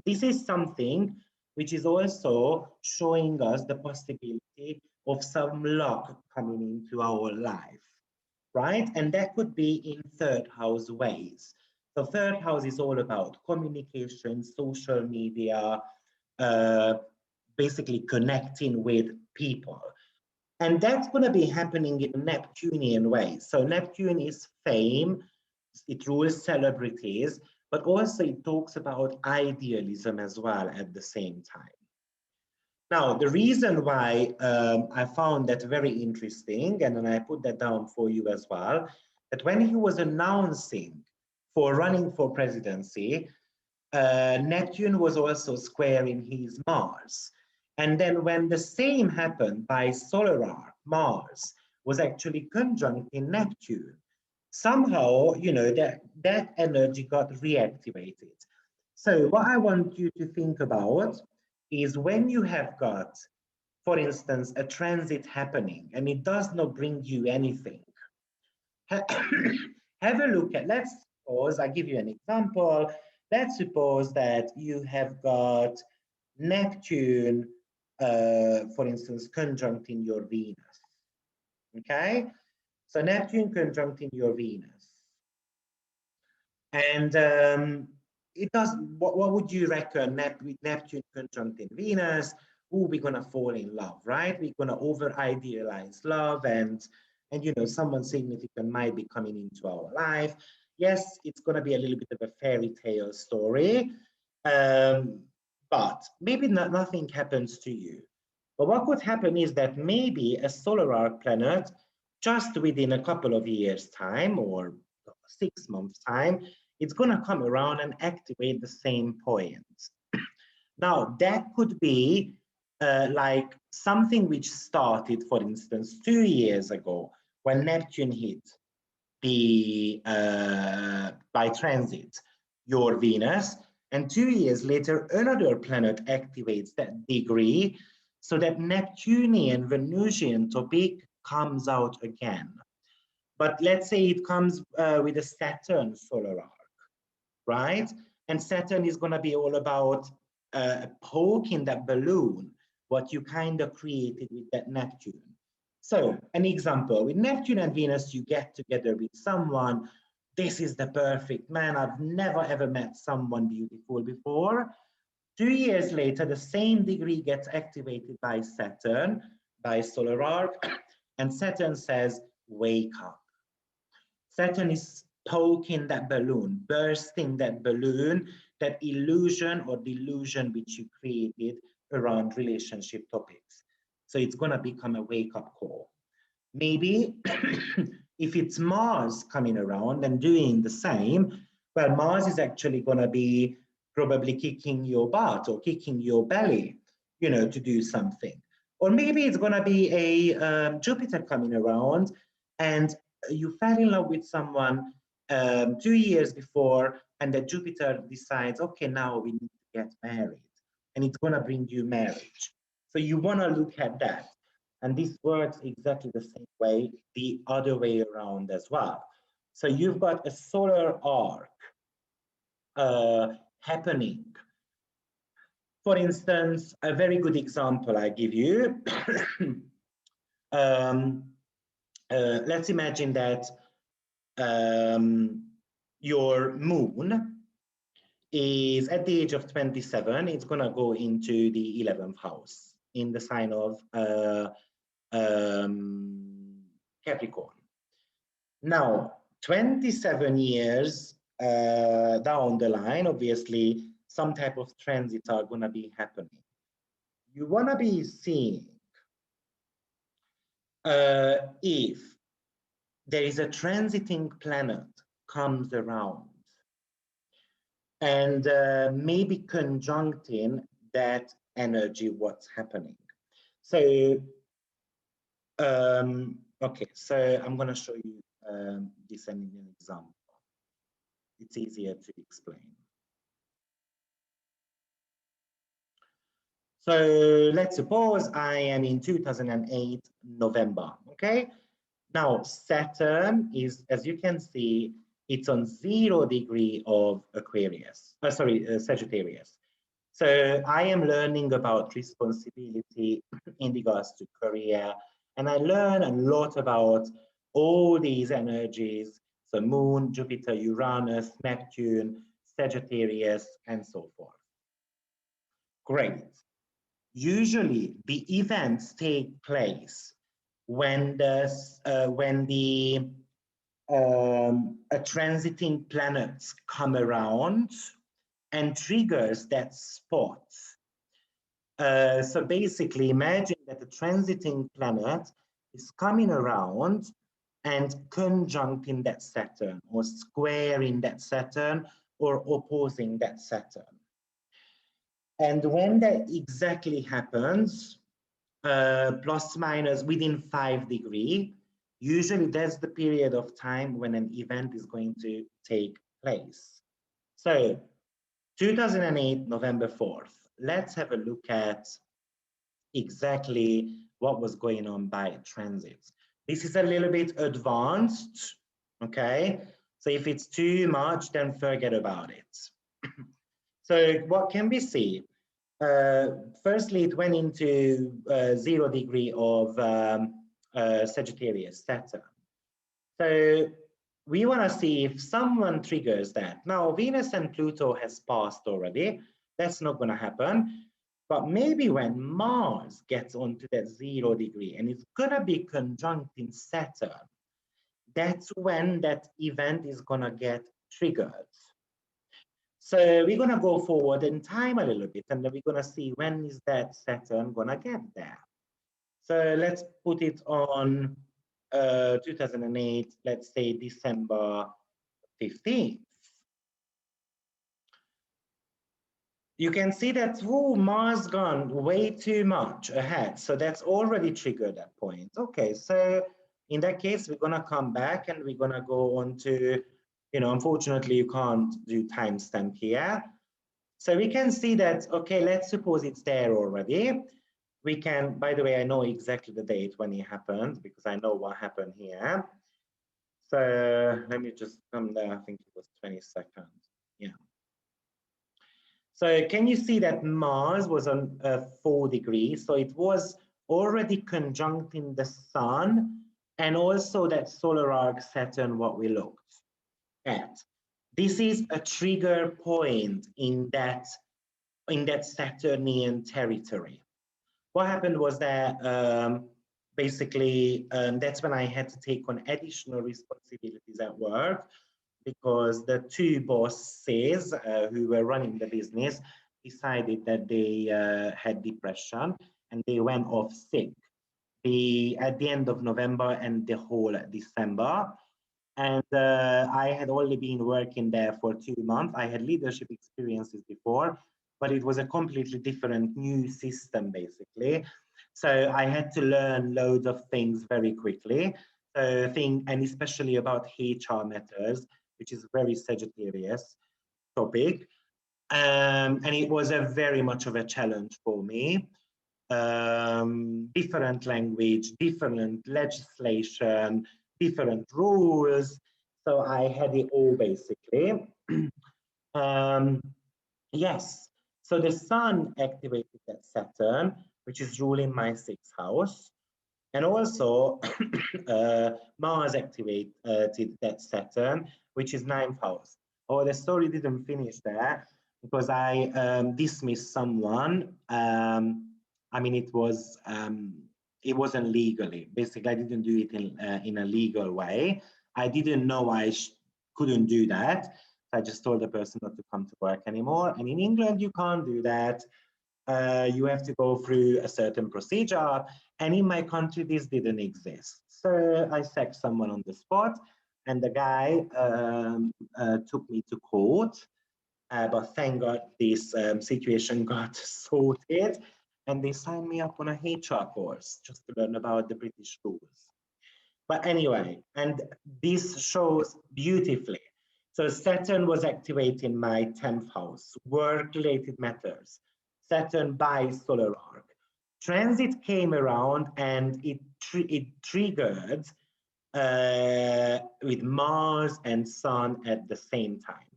this is something which is also showing us the possibility of some luck coming into our life, right? And that could be in third house ways. So third house is all about communication, social media, basically connecting with people. And that's going to be happening in a Neptunian way. So Neptune is fame, it rules celebrities, but also it talks about idealism as well at the same time. Now, the reason why I found that very interesting, and then I put that down for you as well, that when he was announcing for running for presidency, Neptune was also squaring his Mars. And then when the same happened by solar arc, Mars was actually conjunct in Neptune. Somehow, you know, that energy got reactivated. So what I want you to think about is when you have got, for instance, a transit happening and it does not bring you anything, have a look at, let's suppose, I give you an example. Let's suppose that you have got Neptune, for instance, conjunct in your Venus, okay? So Neptune conjunct in your Venus. And it does, what would you reckon with Neptune conjunct in Venus? who we're gonna fall in love, right? We're gonna over idealize love, and you know, someone significant might be coming into our life. Yes, it's gonna be a little bit of a fairy tale story, but maybe nothing happens to you. But what could happen is that maybe a solar arc planet, just within a couple of years' time or 6 months' time, it's going to come around and activate the same point. Now, that could be like something which started, for instance, 2 years ago when Neptune hit the by transit your Venus, and 2 years later another planet activates that degree, so that Neptunian Venusian topic comes out again. But let's say it comes with a Saturn solar arc, right? And Saturn is going to be all about poking that balloon, what you kind of created with that Neptune. So an example, with Neptune and Venus, you get together with someone. This is the perfect man. I've never ever met someone beautiful before. 2 years later, the same degree gets activated by Saturn, by solar arc, and Saturn says, wake up. Saturn is poking that balloon, bursting that balloon, that illusion or delusion which you created around relationship topics. So it's going to become a wake-up call. Maybe if it's Mars coming around and doing the same, well, Mars is actually going to be probably kicking your butt or kicking your belly, you know, to do something. Or maybe it's going to be a Jupiter coming around and you fell in love with someone 2 years before, and the Jupiter decides, okay, now we need to get married, and it's going to bring you marriage. So you want to look at that. And this works exactly the same way, the other way around as well. So you've got a solar arc happening. For instance, a very good example I give you. Let's imagine that your moon is at the age of 27, it's going to go into the 11th house in the sign of Capricorn. Now, 27 years down the line, obviously, some type of transits are going to be happening. You want to be seeing if there is a transiting planet comes around and maybe conjuncting that energy, what's happening. So, okay, so I'm going to show you this in an example. It's easier to explain. So let's suppose I am in 2008, November, okay? Now, Saturn is, as you can see, it's on 0 degree of Aquarius, Sagittarius. So I am learning about responsibility in regards to career, and I learn a lot about all these energies, so Moon, Jupiter, Uranus, Neptune, Sagittarius, and so forth. Great. Usually the events take place when the transiting planets come around and triggers that spot. So basically, imagine that the transiting planet is coming around and conjuncting that Saturn, or squaring that Saturn, or opposing that Saturn. And when that exactly happens, plus minus within 5 degrees, usually that's the period of time when an event is going to take place. So 2008, November 4th, let's have a look at exactly what was going on by transits. This is a little bit advanced, okay? So if it's too much, then forget about it. So what can we see? Firstly, it went into 0 degree of Sagittarius, Saturn. So we want to see if someone triggers that. Now, Venus and Pluto has passed already. That's not going to happen. But maybe when Mars gets onto that 0 degree and it's gonna be conjunct in Saturn, that's when that event is gonna get triggered. So we're gonna go forward in time a little bit, and then we're gonna see when is that Saturn gonna get there. So let's put it on 2008, let's say December 15th. You can see that Mars gone way too much ahead. So that's already triggered that point. Okay, so in that case, we're gonna come back and we're gonna go on to, unfortunately you can't do timestamp here. So we can see that, okay, let's suppose it's there already. We can, by the way, I know exactly the date when it happened because I know what happened here. So let me just come there, I think it was 22nd, yeah. So can you see that Mars was on 4 degrees? So it was already conjuncting the sun and also that solar arc Saturn, what we looked at. This is a trigger point in that Saturnian territory. What happened was that basically that's when I had to take on additional responsibilities at work, because the 2 bosses who were running the business decided that they had depression and they went off sick at the end of November and the whole December. And I had only been working there for 2 months. I had leadership experiences before, but it was a completely different new system, basically. So I had to learn loads of things very quickly. And especially about HR matters, which is very Sagittarius topic. And it was a very much of a challenge for me. Different language, different legislation, different rules. So I had it all basically. Yes, so the sun activated that Saturn, which is ruling my 6th house. And also Mars activated that Saturn, which is 9th house. Oh, the story didn't finish there because I dismissed someone. I mean, it wasn't legally. Basically, I didn't do it in a legal way. I didn't know I couldn't do that. I just told the person not to come to work anymore. And in England, you can't do that. You have to go through a certain procedure. And in my country, this didn't exist. So I sacked someone on the spot, and the guy took me to court. But thank God this situation got sorted, and they signed me up on a HR course just to learn about the British rules. But anyway, and this shows beautifully. So Saturn was activating my 10th house, work-related matters. Saturn by solar arc. Transit came around and it triggered with Mars and Sun at the same time.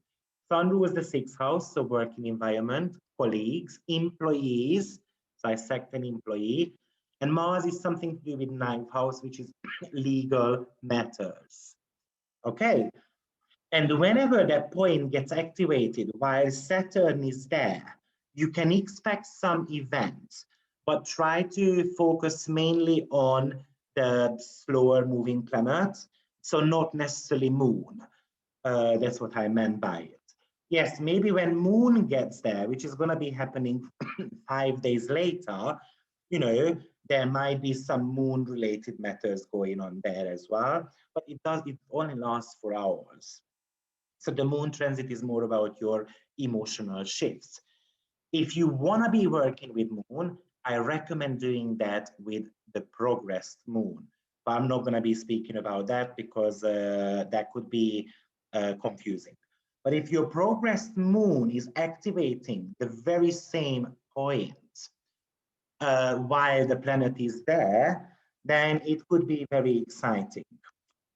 Sun rules the 6th house, so working environment, colleagues, employees. So I sacked an employee. And Mars is something to do with 9th house, which is legal matters. Okay. And whenever that point gets activated while Saturn is there, you can expect some events, but try to focus mainly on the slower moving planets. So not necessarily Moon. That's what I meant by it. Yes, maybe when Moon gets there, which is going to be happening 5 days later, there might be some Moon related matters going on there as well, but it only lasts for hours. So the Moon transit is more about your emotional shifts. If you want to be working with Moon, I recommend doing that with the progressed Moon. But I'm not going to be speaking about that because that could be confusing. But if your progressed Moon is activating the very same point while the planet is there, then it could be very exciting.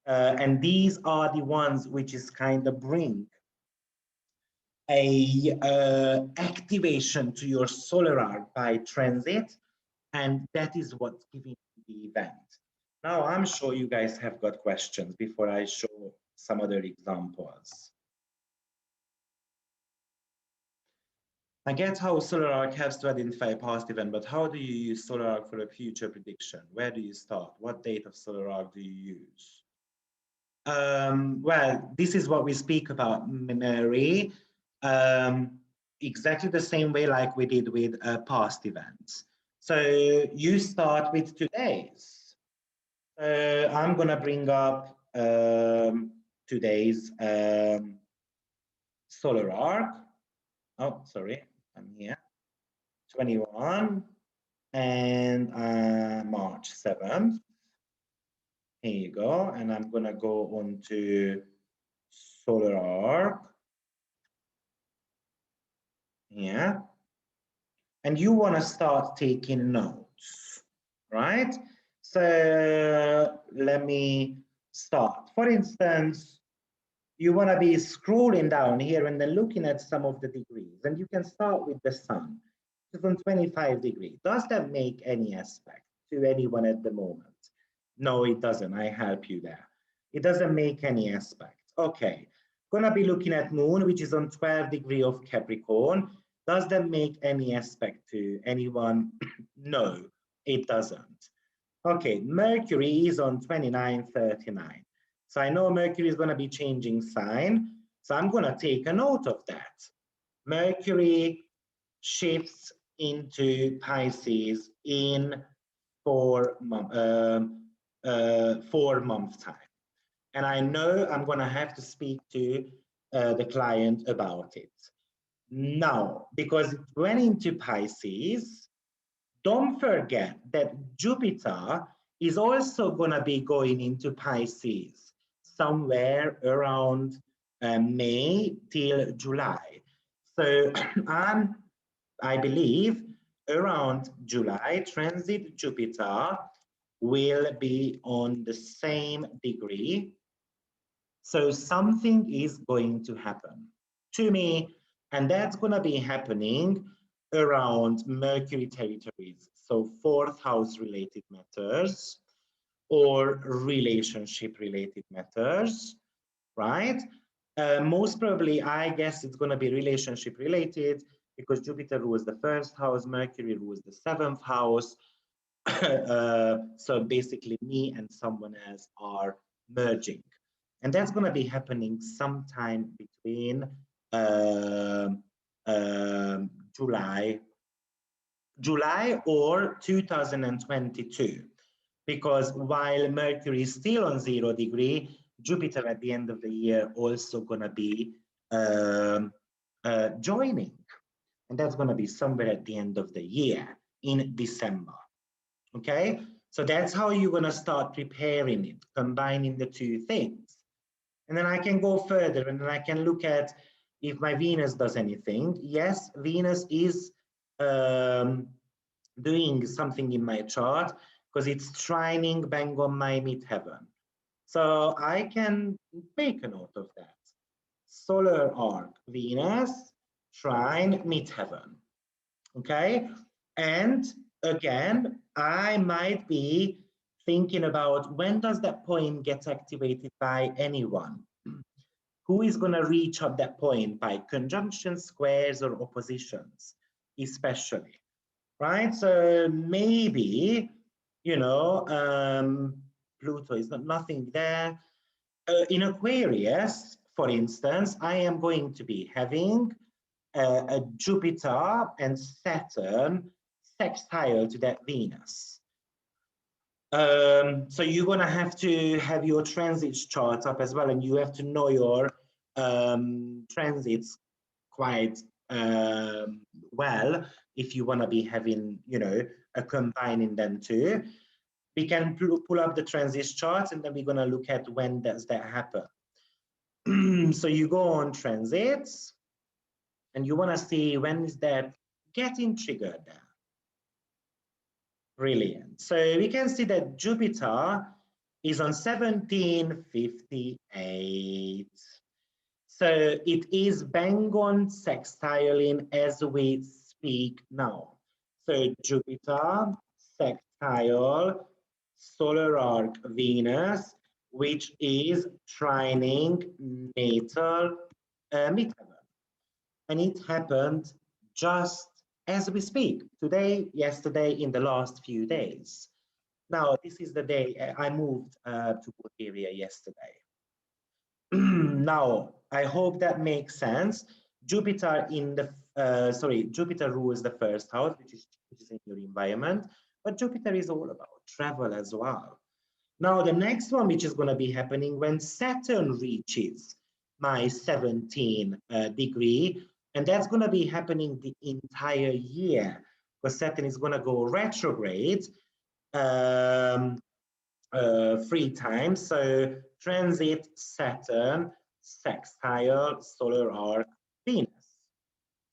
And these are the ones which is kind of bring a activation to your solar arc by transit, and that is what's giving the event. Now, I'm sure you guys have got questions before I show some other examples. I get how solar arc helps to identify past event, but how do you use solar arc for a future prediction? Where do you start? What date of solar arc do you use? Well, this is what we speak about, Mary. Exactly the same way like we did with past events. So you start with today's. I'm gonna bring up today's solar arc. Oh, sorry, I'm here. 21 and March 7th. Here you go, and I'm gonna go on to solar arc. Yeah, and you want to start taking notes, right? So let me start. For instance, you want to be scrolling down here and then looking at some of the degrees, and you can start with the sun. It's on 25 degrees. Does that make any aspect to anyone at the moment? No, it doesn't. I help you there. It doesn't make any aspect. Okay, gonna be looking at moon, which is on 12 degree of Capricorn. Does that make any aspect to anyone? No, it doesn't. Okay, Mercury is on 2939. So I know Mercury is going to be changing sign. So I'm going to take a note of that. Mercury shifts into Pisces in 4 month time. And I know I'm going to have to speak to the client about it. Now, because it went into Pisces, don't forget that Jupiter is also going to be going into Pisces somewhere around May till July. So I believe around July, transit Jupiter will be on the same degree. So something is going to happen to me, and that's going to be happening around Mercury territories. So 4th house related matters or relationship related matters, right? Most probably, I guess it's going to be relationship related because Jupiter rules the 1st house, Mercury rules the 7th house. So basically me and someone else are merging. And that's going to be happening sometime between July or 2022. Because while Mercury is still on 0 degree, Jupiter at the end of the year also going to be joining. And that's going to be somewhere at the end of the year in December. Okay, so that's how you're going to start preparing it, combining the two things. And then I can go further and then I can look at if my Venus does anything. Yes, Venus is doing something in my chart because it's trining bang on my midheaven. So I can make a note of that. Solar arc, Venus, trine midheaven. Okay, and again, I might be thinking about when does that point get activated by anyone? Who is going to reach up that point by conjunctions, squares, or oppositions, especially, right? So maybe, you know, Pluto is nothing there. In Aquarius, for instance, I am going to be having a Jupiter and Saturn sextile to that Venus. So you're going to have your transits chart up as well, and you have to know your transits quite well if you want to be having, you know, a combining them too. We can pull up the transits charts, and then we're going to look at when does that happen. So you go on transits, and you want to see when is that getting triggered there. Brilliant. So we can see that Jupiter is on 1758. So it is bang on sextiling as we speak now. So Jupiter, sextile, solar arc Venus, which is trining natal midheaven. And it happened just as we speak, today, yesterday, in the last few days. Now, this is the day I moved to Bulgaria yesterday. Now, I hope that makes sense. Jupiter in the Jupiter rules the first house, which is in your environment, but Jupiter is all about travel as well. Now, the next one, which is going to be happening when Saturn reaches my 17 degree, and that's going to be happening the entire year, because Saturn is going to go retrograde 3 times. So transit Saturn, sextile solar arc Venus.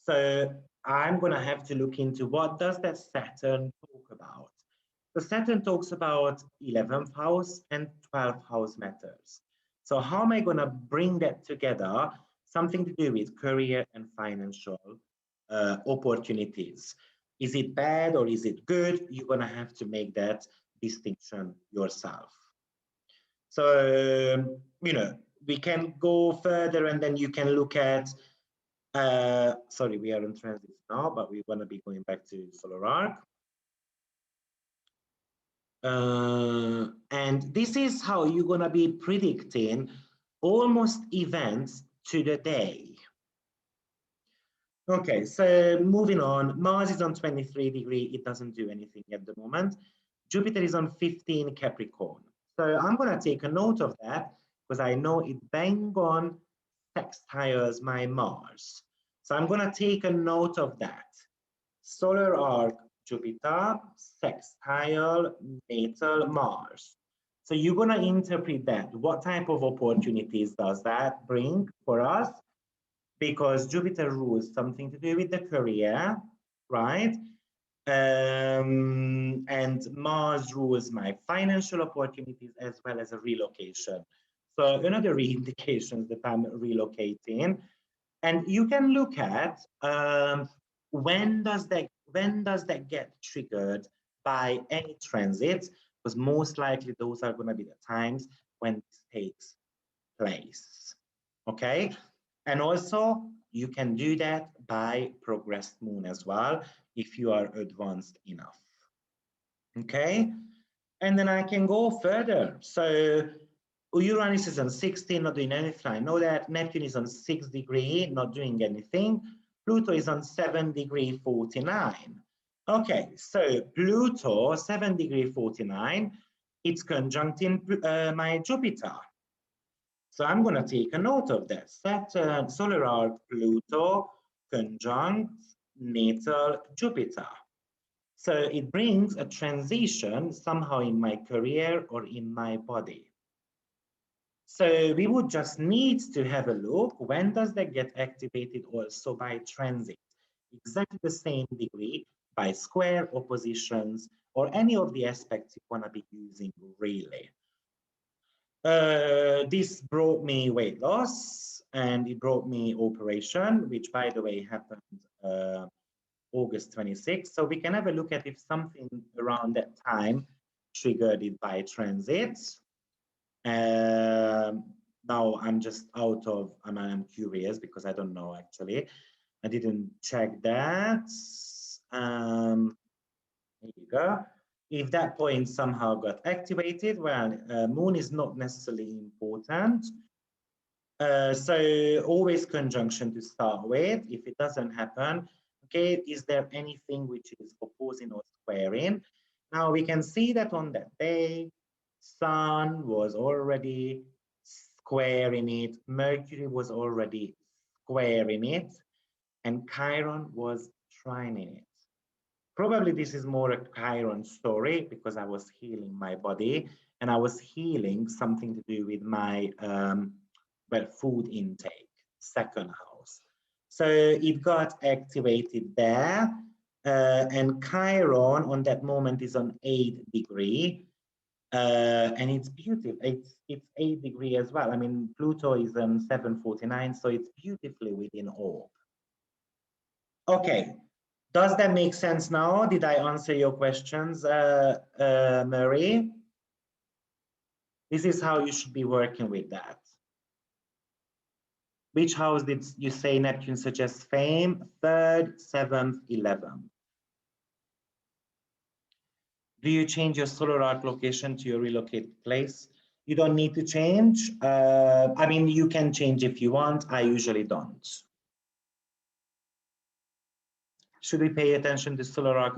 So I'm going to have to look into what does that Saturn talk about. The Saturn talks about 11th house and 12th house matters. So how am I going to bring that together? Something to do with career and financial opportunities. Is it bad or is it good? You're going to have to make that distinction yourself. So, you know, we can go further and then you can look at, sorry, we are in transit now, but we're going to be going back to solar arc. And this is how you're going to be predicting almost events to the day. Okay, so moving on, Mars is on 23 degree, it doesn't do anything at the moment. Jupiter is on 15 Capricorn. So I'm going to take a note of that because I know it bang on sextiles my Mars. So I'm going to take a note of that. Solar arc Jupiter, sextile natal Mars. So you're going to interpret that. What type of opportunities does that bring for us? Because Jupiter rules something to do with the career, right? And Mars rules my financial opportunities as well as a relocation. So another indications that I'm relocating. And you can look at when does that get triggered by any transits, because most likely those are going to be the times when this takes place. Okay, and also you can do that by progressed moon as well if you are advanced enough. Okay, and then I can go further. So Uranus is on 16, not doing anything. I know that. Neptune is on 6 degree, not doing anything. Pluto is on 7 degree 49. Okay, so Pluto, 7 degree 49, it's conjuncting my Jupiter. So I'm going to take a note of that. Saturn, solar arc Pluto conjunct natal Jupiter. So it brings a transition somehow in my career or in my body. So we would just need to have a look, when does that get activated also by transit? Exactly the same degree by square, oppositions, or any of the aspects you want to be using really. This brought me weight loss and it brought me operation, which by the way happened August 26th. So we can have a look at if something around that time triggered it by transits. Now I'm just out of, I'm curious because I don't know actually. I didn't check that. Here you go. If that point somehow got activated, well, moon is not necessarily important. So always conjunction to start with. If it doesn't happen, okay, is there anything which is opposing or squaring? Now we can see that on that day, Sun was already squaring it, Mercury was already squaring it, and Chiron was trining it. Probably this is more a Chiron story because I was healing my body and I was healing something to do with my well, food intake, second house. So it got activated there. And Chiron on that moment is on 8 degree. And it's beautiful. It's 8 degree as well. I mean, Pluto is on 749, so it's beautifully within orb. Okay, does that make sense now? Did I answer your questions, Marie? This is how you should be working with that. Which house did you say Neptune suggests fame? 3rd, 7th, 11th. Do you change your solar arc location to your relocated place? You don't need to change. I mean, you can change if you want. I usually don't. Should we pay attention to solar arc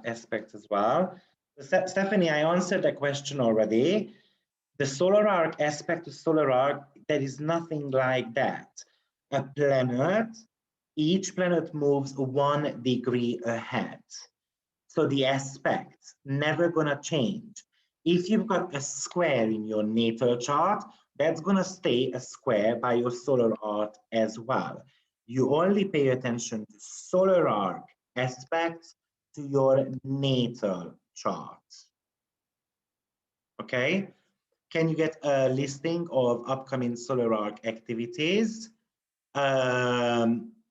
aspects as well? Stephanie, I answered that question already. The solar arc aspect to solar arc, there is nothing like that. A planet, each planet moves 1 degree ahead. So the aspects never gonna change. If you've got a square in your natal chart, that's gonna stay a square by your solar arc as well. You only pay attention to solar arc aspects to your natal chart. Okay? Can you get a listing of upcoming solar arc activities?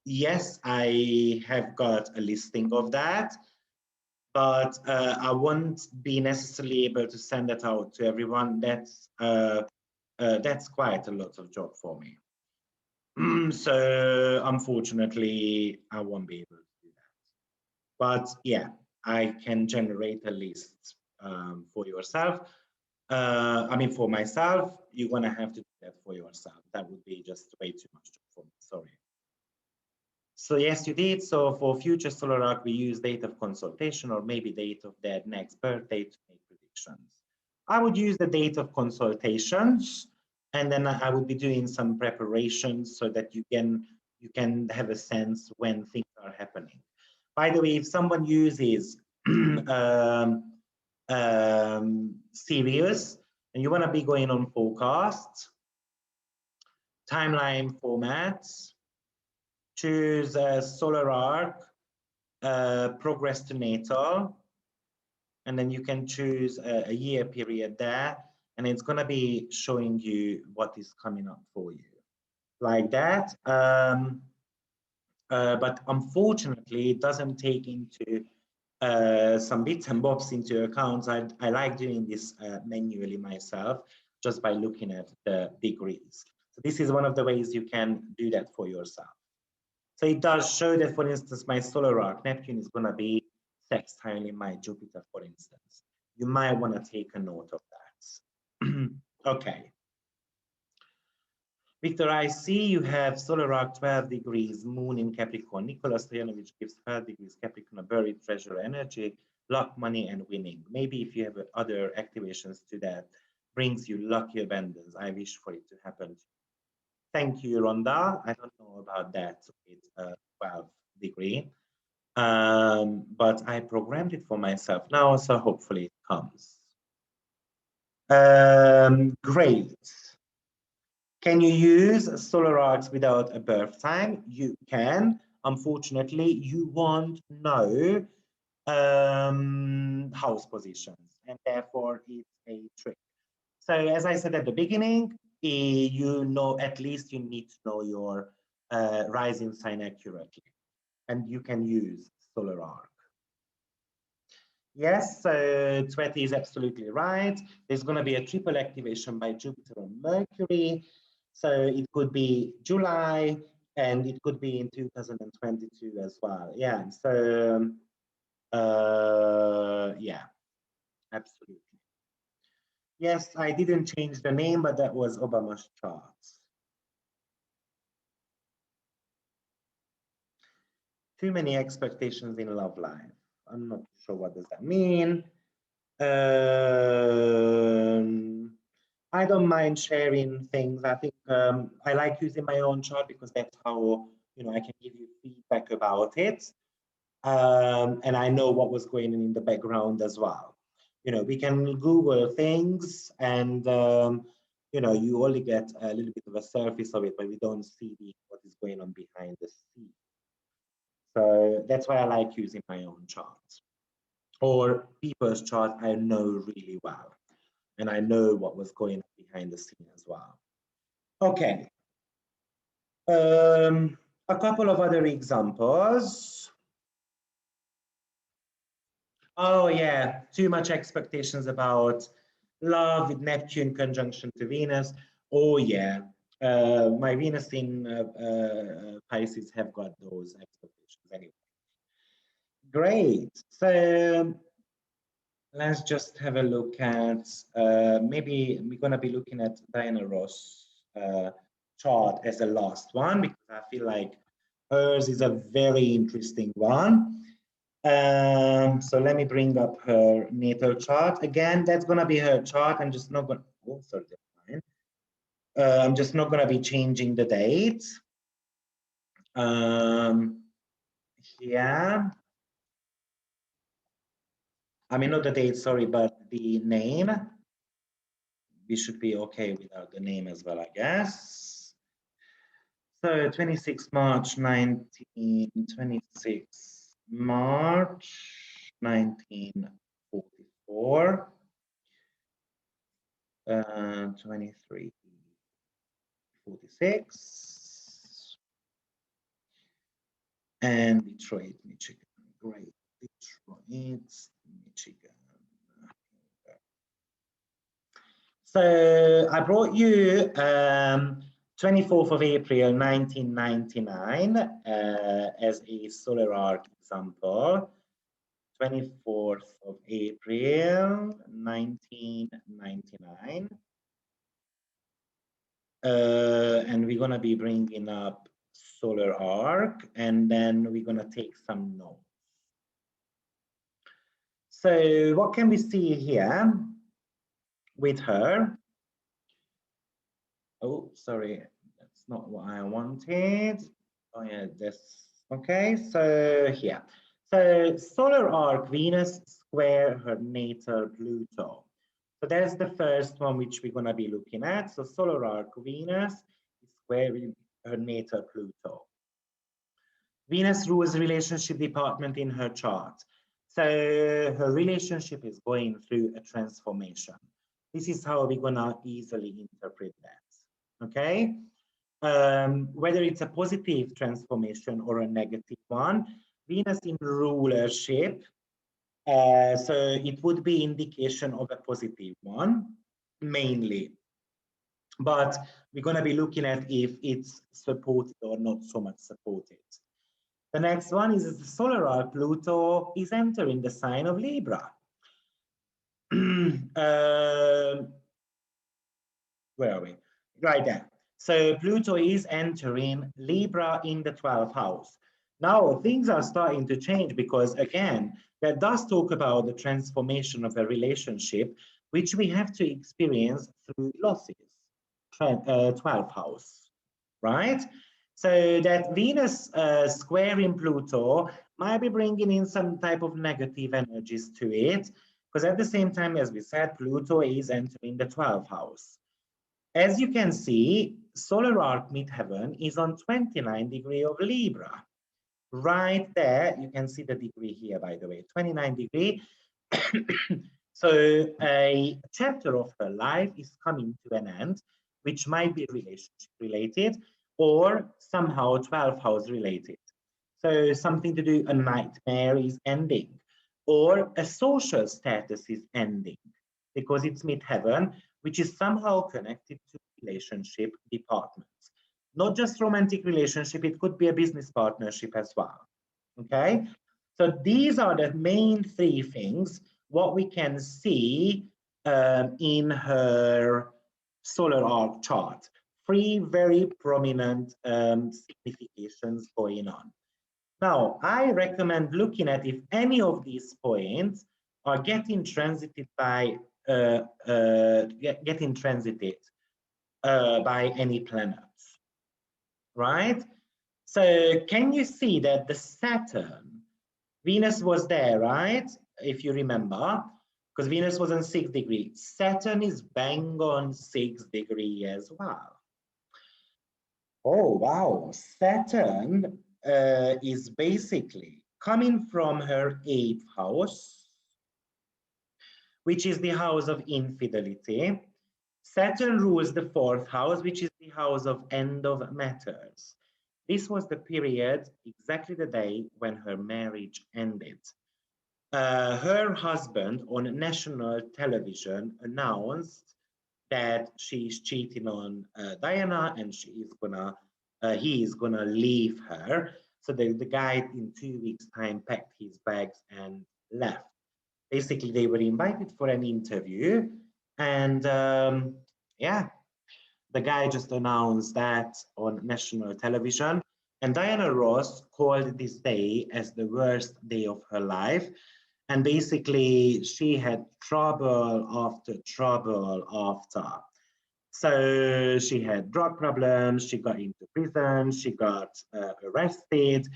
Yes, I have got a listing of that, but I won't be necessarily able to send that out to everyone. That's quite a lot of job for me. So unfortunately, I won't be able to do that. But yeah, I can generate a list for yourself. I mean, for myself, you're gonna have to do that for yourself. That would be just way too much for me, sorry. So yes, you did. So for future solar arc, we use date of consultation or maybe date of their next birthday to make predictions. I would use the date of consultations, and then I would be doing some preparations so that you can have a sense when things are happening. By the way, if someone uses Sirius and you want to be going on forecast, timeline formats, choose solar arc, progress to natal, and then you can choose a year period there, and it's going to be showing you what is coming up for you like that. But unfortunately, it doesn't take into some bits and bobs into account. I like doing this manually myself, just by looking at the degrees. So this is one of the ways you can do that for yourself. So it does show that, for instance, my solar arc, Neptune is going to be sextile in my Jupiter, for instance. You might want to take a note of that. Okay. Viktor, I see you have solar arc 12 degrees, moon in Capricorn. Nicholas Stojanovic gives 12 degrees Capricorn, a buried treasure energy, luck, money, and winning. Maybe if you have other activations to that, brings you lucky abundance. I wish for it to happen. Thank you, Rhonda. I don't know about that. It's 12 degree, but I programmed it for myself now, so hopefully it comes. Great. Can you use solar arcs without a birth time? You can. Unfortunately, you won't know house positions, and therefore it's a trick. So as I said at the beginning, you know, at least you need to know your rising sign accurately, and you can use solar arc. Yes, so Tsweti is absolutely right. There's going to be a triple activation by Jupiter and Mercury. So it could be July, and it could be in 2022 as well. Yeah, so yeah, absolutely. Yes, I didn't change the name, but that was Obama's charts. Too many expectations in love life. I'm not sure what does that mean. I don't mind sharing things. I think I like using my own chart because that's how, you know, I can give you feedback about it. And I know what was going on in the background as well. You know, we can Google things and, you know, you only get a little bit of a surface of it, but we don't see what is going on behind the scenes. So that's why I like using my own charts or people's chart I know really well. And I know what was going on behind the scene as well. Okay. A couple of other examples. Oh yeah, too much expectations about love with Neptune conjunction to Venus. Oh yeah, My Venus in Pisces have got those expectations anyway. Great. So let's just have a look at, maybe we're going to be looking at Diana Ross chart as the last one, because I feel like hers is a very interesting one. So let me bring up her natal chart. Again, that's going to be her chart. I'm just not going to, oh, sorry, that's fine. I'm just not going to be changing the date. Yeah. I mean, not the date, sorry, but the name. We should be okay without the name as well, I guess. So 26 March 26 March 1944. 2346. And Detroit, Michigan. Great. Detroit, Michigan. So I brought you 24th of April 1999 as a solar arc example. 24th of April 1999. And we're going to be bringing up solar arc, and then we're going to take some notes. So what can we see here with her? Oh, sorry, that's not what I wanted. Oh yeah, this, okay, so here. So solar arc Venus square her natal Pluto. So that's the first one which we're going to be looking at. So solar arc Venus is squaring her natal Pluto. Venus rules the relationship department in her chart. So her relationship is going through a transformation. This is how we're going to easily interpret that. Okay? Whether it's a positive transformation or a negative one, Venus in rulership, so it would be indication of a positive one, mainly. But we're going to be looking at if it's supported or not so much supported. The next one is the solar arc Pluto is entering the sign of Libra. Where are we? Right there. So Pluto is entering Libra in the 12th house. Now things are starting to change, because again, that does talk about the transformation of a relationship, which we have to experience through losses, 12th house, right? So that Venus squaring Pluto might be bringing in some type of negative energies to it, because at the same time, as we said, Pluto is entering the 12th house. As you can see, solar arc midheaven is on 29 degree of Libra. Right there, you can see the degree here, by the way, 29 degree. So a chapter of her life is coming to an end, which might be relationship related or somehow 12th house related. So something to do, a nightmare is ending, or a social status is ending, because it's midheaven, which is somehow connected to relationship departments. Not just romantic relationship, it could be a business partnership as well. Okay, so these are the main three things what we can see in her solar arc chart. Three very prominent significations going on. Now, I recommend looking at if any of these points are getting transited by by any planets, right? So can you see that the Saturn, Venus was there, right? If you remember, because Venus was on 6 degrees. Saturn is bang on 6 degrees as well. Oh, wow. Saturn is basically coming from her 8th house, which is the house of infidelity. Saturn rules the 4th house, which is the house of end of matters. This was the period, exactly the day when her marriage ended. Her husband on national television announced that she's cheating on Diana, and he is gonna leave her. So the guy in 2 weeks' time packed his bags and left. Basically, they were invited for an interview, and yeah, the guy just announced that on national television. And Diana Ross called this day as the worst day of her life. And basically, she had trouble after trouble after. So she had drug problems, she got into prison, she got arrested.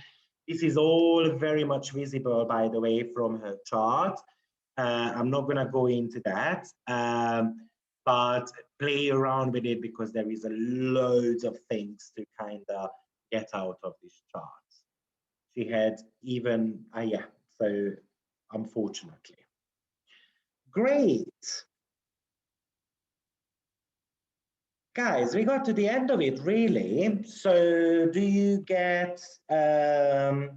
This is all very much visible, by the way, from her chart. I'm not going to go into that, but play around with it because there is a loads of things to kind of get out of this chart. She had even, yeah, so unfortunately. Great. Guys, we got to the end of it, really. So do you get a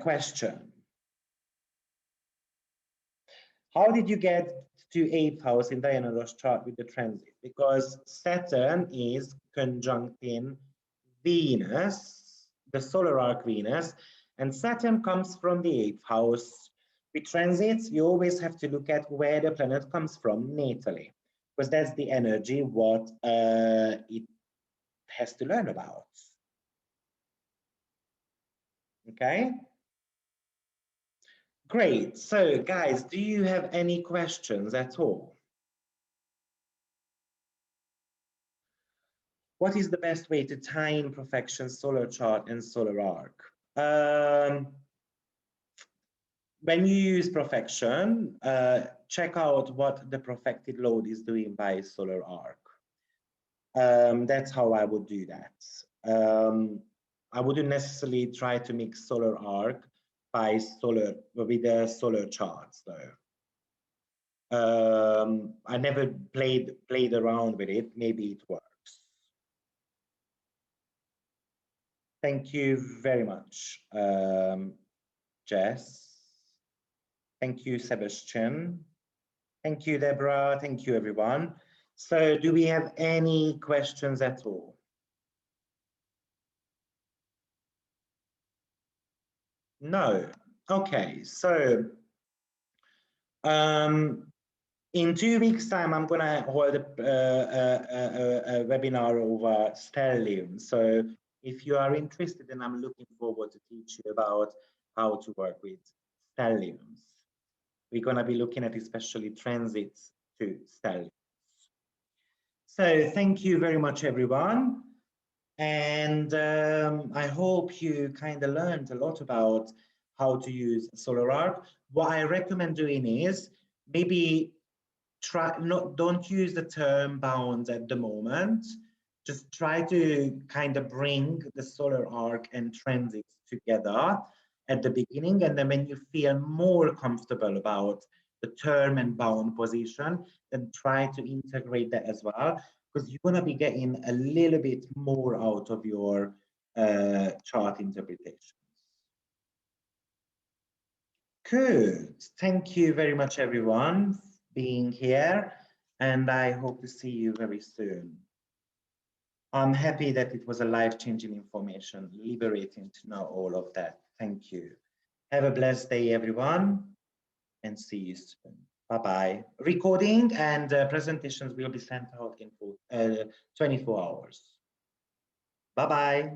question? How did you get to 8th house in Diana Ross chart with the transit? Because Saturn is conjuncting Venus, the solar arc Venus, and Saturn comes from the 8th house. With transits, you always have to look at where the planet comes from natally, because that's the energy what it has to learn about. Okay? Great. So, guys, do you have any questions at all? What is the best way to tie in profection, solar chart, and solar arc? When you use profection, check out what the profected load is doing by solar arc. That's how I would do that. I wouldn't necessarily try to mix solar arc with the solar charts though. I never played around with it. Maybe it works. Thank you very much, Jess. Thank you, Sebastian. Thank you, Deborah. Thank you, everyone. So do we have any questions at all? No. Okay, so in 2 weeks' time, I'm going to hold a webinar over stellium. So if you are interested, and I'm looking forward to teach you about how to work with stelliums. We're going to be looking at especially transits to stelliums. So thank you very much, everyone. And I hope you kind of learned a lot about how to use solar arc. What I recommend doing is maybe don't use the term bounds at the moment. Just try to kind of bring the solar arc and transits together at the beginning, and then when you feel more comfortable about the term and bound position, then try to integrate that as well, because you're going to be getting a little bit more out of your chart interpretations. Good. Thank you very much, everyone, for being here, and I hope to see you very soon. I'm happy that it was a life-changing information, liberating to know all of that. Thank you. Have a blessed day, everyone, and see you soon. Bye-bye. Recording and presentations will be sent out in 24 hours. Bye-bye.